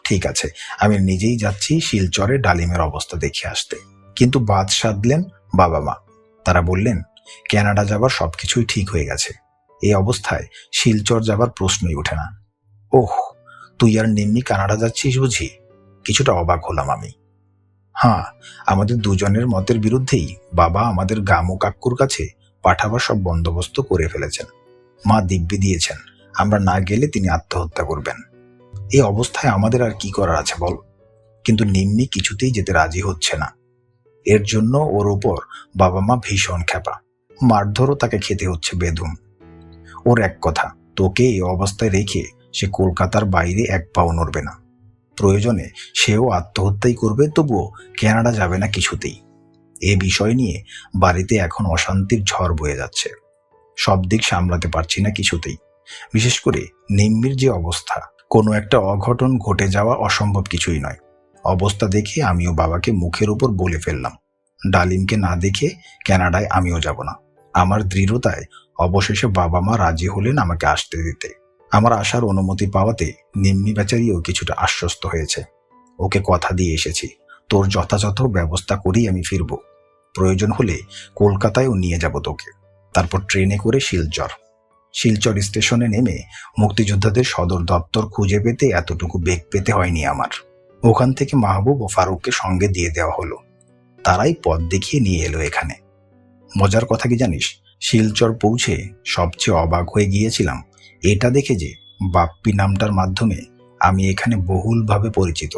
ঠিক আছে, আমি নিজেই যাচ্ছি শিলচরে ডালিমের অবস্থা দেখে আসতে। কিন্তু বাদ সাধলেন বাবা মা। তারা বললেন, কানাডা যাবার সবকিছুই ঠিক হয়ে গেছে। এই অবস্থায় শিলচর যাবার প্রশ্নই ওঠে না। ওহ, তুই আর নিম্মি কানাডা যাচ্ছিস বুঝি? কিছুটা অবাক হলাম আমি। হ্যাঁ, আমাদের দুজনের মতের বিরুদ্ধেই বাবা আমাদের গামু কাক্কুর কাছে পাঠাবার সব বন্দোবস্ত করে ফেলেছেন। মা দিব্যি দিয়েছেন আমরা না গেলে তিনি আত্মহত্যা করবেন। এই অবস্থায় আমাদের আর কি করার আছে বল? কিন্তু নিম্মি কিছুতেই যেতে রাজি হচ্ছে না। এর জন্য ওর উপর বাবা মা ভীষণ ক্ষেপা। মারধরও তাকে খেতে হচ্ছে বেধুম। ওর এক কথা, তোকে এই অবস্থায় রেখে সে কলকাতার বাইরে এক পাও নড়বে না। প্রয়োজনে সেও আত্মহত্যাই করবে, তবুও কানাডা যাবে না কিছুতেই। এ বিষয় নিয়ে বাড়িতে এখন অশান্তির ঝড় বয়ে যাচ্ছে। সব দিক সামলাতে পারছি না কিছুতেই। বিশেষ করে নিম্মির যে অবস্থা, কোনো একটা অঘটন ঘটে যাওয়া অসম্ভব কিছুই নয়। অবস্থা দেখে আমিও বাবাকে মুখের উপর বলে ফেললাম, ডালিমকে না দেখে কানাডায় আমিও যাব না। আমার দৃঢ়তায় অবশেষে বাবা মা রাজি হলেন আমাকে আসতে দিতে। আমার আসার অনুমতি পাওয়াতে নিম্মি বেচারিও কিছুটা আশ্বস্ত হয়েছে। ওকে কথা দিয়ে এসেছি, তোর যথাযথ ব্যবস্থা করেই আমি ফিরব। প্রয়োজন হলে কলকাতায়ও নিয়ে যাব তোকে। তারপর ট্রেনে করে শিলচর স্টেশনে নেমে মুক্তিযোদ্ধাদের সদর দপ্তর খুঁজে পেতে এতটুকু বেগ পেতে হয়নি আমার। ওখান থেকে মাহবুব ও ফারুককে সঙ্গে দিয়ে দেওয়া হলো। তারাই পথ দেখিয়ে নিয়ে এলো এখানে। মজার কথা কি জানিস, শিলচর পৌঁছে সবচেয়ে অবাক হয়ে গিয়েছিলাম এটা দেখে যে বাপ্পি নামটার মাধ্যমে আমি এখানে বহুলভাবে পরিচিত।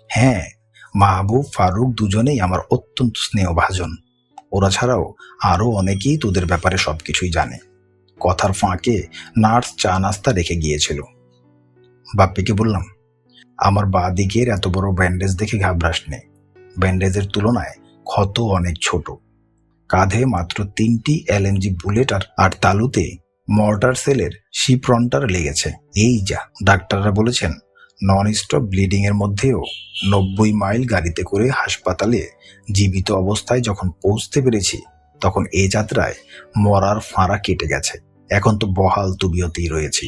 হ্যাঁ, মাহবুব ফারুক দুজনেই আমার অত্যন্ত স্নেহভাজন। ওরা ছাড়াও আরো অনেকেই তোদের ব্যাপারে সবকিছুই জানে। কথার ফাঁকে নার্স চা নাস্তা রেখে গিয়েছিল। বাপ্পিকে বললাম, আমার বাঁ দিকের এত বড় ব্যান্ডেজ দেখে ঘাবড়াস নে। ব্যান্ডেজের তুলনায় ক্ষত অনেক ছোট। কাঁধে মাত্র 3টি LMG বুলেট আর তালুতে মর্টার সেলের শিপরন্টার লেগেছে। এই যা, ডাক্তাররা বলেছেন নন স্টপ ব্লিডিং এর মধ্যেও 90 মাইল গাড়িতে করে হাসপাতালে জীবিত অবস্থায় যখন পৌঁছতে পেরেছি, তখন এই যাত্রায় মরার ফাঁড়া কেটে গেছে। এখন তো বহাল তবিয়তেই রয়েছি।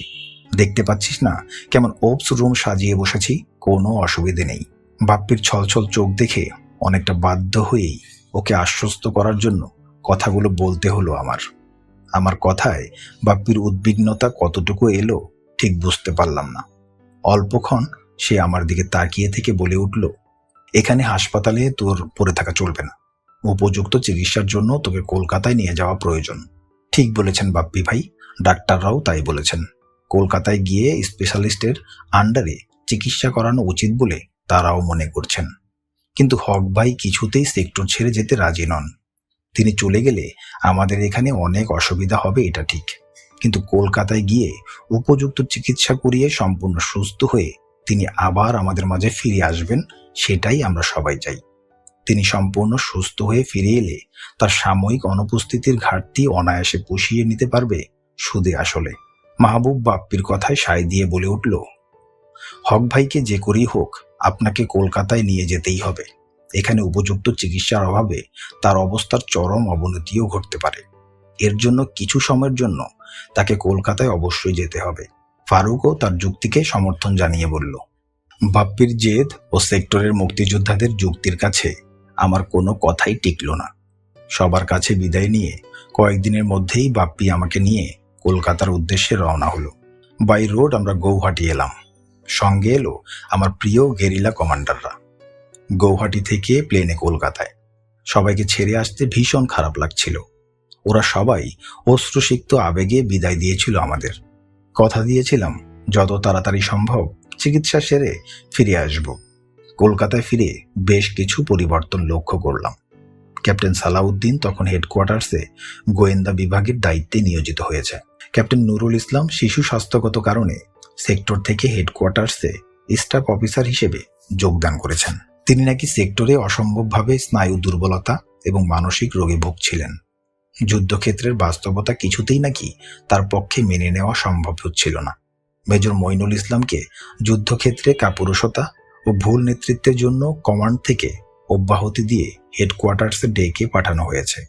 দেখতে পাচ্ছিস না কেমন ওপস রুম সাজিয়ে বসেছি? কোনো অসুবিধে নেই। বাপ্পির ছলছল চোখ দেখে অনেকটা বাধ্য হয়েই ওকে আশ্বস্ত করার জন্য কথাগুলো বলতে হলো আমার কথায় বাপ্পির উদ্বিগ্নতা কতটুকু এলো ঠিক বুঝতে পারলাম না। অল্পক্ষণ সে আমার দিকে তাকিয়ে থেকে বলে উঠল, এখানে হাসপাতালে তোর পড়ে থাকা চলবে না, উপযুক্ত চিকিৎসার জন্য তোকে কলকাতায় নিয়ে যাওয়া প্রয়োজন। ঠিক বলেছেন বাপ্পি ভাই, ডাক্তাররাও তাই বলেছেন। কলকাতায় গিয়ে স্পেশালিস্টের আন্ডারে চিকিৎসা করানো উচিত বলে তারাও মনে করছেন। কিন্তু হক ভাই কিছুতেই সেক্টর ছেড়ে যেতে রাজি নন। তিনি চলে গেলে আমাদের এখানে অনেক অসুবিধা হবে, এটা ঠিক, কিন্তু কলকাতায় গিয়ে উপযুক্ত চিকিৎসা করিয়ে সম্পূর্ণ সুস্থ হয়ে তিনি আবার আমাদের মাঝে ফিরে আসবেন, সেটাই আমরা সবাই চাই। তিনি সম্পূর্ণ সুস্থ হয়ে ফিরে এলে তার সাময়িক অনুপস্থিতির ঘাটতি অনায়াসে পুষিয়ে নিতে পারবে সুদে আসলে। মাহবুব বাপ্পির কথায় সায় দিয়ে বলে উঠল, হক ভাইকে যে করেই হোক আপনাকে কলকাতায় নিয়ে যেতেই হবে। এখানে উপযুক্ত চিকিৎসার অভাবে তার অবস্থার চরম অবনতিও ঘটতে পারে। এর জন্য কিছু সময়ের জন্য তাকে কলকাতায় অবশ্যই যেতে হবে। ফারুকও তার যুক্তিকে সমর্থন জানিয়ে বলল। বাপ্পির জেদ ও সেক্টরের মুক্তিযোদ্ধাদের যুক্তির কাছে আমার কোনো কথাই টিকল না। সবার কাছে বিদায় নিয়ে কয়েকদিনের মধ্যেই বাপ্পি আমাকে নিয়ে কলকাতার উদ্দেশ্যে রওনা হলো। বাই রোড আমরা গৌহাটি এলাম। সঙ্গে এলো আমার প্রিয় গেরিলা কমান্ডাররা। গৌহাটি থেকে প্লেনে কলকাতায়। সবাইকে ছেড়ে আসতে ভীষণ খারাপ লাগছিল। ওরা সবাই অশ্রুসিক্ত আবেগে বিদায় দিয়েছিল আমাদের। কথা দিয়েছিলাম যত তাড়াতাড়ি সম্ভব চিকিৎসা সেরে ফিরে আসব। কলকাতায় ফিরে বেশ কিছু পরিবর্তন লক্ষ্য করলাম। ক্যাপ্টেন সালাউদ্দিন তখন হেডকোয়ার্টার্সে গোয়েন্দা বিভাগের দায়িত্বে নিয়োজিত হয়েছে। ক্যাপ্টেন নুরুল ইসলাম শিশু স্বাস্থ্যগত কারণে সেক্টর থেকে হেডকোয়ার্টার্সে স্টাফ অফিসার হিসেবে যোগদান করেছেন। তিনি নাকি সেক্টরে অসম্ভবভাবে স্নায়ু দুর্বলতা এবং মানসিক রোগে ভুগছিলেন। যুদ্ধক্ষেত্রের বাস্তবতা কিছুতেই নাকি তার পক্ষে মেনে নেওয়া সম্ভব হচ্ছিল না। মেজর মইনুল ইসলামকে যুদ্ধক্ষেত্রে কাপুরুষতা ও ভুল নেতৃত্বের জন্য কমান্ড থেকে অব্যাহতি দিয়ে হেডকোয়ার্টার্সে ডেকে পাঠানো হয়েছে।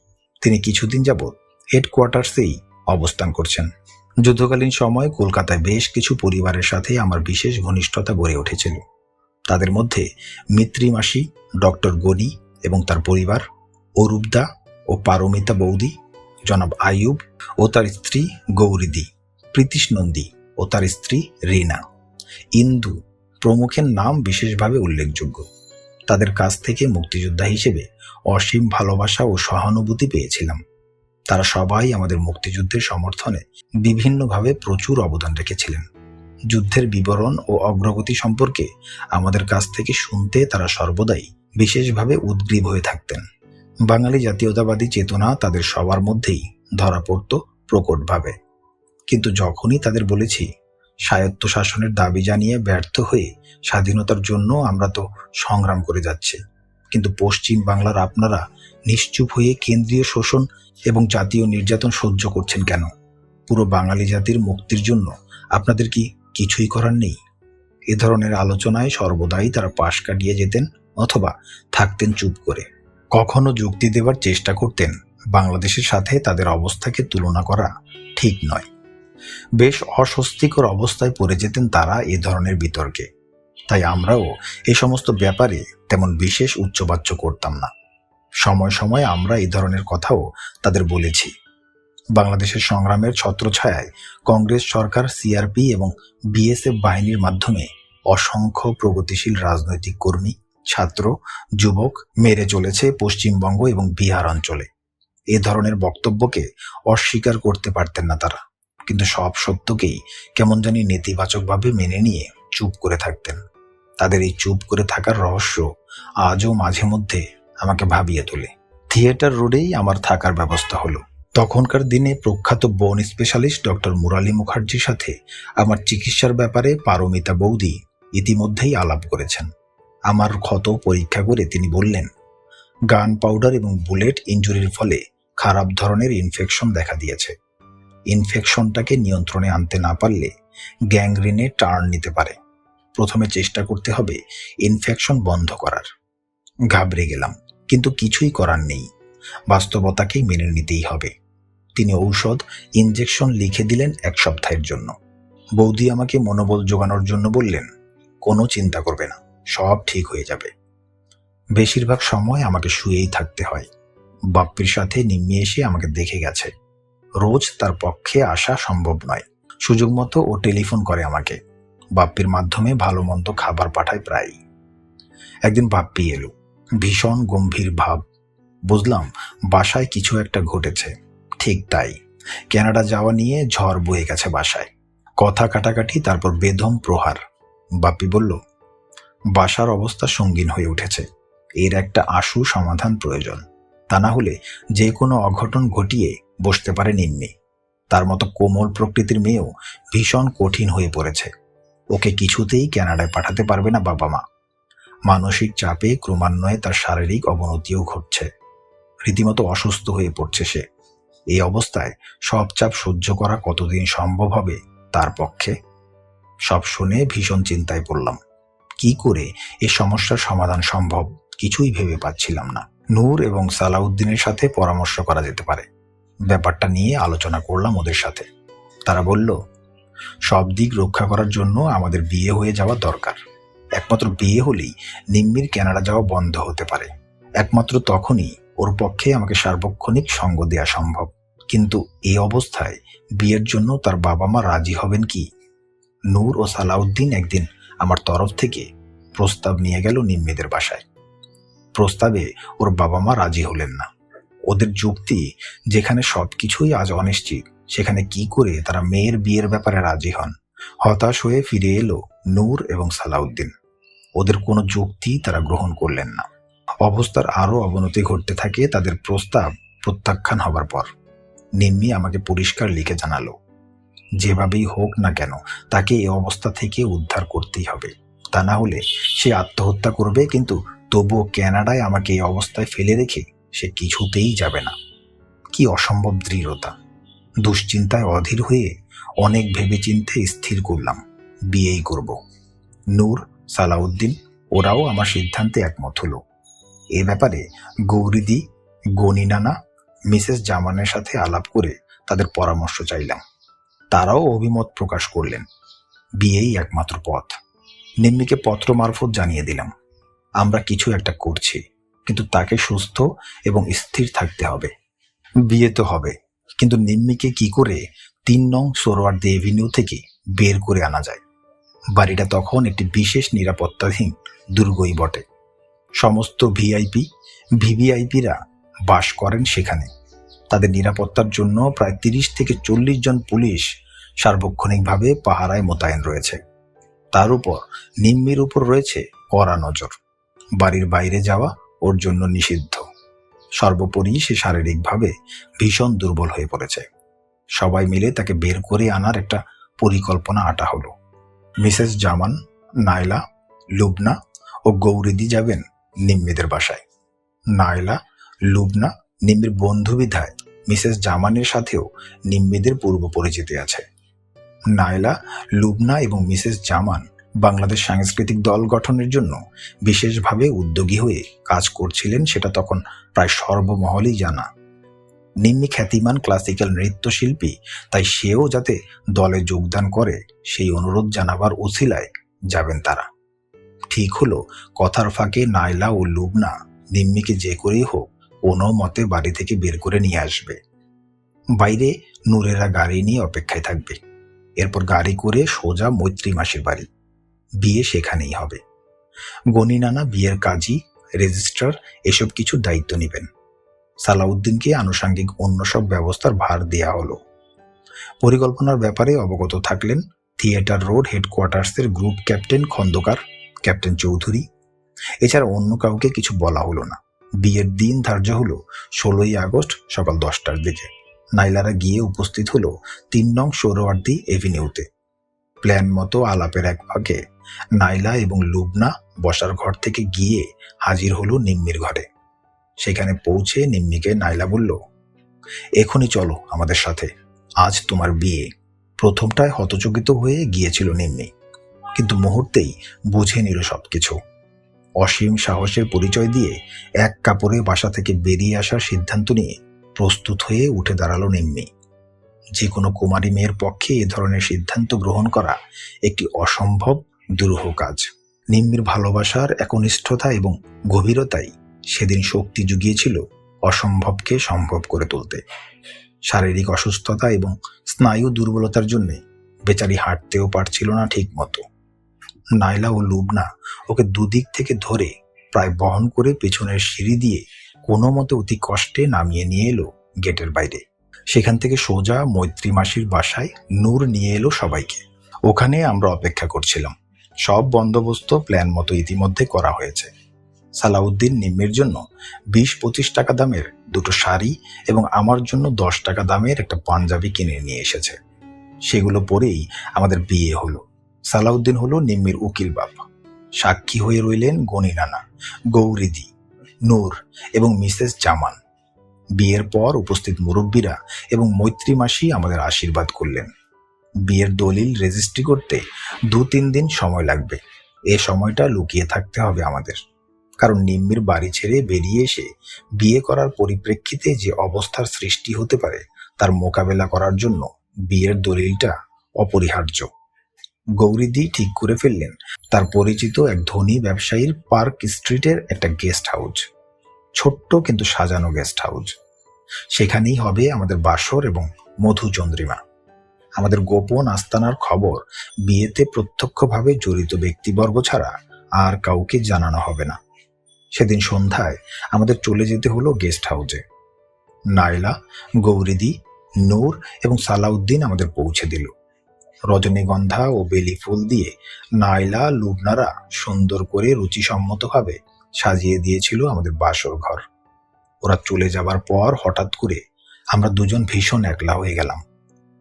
তিনি কিছুদিন যাবৎ হেডকোয়ার্টার্সেই অবস্থান করছেন। যুদ্ধকালীন সময় কলকাতায় বেশ কিছু পরিবারের সাথে আমার বিশেষ ঘনিষ্ঠতা গড়ে উঠেছিল। তাদের মধ্যে মিত্রি মাসি, ডক্টর গনি এবং তার পরিবার, অরূপদা ও পারমিতা বৌদি, জনাব আইয়ুব ও তার স্ত্রী গৌরীদি, প্রীতিশ নন্দী ও তার স্ত্রী রিনা, ইন্দু প্রমুখের নাম বিশেষভাবে উল্লেখযোগ্য। তাদের কাছ থেকে মুক্তিযোদ্ধা হিসেবে অসীম ভালোবাসা ও সহানুভূতি পেয়েছিলাম। তারা সবাই আমাদের মুক্তিযুদ্ধের সমর্থনে বিভিন্নভাবে প্রচুর অবদান রেখেছিলেন। যুদ্ধের বিবরণ ও অগ্রগতি সম্পর্কে আমাদের কাছ থেকে শুনতে তারা সর্বদাই বিশেষভাবে উদ্গ্রীব হয়ে থাকতেন। বাঙালি জাতীয়তাবাদী চেতনা তাদের সবার মধ্যেই ধরা পড়ত প্রকটভাবে। কিন্তু যখনই তাদের বলেছি স্বায়ত্তশাসনের দাবি জানিয়ে ব্যর্থ হয়ে স্বাধীনতার জন্য আমরা তো সংগ্রাম করে যাচ্ছি, কিন্তু পশ্চিম বাংলার আপনারা নিশ্চুপ হয়ে কেন্দ্রীয় শোষণ এবং জাতীয় নির্যাতন সহ্য করছেন কেন? পুরো বাঙালি জাতির মুক্তির জন্য আপনাদের কি কিছুই করার নেই? এ ধরনের আলোচনায় সর্বদাই তারা পাশ কাটিয়ে যেতেন অথবা থাকতেন চুপ করে। কখনো যুক্তি দেওয়ার চেষ্টা করতেন বাংলাদেশের সাথে তাদের অবস্থাকে তুলনা করা ঠিক নয়। বেশ অস্বস্তিকর অবস্থায় পড়ে যেতেন তারা এ ধরনের বিতর্কে। তাই আমরাও এ সমস্ত ব্যাপারে তেমন বিশেষ উচ্চবাচ্য করতাম না। সময় সময় আমরা এই ধরনের কথাও তাদের বলেছি। বাংলাদেশের সংগ্রামের ছত্রছায়ায় কংগ্রেস সরকার সিআরপি এবং বিএসএফ বাহিনীর মাধ্যমে অসংখ্য প্রগতিশীল রাজনৈতিক কর্মী, ছাত্র, যুবক মেরে চলেছে পশ্চিমবঙ্গ এবং বিহার অঞ্চলে। এ ধরনের বক্তব্যকে অস্বীকার করতে পারতেন না তারা, কিন্তু সব সত্যকেই কেমন জানি নেতিবাচকভাবে মেনে নিয়ে চুপ করে থাকতেন। তাদের এই চুপ করে থাকার রহস্য আজও মাঝে মধ্যে আমাকে ভাবিয়ে তোলে। থিয়েটার রোডেই আমার থাকার ব্যবস্থা হলো। তখনকার দিনে প্রখ্যাত বন স্পেশালিস্ট ডক্টর মুরালী মুখার্জির সাথে আমার চিকিৎসার ব্যাপারে পারমিতা বৌদি ইতিমধ্যেই আলাপ করেছেন। আমার ক্ষত পরীক্ষা করে তিনি বললেন, গান পাউডার এবং বুলেট ইনজুরির ফলে খারাপ ধরনের ইনফেকশন দেখা দিয়েছে। ইনফেকশনটাকে নিয়ন্ত্রণে আনতে না পারলে গ্যাংগ্রিনে টার্ন নিতে পারে। প্রথমে চেষ্টা করতে হবে ইনফেকশন বন্ধ করার। ঘাবড়ে গেলাম, কিন্তু কিছুই করার নেই, বাস্তবতাকেই মেনে নিতেই হবে। তিনি ঔষধ, ইনজেকশন লিখে দিলেন 1 সপ্তাহের জন্য। বৌদি আমাকে মনোবল জোগানোর জন্য বললেন, কোনো চিন্তা করবে না, সব ঠিক হয়ে যাবে। বেশিরভাগ সময় আমাকে শুয়েই থাকতে হয়। বাপ্পির সাথে নিম্মি এসে আমাকে দেখে গেছে। রোজ তার পক্ষে আসা সম্ভব নয়। সুযোগ মতো ও টেলিফোন করে আমাকে। বাপ্পির মাধ্যমে ভালো মন্দ খাবার পাঠায় প্রায়ই। একদিন বাপ্পি এলো, ভীষণ গম্ভীর ভাব। বুঝলাম বাসায় কিছু একটা ঘটেছে। ঠিক তাই, কানাডা যাওয়া নিয়ে ঝড় বয়ে গেছে বাসায়। কথা কাটাকাটি, তারপর বেদম প্রহার। বাপ্পি বলল, বাসার অবস্থা সঙ্গীন হয়ে উঠেছে। এর একটা আশু সমাধান প্রয়োজন। তা না হলে যে কোনো অঘটন ঘটিয়ে বসতে পারে নিম্মি। তার মতো কোমল প্রকৃতির মেয়েও ভীষণ কঠিন হয়ে পড়েছে। ওকে কিছুতেই কানাডায় পাঠাতে পারবে না বাবা মা। মানসিক চাপে ক্রমান্বয়ে তার শারীরিক অবনতিও ঘটছে। রীতিমতো অসুস্থ হয়ে পড়ছে সে। এই অবস্থায় সব চাপ সহ্য করা কতদিন সম্ভব হবে তার পক্ষে? সব শুনে ভীষণ চিন্তায় পড়লাম। কি করে এ সমস্যার সমাধান সম্ভব কিছুই ভেবে পাচ্ছিলাম না। নূর এবং সালাউদ্দিনের সাথে পরামর্শ করা যেতে পারে। ব্যাপারটা নিয়ে আলোচনা করলাম ওদের সাথে। তারা বলল, সব দিক রক্ষা করার জন্য আমাদের বিয়ে হয়ে যাওয়া দরকার। একমাত্র বিয়ে হলেই নিম্মির কানাডা যাওয়া বন্ধ হতে পারে। একমাত্র তখনই ওর পক্ষে আমাকে সার্বক্ষণিক সঙ্গ দেয়া সম্ভব। কিন্তু এই অবস্থায় বিয়ের জন্য তার বাবা মা রাজি হবেন কি? নূর ও সালাউদ্দিন একদিন আমার তরফ থেকে প্রস্তাব নিয়ে গেল নিম্মিদের বাসায়। প্রস্তাবে ওর বাবা মা রাজি হলেন না। ওদের যুক্তি, যেখানে সবকিছুই আজ অনিশ্চিত, সেখানে কি করে তারা মেয়ের বিয়ের ব্যাপারে রাজি হন? হতাশ হয়ে ফিরে এলো নূর এবং সালাউদ্দিন। ওদের কোনো যুক্তি তারা গ্রহণ করলেন না। অবস্থার আরো অবনতি ঘটতে থাকে তাদের প্রস্তাব প্রত্যাখ্যান হবার পর। নিম্মি আমাকে পরিষ্কার লিখে জানালো, যেভাবেই হোক না কেন তাকে এই অবস্থা থেকে উদ্ধার করতেই হবে। তা না হলে সে আত্মহত্যা করবে, কিন্তু তবুও কানাডায় আমাকে এই অবস্থায় ফেলে রেখে সে কিছুতেই যাবে না। কি অসম্ভব দৃঢ়তা! দুশ্চিন্তায় অধীর হয়ে অনেক ভেবেচিন্তে স্থির করলাম বিয়েই করব। নূর, সালাউদ্দিন ওরাও আমার সিদ্ধান্তে একমত হলো। এ ব্যাপারে গৌরীদি, গনি নানা, মিসেস জামানের সাথে আলাপ করে তাদের পরামর্শ চাইলাম। তারাও অভিমত প্রকাশ করলেন বিয়েই একমাত্র পথ। নিম্মিকে পত্র মারফত জানিয়ে দিলাম, আমরা কিছু একটা করছি, কিন্তু তাকে সুস্থ এবং স্থির থাকতে হবে। বিয়ে তো হবে, কিন্তু নিম্মিকে কি করে ৩ নং সোরওয়ার্দী এভিনিউ থেকে বের করে আনা যায়? বাড়িটা তখন একটি বিশেষ নিরাপত্তাহীন দুর্গই বটে। সমস্ত ভিআইপি, ভিভিআইপিরা বাস করেন সেখানে। তাদের নিরাপত্তার জন্য প্রায় ৩০ থেকে ৪০ জন পুলিশ সার্বক্ষণিকভাবে পাহারায় মোতায়েন রয়েছে। তার উপর নিম্মির উপর রয়েছে কড়া নজর। বাড়ির বাইরে যাওয়া ওর জন্য নিষিদ্ধ। সর্বোপরি সে শারীরিকভাবে ভীষণ দুর্বল হয়ে পড়েছে। সবাই মিলে তাকে বের করে আনার একটা পরিকল্পনা আঁটা হলো। মিসেস জামান, নাইলা, লুবনা ও গৌরীদি যাবেন নিম্মিদের বাসায়। নাইলা, লুবনা নিম্মির বন্ধু বিধায় মিসেস জামানের সাথেও নিম্মিদের পূর্ব পরিচিতি আছে। নাইলা, লুবনা এবং মিসেস জামান বাংলাদেশ সাংস্কৃতিক দল গঠনের জন্য বিশেষভাবে উদ্যোগী হয়ে কাজ করছিলেন, সেটা তখন প্রায় সর্বমহলেই জানা। নিম্মি খ্যাতিমান ক্লাসিক্যাল নৃত্যশিল্পী, তাই সেও যাতে দলে যোগদান করে সেই অনুরোধ জানাবার উছিলায় যাবেন তারা। ঠিক হলো, কথার ফাঁকে নাইলা ও লুবনা নিম্মিকে যে করেই হোক কোনো মতে বাড়ি থেকে বের করে নিয়ে আসবে। বাইরে নূরেরা গাড়ি নিয়ে অপেক্ষায় থাকবে। এরপর গাড়ি করে সোজা মৈত্রী মাসির বাড়ি। বিয়ে সেখানেই হবে। গনি নানা বিয়ের কাজী, রেজিস্ট্রার এসব কিছু দায়িত্ব নেবেন। সালাউদ্দিনকে আনুষঙ্গিক অন্য সব ব্যবস্থার ভার দেয়া হলো। পরিকল্পনার ব্যাপারে অবগত থাকলেন থিয়েটার রোড হেডকোয়ার্টার্সের group captain Khandakar, captain Chowdhury. এছাড়া অন্য কাউকে কিছু বলা হলো না। বিয়ের দিন ধার্য হলো 16ই আগস্ট সকাল 10টার দিকে। নাইলারা গিয়ে উপস্থিত হলো ৩ নং সোহরাওয়ার্দী এভিনিউতে। প্ল্যান মতো আলাপের এক ভাগে নাইলা এবং লুবনা বসার ঘর থেকে গিয়ে হাজির হলো নিম্মির ঘরে। সেখানে পৌঁছে নিম্মিকে নাইলা বলল, এখনই চলো আমাদের সাথে, আজ তোমার বিয়ে। প্রথমটায় হতচকিত হয়ে গিয়েছিল নিম্মি, কিন্তু মুহূর্তেই বুঝে নিল সবকিছু। অসীম সাহসের পরিচয় দিয়ে এক কাপড়ে বাসা থেকে বেরিয়ে আসার সিদ্ধান্ত নিয়ে প্রস্তুত হয়ে উঠে দাঁড়ালো নিম্মি। যে কোনো কুমারী মেয়ের পক্ষে এ ধরনের সিদ্ধান্ত গ্রহণ করা একটি অসম্ভব দুরূহ কাজ। নিম্মির ভালোবাসার একনিষ্ঠতা এবং গভীরতাই সেদিন শক্তি জুগিয়েছিল অসম্ভবকে সম্ভব করে তুলতে। শারীরিক অসুস্থতা এবং স্নায়ু দুর্বলতার জন্য বেচারি হাঁটতেও পারছিল না ঠিক মতো। নাইলা ও লুবনা ওকে দুদিক থেকে ধরে প্রায় বহন করে পেছনের সিঁড়ি দিয়ে কোনো মতে অতি কষ্টে নামিয়ে নিয়ে এলো গেটের বাইরে। সেখান থেকে সোজা মৈত্রী মাসির বাসায় নূর নিয়ে এলো সবাইকে। ওখানে আমরা অপেক্ষা করছিলাম। সব বন্দোবস্ত প্ল্যান মতো ইতিমধ্যে করা হয়েছে। সালাউদ্দিন নিম্মির জন্য 20-25 টাকা দামের দুটো শাড়ি এবং আমার জন্য 10 টাকা দামের একটা পাঞ্জাবি কিনে নিয়ে এসেছে। সেগুলো পরেই আমাদের বিয়ে হলো। সালাউদ্দিন হলো নিম্মির উকিল বাপ। সাক্ষী হয়ে রইলেন গনি নানা, গৌরীদি, নূর এবং মিসেস জামান। বিয়ের পর উপস্থিত মুরব্বীরা এবং মৈত্রী মাসি আমাদের আশীর্বাদ করলেন। বিয়ের দলিল রেজিস্ট্রি করতে 2-3 দিন সময় লাগবে। এ সময়টা লুকিয়ে থাকতে হবে আমাদের, কারণ নিম্মির বাড়ি ছেড়ে বেরিয়ে এসে বিয়ে করার পরিপ্রেক্ষিতে যে অবস্থার সৃষ্টি হতে পারে তার মোকাবেলা করার জন্য বিয়ের দলিলটা অপরিহার্য। গৌরীদি ঠিক করে ফেললেন তার পরিচিত এক ধনী ব্যবসায়ীর পার্ক স্ট্রিটের একটা গেস্ট হাউস, ছোট্ট কিন্তু সাজানো গেস্ট হাউস। সেখানেই হবে আমাদের বাসর এবং মধুচন্দ্রিমা। আমাদের গোপন আস্তানার খবর বিয়েতে প্রত্যক্ষভাবে জড়িত ব্যক্তিবর্গ ছাড়া আর কাউকে জানানো হবে না। সেদিন সন্ধ্যায় আমাদের চলে যেতে হলো গেস্ট হাউসে। নাইলা, গৌরীদি, নূর এবং সালাউদ্দিন আমাদের পৌঁছে দিল। রজনীগন্ধা ও বেলি ফুল দিয়ে নাইলা, লুবনারা সুন্দর করে রুচিসম্মতভাবে সাজিয়ে দিয়েছিল আমাদের বাসর ঘর। ওরা চলে যাবার পর হঠাৎ করে আমরা দুজন ভীষণ একলা হয়ে গেলাম।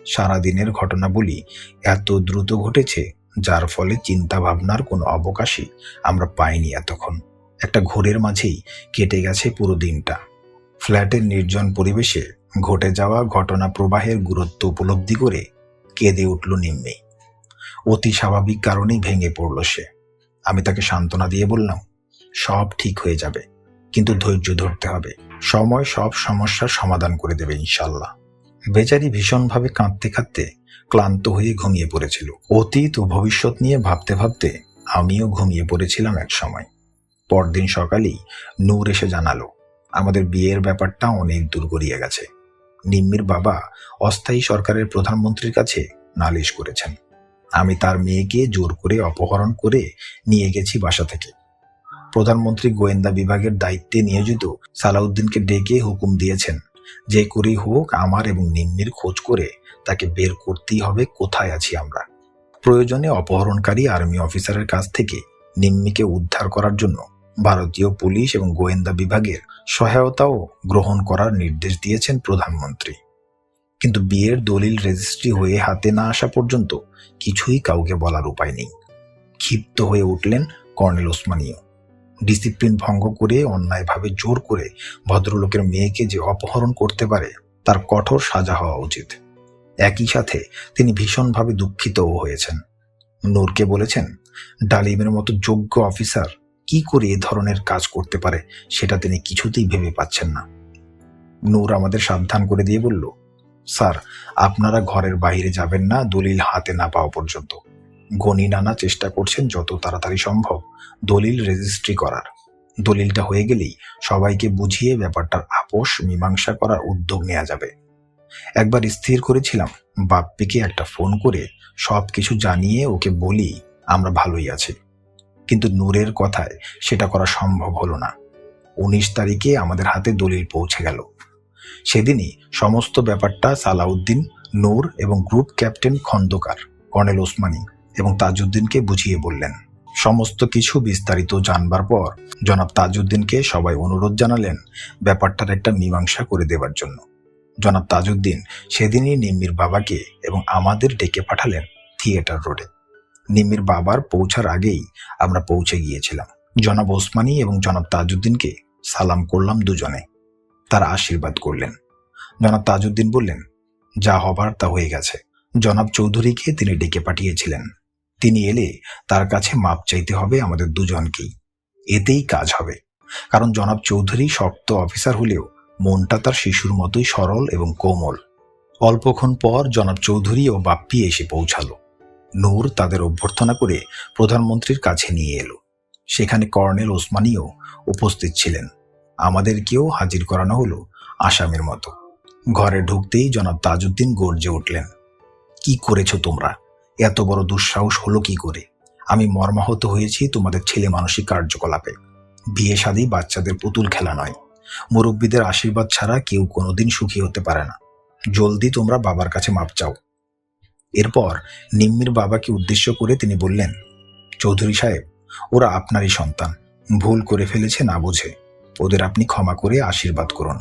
সারাদিনের ঘটনাবলী এত দ্রুত ঘটেছে যার ফলে চিন্তা ভাবনার কোনো অবকাশই আমরা পাইনি এতক্ষণ। একটা ঘোরের মাঝেই কেটে গেছে পুরো দিনটা। ফ্ল্যাটের নির্জন পরিবেশে ঘটে যাওয়া ঘটনা প্রবাহের গুরুত্ব উপলব্ধি করে কেঁদে উঠল নিম্মি। অতি স্বাভাবিক কারণেই ভেঙে পড়ল সে। আমি তাকে সান্ত্বনা দিয়ে বললাম, সব ঠিক হয়ে যাবে, কিন্তু ধৈর্য ধরতে হবে। সময় সব সমস্যার সমাধান করে দেবে ইনশাল্লাহ। বেচারি ভীষণভাবে কাঁদতে কাঁদতে ক্লান্ত হয়ে ঘুমিয়ে পড়েছিল। অতীত ও ভবিষ্যৎ নিয়ে ভাবতে ভাবতে আমিও ঘুমিয়ে পড়েছিলাম এক সময়। পরদিন সকালেই নূর এসে জানালো আমাদের বিয়ের ব্যাপারটা অনেক দূর গড়িয়ে গেছে। নিম্মির বাবা অস্থায়ী সরকারের প্রধানমন্ত্রীর কাছে নালিশ করেছেন। আমি তার মেয়েকে জোর করে অপহরণ করে নিয়ে গেছি বাসা থেকে। প্রধানমন্ত্রী গোয়েন্দা বিভাগের দায়িত্বে নিয়োজিত সালাউদ্দিনকে ডেকে হুকুম দিয়েছেন যে করেই হোক আমার এবং নিম্মির খোঁজ করে তাকে বের করতেই হবে কোথায় আছি আমরা। প্রয়োজনে অপহরণকারী আর্মি অফিসারের কাছ থেকে নিম্মিকে উদ্ধার করার জন্য ভারতীয় পুলিশ এবং গোয়েন্দা বিভাগের সহায়তাও গ্রহণ করার নির্দেশ দিয়েছেন প্রধানমন্ত্রী। কিন্তু বিয়ের দলিল রেজিস্ট্রি হয়ে হাতে না আসা পর্যন্ত কিছুই কাউকে বলার উপায় নেই। ক্ষিপ্ত হয়ে উঠলেন কর্নেল ওসমানীও। ডিসিপ্লিন ভঙ্গ করে অন্যায়ভাবে জোর করে ভদ্রলোকের মেয়েকে যে অপহরণ করতে পারে তার কঠোর সাজা হওয়া উচিত। একই সাথে তিনি ভীষণভাবে দুঃখিতও হয়েছেন। নূরকে বলেছেন ডালিমের মতো যোগ্য অফিসার কি করে এ ধরনের কাজ করতে পারে সেটা তিনি কিছুতেই ভেবে পাচ্ছেন না। নূর আমাদের সাবধান করে দিয়ে বলল, স্যার, আপনারা ঘরের বাইরে যাবেন না দলিল হাতে না পাওয়া পর্যন্ত। গনি নানা চেষ্টা করছেন যত তাড়াতাড়ি সম্ভব দলিল রেজিস্ট্রি করার। দলিলটা হয়ে গেলেই সবাইকে বুঝিয়ে ব্যাপারটার আপোষ মীমাংসা করার উদ্যোগ নেওয়া যাবে। একবার স্থির করেছিলাম বাপ্পিকে একটা ফোন করে সবকিছু জানিয়ে ওকে বলি আমরা ভালোই আছি, কিন্তু নূরের কথায় সেটা করা সম্ভব হলো না। 19 তারিখে আমাদের হাতে দলিল পৌঁছে গেল। সেদিনই সমস্ত ব্যাপারটা সালাউদ্দিন, নূর এবং group captain Khandakar, colonel Osmani এবং তাজউদ্দিনকে বুঝিয়ে বললেন। সমস্ত কিছু বিস্তারিত জানবার পর জনাব তাজউদ্দিনকে সবাই অনুরোধ জানালেন ব্যাপারটার একটা মীমাংসা করে দেবার জন্য। জনাব তাজউদ্দিন সেদিনই নিম্মির বাবাকে এবং আমাদের ডেকে পাঠালেন থিয়েটার রোডে। নিম্মির বাবার পৌঁছার আগেই আমরা পৌঁছে গিয়েছিলাম। জনাব ওসমানী এবং জনাব তাজউদ্দিনকে সালাম করলাম দুজনে। তারা আশীর্বাদ করলেন। জনাব তাজউদ্দিন বললেন, যা হবার তা হয়ে গেছে। জনাব চৌধুরীকে তিনি ডেকে পাঠিয়েছিলেন। তিনি এলে তার কাছে মাপ চাইতে হবে আমাদের দুজনকেই। এতেই কাজ হবে, কারণ জনাব চৌধুরী শক্ত অফিসার হলেও মনটা তার শিশুর মতোই সরল এবং কোমল। অল্পক্ষণ পর জনাব চৌধুরী ও বাপ্পি এসে পৌঁছালো। নূর তাদের অভ্যর্থনা করে প্রধানমন্ত্রীর কাছে নিয়ে এলো। সেখানে কর্নেল ওসমানীও উপস্থিত ছিলেন। আমাদেরকেও হাজির করানো হলো আসামের মতো। ঘরে ঢুকতেই জনাব তাজউদ্দিন গর্জে উঠলেন, কি করেছো তোমরা? এত বড় দুঃসাহস হলো কি করে? আমি মর্মাহত হয়েছি তোমাদের ছেলে মানসিক কার্যকলাপে। বিয়ে শাদী বাচ্চাদের পুতুল খেলা নয়। মুরব্বীদের আশীর্বাদ ছাড়া কেউ কোনোদিন সুখী হতে পারে না। জলদি তোমরা বাবার কাছে মাপ চাও। এরপর নিম্মির বাবাকে উদ্দেশ্য করে তিনি বললেন, চৌধুরী সাহেব, ওরা আপনারই সন্তান, ভুল করে ফেলেছে না বুঝে। ওদের আপনি ক্ষমা করে আশীর্বাদ করুন।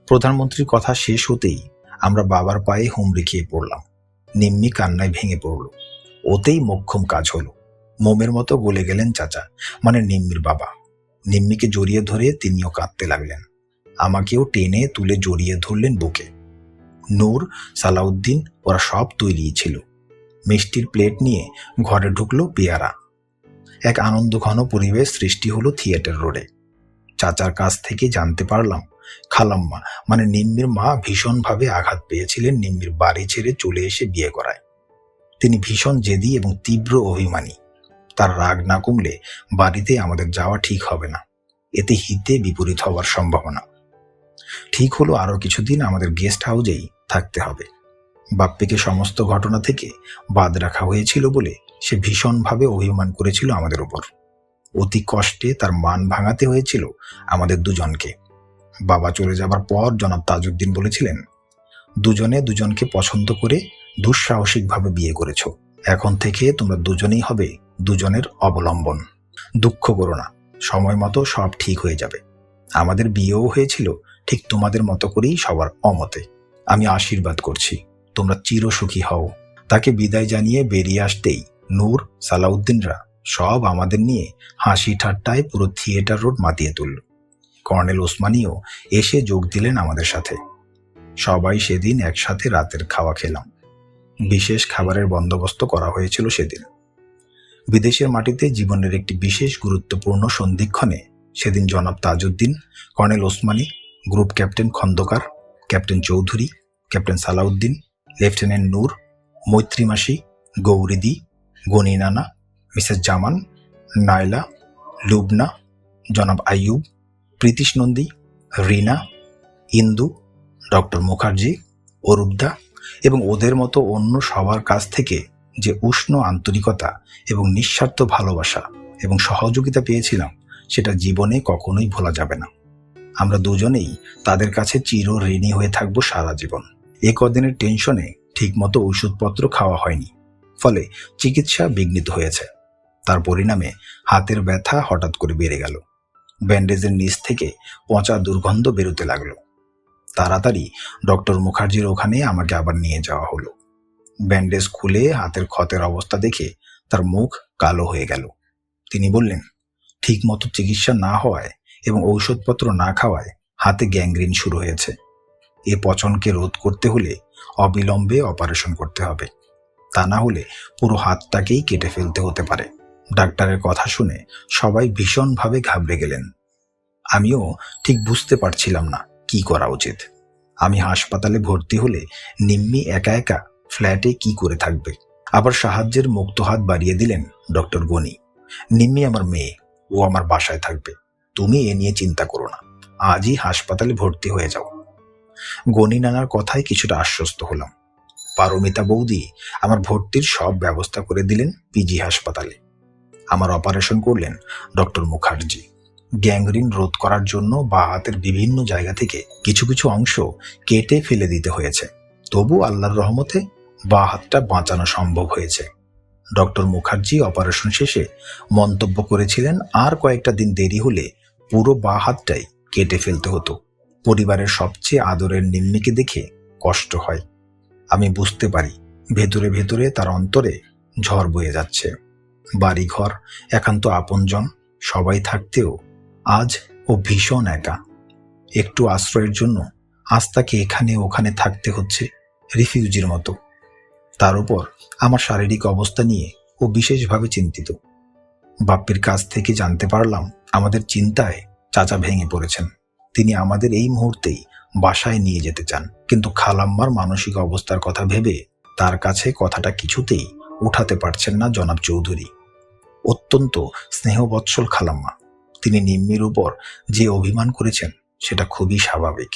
প্রধানমন্ত্রীর কথা শেষ হতেই আমরা বাবার পায়ে হুমড়ি খেয়ে পড়লাম। নিম্মি কান্নায় ভেঙে পড়ল। ওতেই মোক্ষম কাজ হলো। মোমের মতো গলে গেলেন চাচা, মানে নিম্মির বাবা। নিম্মিকে জড়িয়ে ধরে তিনিও কাঁদতে লাগলেন। আমাকেও টেনে তুলে জড়িয়ে ধরলেন বুকে। নূর, সালাউদ্দিন ওরা সব তৈরি ছিল। মিষ্টির প্লেট নিয়ে ঘরে ঢুকলো পেয়ারা। এক আনন্দঘন পরিবেশ সৃষ্টি হলো থিয়েটার রোডে। চাচার কাছ থেকে জানতে পারলাম, খালাম্মা মানে নিম্মির মা ভীষণভাবে আঘাত পেয়েছিলেন নিম্মির বাড়ি ছেড়ে চলে এসে বিয়ে করায়। তিনি ভীষণ জেদি এবং তীব্র অভিমানী। তার রাগ না কমলে বাড়িতে আমাদের যাওয়া ঠিক হবে না। এতে হিতে বিপরীত হওয়ার সম্ভাবনা। ঠিক হলো আরো কিছুদিন আমাদের গেস্ট হাউসেই থাকতে হবে। বাপ্পিকে সমস্ত ঘটনা থেকে বাদ রাখা হয়েছিল বলে সে ভীষণভাবে অভিমান করেছিল আমাদের উপর। অতি কষ্টে তার মান ভাঙাতে হয়েছিল আমাদের দুজনকে। বাবা চলে যাবার পর জনাব তাজউদ্দিন বলেছিলেন, দুজনে দুজনকে পছন্দ করে দুঃসাহসিকভাবে বিয়ে করেছ। এখন থেকে তোমরা দুজনেই হবে দুজনের অবলম্বন। দুঃখ করো না, সময় মতো সব ঠিক হয়ে যাবে। আমাদের বিয়েও হয়েছিল ঠিক তোমাদের মতো করেই, সবার অমতে। আমি আশীর্বাদ করছি তোমরা চিরসুখী হও। তাকে বিদায় জানিয়ে বেরিয়ে আসতেই নূর, সালাউদ্দিনরা সব আমাদের নিয়ে হাসি ঠাট্টায় পুরো থিয়েটার রোড মাতিয়ে তুলল। কর্নেল ওসমানীও এসে যোগ দিলেন আমাদের সাথে। সবাই সেদিন একসাথে রাতের খাওয়া খেলাম। বিশেষ খাবারের বন্দোবস্ত করা হয়েছিল সেদিন। বিদেশের মাটিতে জীবনের একটি বিশেষ গুরুত্বপূর্ণ সন্ধিক্ষণে সেদিন জনাব Tajuddin, colonel Osmani, group captain Khandakar, captain Chowdhury, captain Salahuddin, lieutenant Noor, Maitreyi মাসি, গৌরীদি, গনি নানা, মিসেস জামান, নায়লা, লুবনা, জনাব আইয়ুব, প্রীতিশ নন্দী, রিনা, ইন্দু, ডক্টর মুখার্জি, অরূপদা এবং ওদের মতো অন্য সবার কাছ থেকে যে উষ্ণ আন্তরিকতা এবং নিঃস্বার্থ ভালোবাসা এবং সহযোগিতা পেয়েছিলাম, সেটা জীবনে কখনোই ভোলা যাবে না। আমরা দুজনেই তাদের কাছে চির ঋণী হয়ে থাকবো সারা জীবন। এ কদিনের টেনশনে ঠিকমতো ওষুধপত্র খাওয়া হয়নি, ফলে চিকিৎসা বিঘ্নিত হয়েছে। তার পরিণামে হাতের ব্যথা হঠাৎ করে বেড়ে গেল। ব্যান্ডেজের নিচ থেকে পচা দুর্গন্ধ বেরোতে লাগলো। তাড়াতাড়ি ডক্টর মুখার্জির ওখানে আমাকে আবার নিয়ে যাওয়া হলো। ব্যান্ডেজ খুলে হাতের ক্ষতের অবস্থা দেখে তার মুখ কালো হয়ে গেল। তিনি বললেন, ঠিকমতো চিকিৎসা না হওয়ায় এবং ঔষধপত্র না খাওয়ায় হাতে গ্যাংগ্রিন শুরু হয়েছে। এ পচনকে রোধ করতে হলে অবিলম্বে অপারেশন করতে হবে, তা না হলে পুরো হাতটাকেই কেটে ফেলতে হতে পারে। ডাক্তারের কথা শুনে সবাই ভীষণভাবে ঘাবড়ে গেলেন। আমিও ঠিক বুঝতে পারছিলাম না কি করা উচিত। আমি হাসপাতালে ভর্তি হলে নিম্মি একা একা ফ্ল্যাটে কি করে থাকবে? আবার সাহায্যের মুক্ত হাত বাড়িয়ে দিলেন ডক্টর গনি। নিম্মি আমার মেয়ে, ও আমার বাসায় থাকবে। তুমি এ নিয়ে চিন্তা করো না, আজই হাসপাতালে ভর্তি হয়ে যাও। গনি নানার কথায় কিছুটা আশ্বস্ত হলাম। পারমিতা বৌদি আমার ভর্তির সব ব্যবস্থা করে দিলেন পিজি হাসপাতালে। আমার অপারেশন করলেন ডক্টর মুখার্জি। গ্যাংগ্রিন রোধ করার জন্য বা হাতের বিভিন্ন জায়গা থেকে কিছু কিছু অংশ কেটে ফেলে দিতে হয়েছে, তবু আল্লাহর রহমতে বা হাতটা বাঁচানো সম্ভব হয়েছে। ডক্টর মুখার্জি অপারেশন শেষে মন্তব্য করেছিলেন, আর কয়েকটা দিন দেরি হলে পুরো বা হাতটাই কেটে ফেলতে হতো। পরিবারের সবচেয়ে আদরের নিম্মিকে দেখে কষ্ট হয়। আমি বুঝতে পারি ভেতরে ভেতরে তার অন্তরে ঝড় বয়ে যাচ্ছে। বাড়িঘর, একান্ত আপনজন সবাই থাকতেও আজ ও ভীষণ একা। একটু আশ্রয়ের জন্য আজ তাকে এখানে ওখানে থাকতে হচ্ছে রিফিউজির মতো। তার উপর আমার শারীরিক অবস্থা নিয়ে ও বিশেষভাবে চিন্তিত। বাপ্পির কাছ থেকে জানতে পারলাম আমাদের চিন্তায় চাচা ভেঙে পড়েছেন। তিনি আমাদের এই মুহূর্তেই বাসায় নিয়ে যেতে চান, কিন্তু খালাম্মার মানসিক অবস্থার কথা ভেবে তার কাছে কথাটা কিছুতেই উঠাতে পারছেন না জনাব চৌধুরী। অত্যন্ত স্নেহবৎসল খালাম্মা, তিনি নিম্মির উপর যে অভিমান করেছেন সেটা খুবই স্বাভাবিক,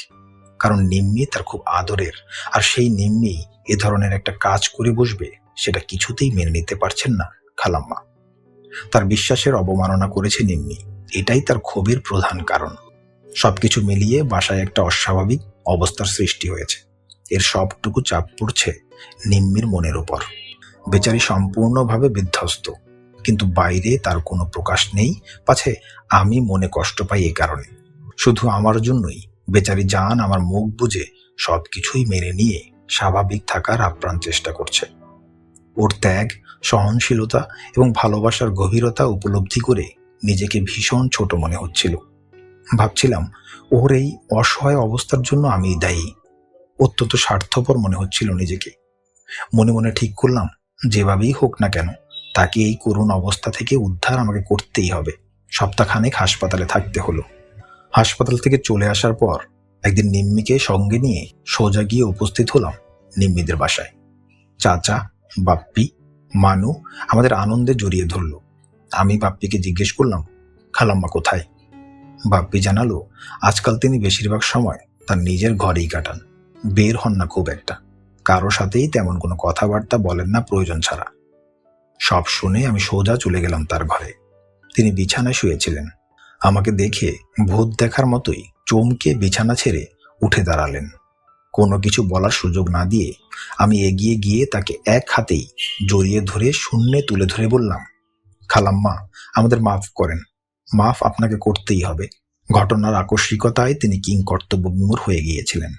কারণ নিম্মি তার খুব আদরের, আর সেই নিম্মি এ ধরনের একটা কাজ করে বসবে সেটা কিছুতেই মেনে নিতে পারছেন না খালাম্মা। তার বিশ্বাসের অবমাননা করেছে নিম্মি, এটাই তার ক্ষোভের প্রধান কারণ। সবকিছু মিলিয়ে বাসায় একটা অস্বাভাবিক অবস্থার সৃষ্টি হয়েছে। এর সবটুকু চাপ পড়ছে নিম্মির মনের উপর। বেচারি সম্পূর্ণভাবে বিধ্বস্ত, কিন্তু বাইরে তার কোনো প্রকাশ নেই, পাছে আমি মনে কষ্ট পাই এ কারণে। শুধু আমার জন্যই বেচারি জান আমার মুখ বুজে সবকিছুই মেনে নিয়ে স্বাভাবিক থাকার আপ্রাণ চেষ্টা করছে। ওর ত্যাগ, সহনশীলতা এবং ভালোবাসার গভীরতা উপলব্ধি করে নিজেকে ভীষণ ছোট মনে হচ্ছিল। ভাবছিলাম ওর এই অসহায় অবস্থার জন্য আমি দায়ী। অত্যন্ত স্বার্থপর মনে হচ্ছিল নিজেকে। মনে মনে ঠিক করলাম, যেভাবেই হোক না কেন তাকে এই করুণ অবস্থা থেকে উদ্ধার আমাকে করতেই হবে। সপ্তাহখানেক হাসপাতালে থাকতে হলো। হাসপাতাল থেকে চলে আসার পর একদিন নিম্মিকে সঙ্গে নিয়ে সোজা গিয়ে উপস্থিত হলাম নিম্মিদের বাসায়। চাচা, বাপ্পি, মানু আমাদের আনন্দে জড়িয়ে ধরল। আমি বাপ্পিকে জিজ্ঞেস করলাম, খালাম্মা কোথায়? বাপ্পি জানালো, আজকাল তিনি বেশিরভাগ সময় তার নিজের ঘরেই কাটান, বের হন না খুব একটা, কারো সাথেই তেমন কোনো কথাবার্তা বলেন না প্রয়োজন ছাড়া। সব শুনে আমি সোজা চলে গেলাম তার ঘরে। তিনি বিছানায় শুয়েছিলেন। আমাকে দেখে ভূত দেখার মতোই চমকে বিছানা ছেড়ে উঠে দাঁড়ালেন। কোনো কিছু বলার সুযোগ না দিয়ে আমি এগিয়ে গিয়ে তাকে এক হাতেই জড়িয়ে ধরে শূন্যে তুলে ধরে বললাম, খালাম্মা, আমাদের মাফ করেন, মাফ আপনাকে করতেই হবে। ঘটনার আকস্মিকতায় তিনি কিংকর্তব্য বিমূঢ় হয়ে গিয়েছিলেন।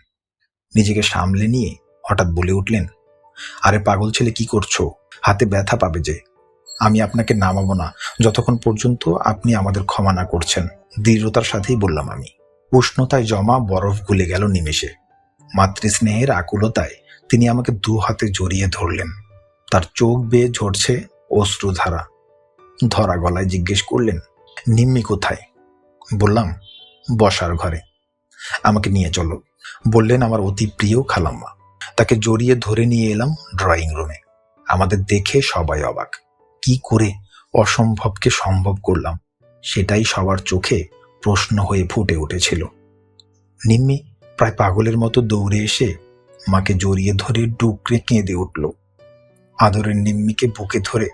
নিজেকে সামলে নিয়ে হঠাৎ বলে উঠলেন, আরে পাগল ছেলে, কি করছো? হাতে ব্যথা পাবে যে। আমি আপনাকে নামাবো না যতক্ষণ পর্যন্ত আপনি আমাদের ক্ষমা না করছেন, দৃঢ়তার সাথেই বললাম আমি। উষ্ণতায় জমা বরফ গলে গেল নিমেষে। মাতৃস্নেহের আকুলতায় তিনি আমাকে দু হাতে জড়িয়ে ধরলেন। তার চোখ বেয়ে ঝরছে অশ্রুধারা। ধরা গলায় জিজ্ঞেস করলেন, নিম্মি কোথায়? বললাম, বসার ঘরে। আমাকে নিয়ে চলো, বললেন আমার অতি প্রিয় খালাম্মা। তাকে জড়িয়ে ধরে নিয়ে এলাম ড্রয়িং রুমে। আমাদের দেখে সবাই অবাক। কি করে অসম্ভবকে সম্ভব করলাম সেটাই সবার চোখে প্রশ্ন হয়ে ফুটে উঠেছিল। নিম্মি প্রায় পাগলের মতো দৌড়ে এসে মাকে জড়িয়ে ধরে ডুকরে কেঁদে উঠল। আদরের নিম্মিকে বুকে ধরে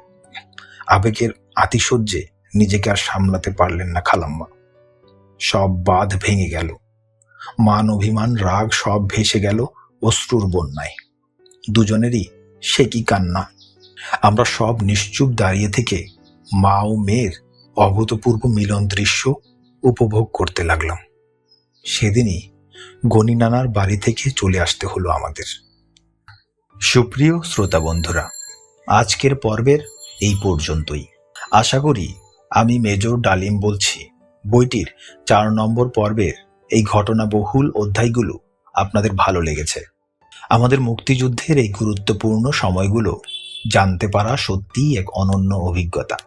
আবেগের আতিশয্যে নিজেকে আর সামলাতে পারলেন না খালাম্মা। সব বাঁধ ভেঙে গেল। মান, অভিমান, রাগ সব ভেসে গেল অশ্রুর বন্যায়। দুজনেরই সে কি কান্না! আমরা সব নিশ্চুপ দাঁড়িয়ে থেকে মা ও মেয়ের অভূতপূর্ব মিলন দৃশ্য উপভোগ করতে লাগলাম। সেদিনই গনি নানার বাড়ি থেকে চলে আসতে হলো আমাদের। সুপ্রিয় শ্রোতা বন্ধুরা, আজকের পর্বের এই পর্যন্তই। আশা করি আমি মেজর ডালিম বলছি, বইটির 4 নম্বর পর্বের এই ঘটনাবহুল অধ্যায়গুলো আপনাদের ভালো লেগেছে। আমাদের মুক্তিযুদ্ধের এই গুরুত্বপূর্ণ সময়গুলো জানতে পারা সত্যিই এক অনন্য অভিজ্ঞতা।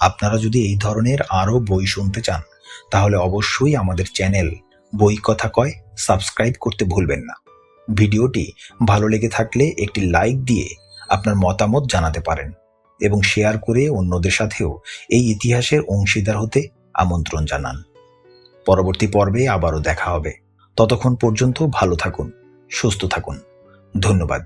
আপনারা যদি এই ধরনের আরও বই শুনতে চান তাহলে অবশ্যই আমাদের চ্যানেল বই কথা কয় সাবস্ক্রাইব করতে ভুলবেন না। ভিডিওটি ভালো লেগে থাকলে একটি লাইক দিয়ে আপনার মতামত জানাতে পারেন এবং শেয়ার করে অন্যদের সাথেও এই ইতিহাসের অংশীদার হতে আমন্ত্রণ জানান। পরবর্তী পর্বে আবারও দেখা হবে। ততক্ষণ পর্যন্ত ভালো থাকুন, সুস্থ থাকুন। ধন্যবাদ।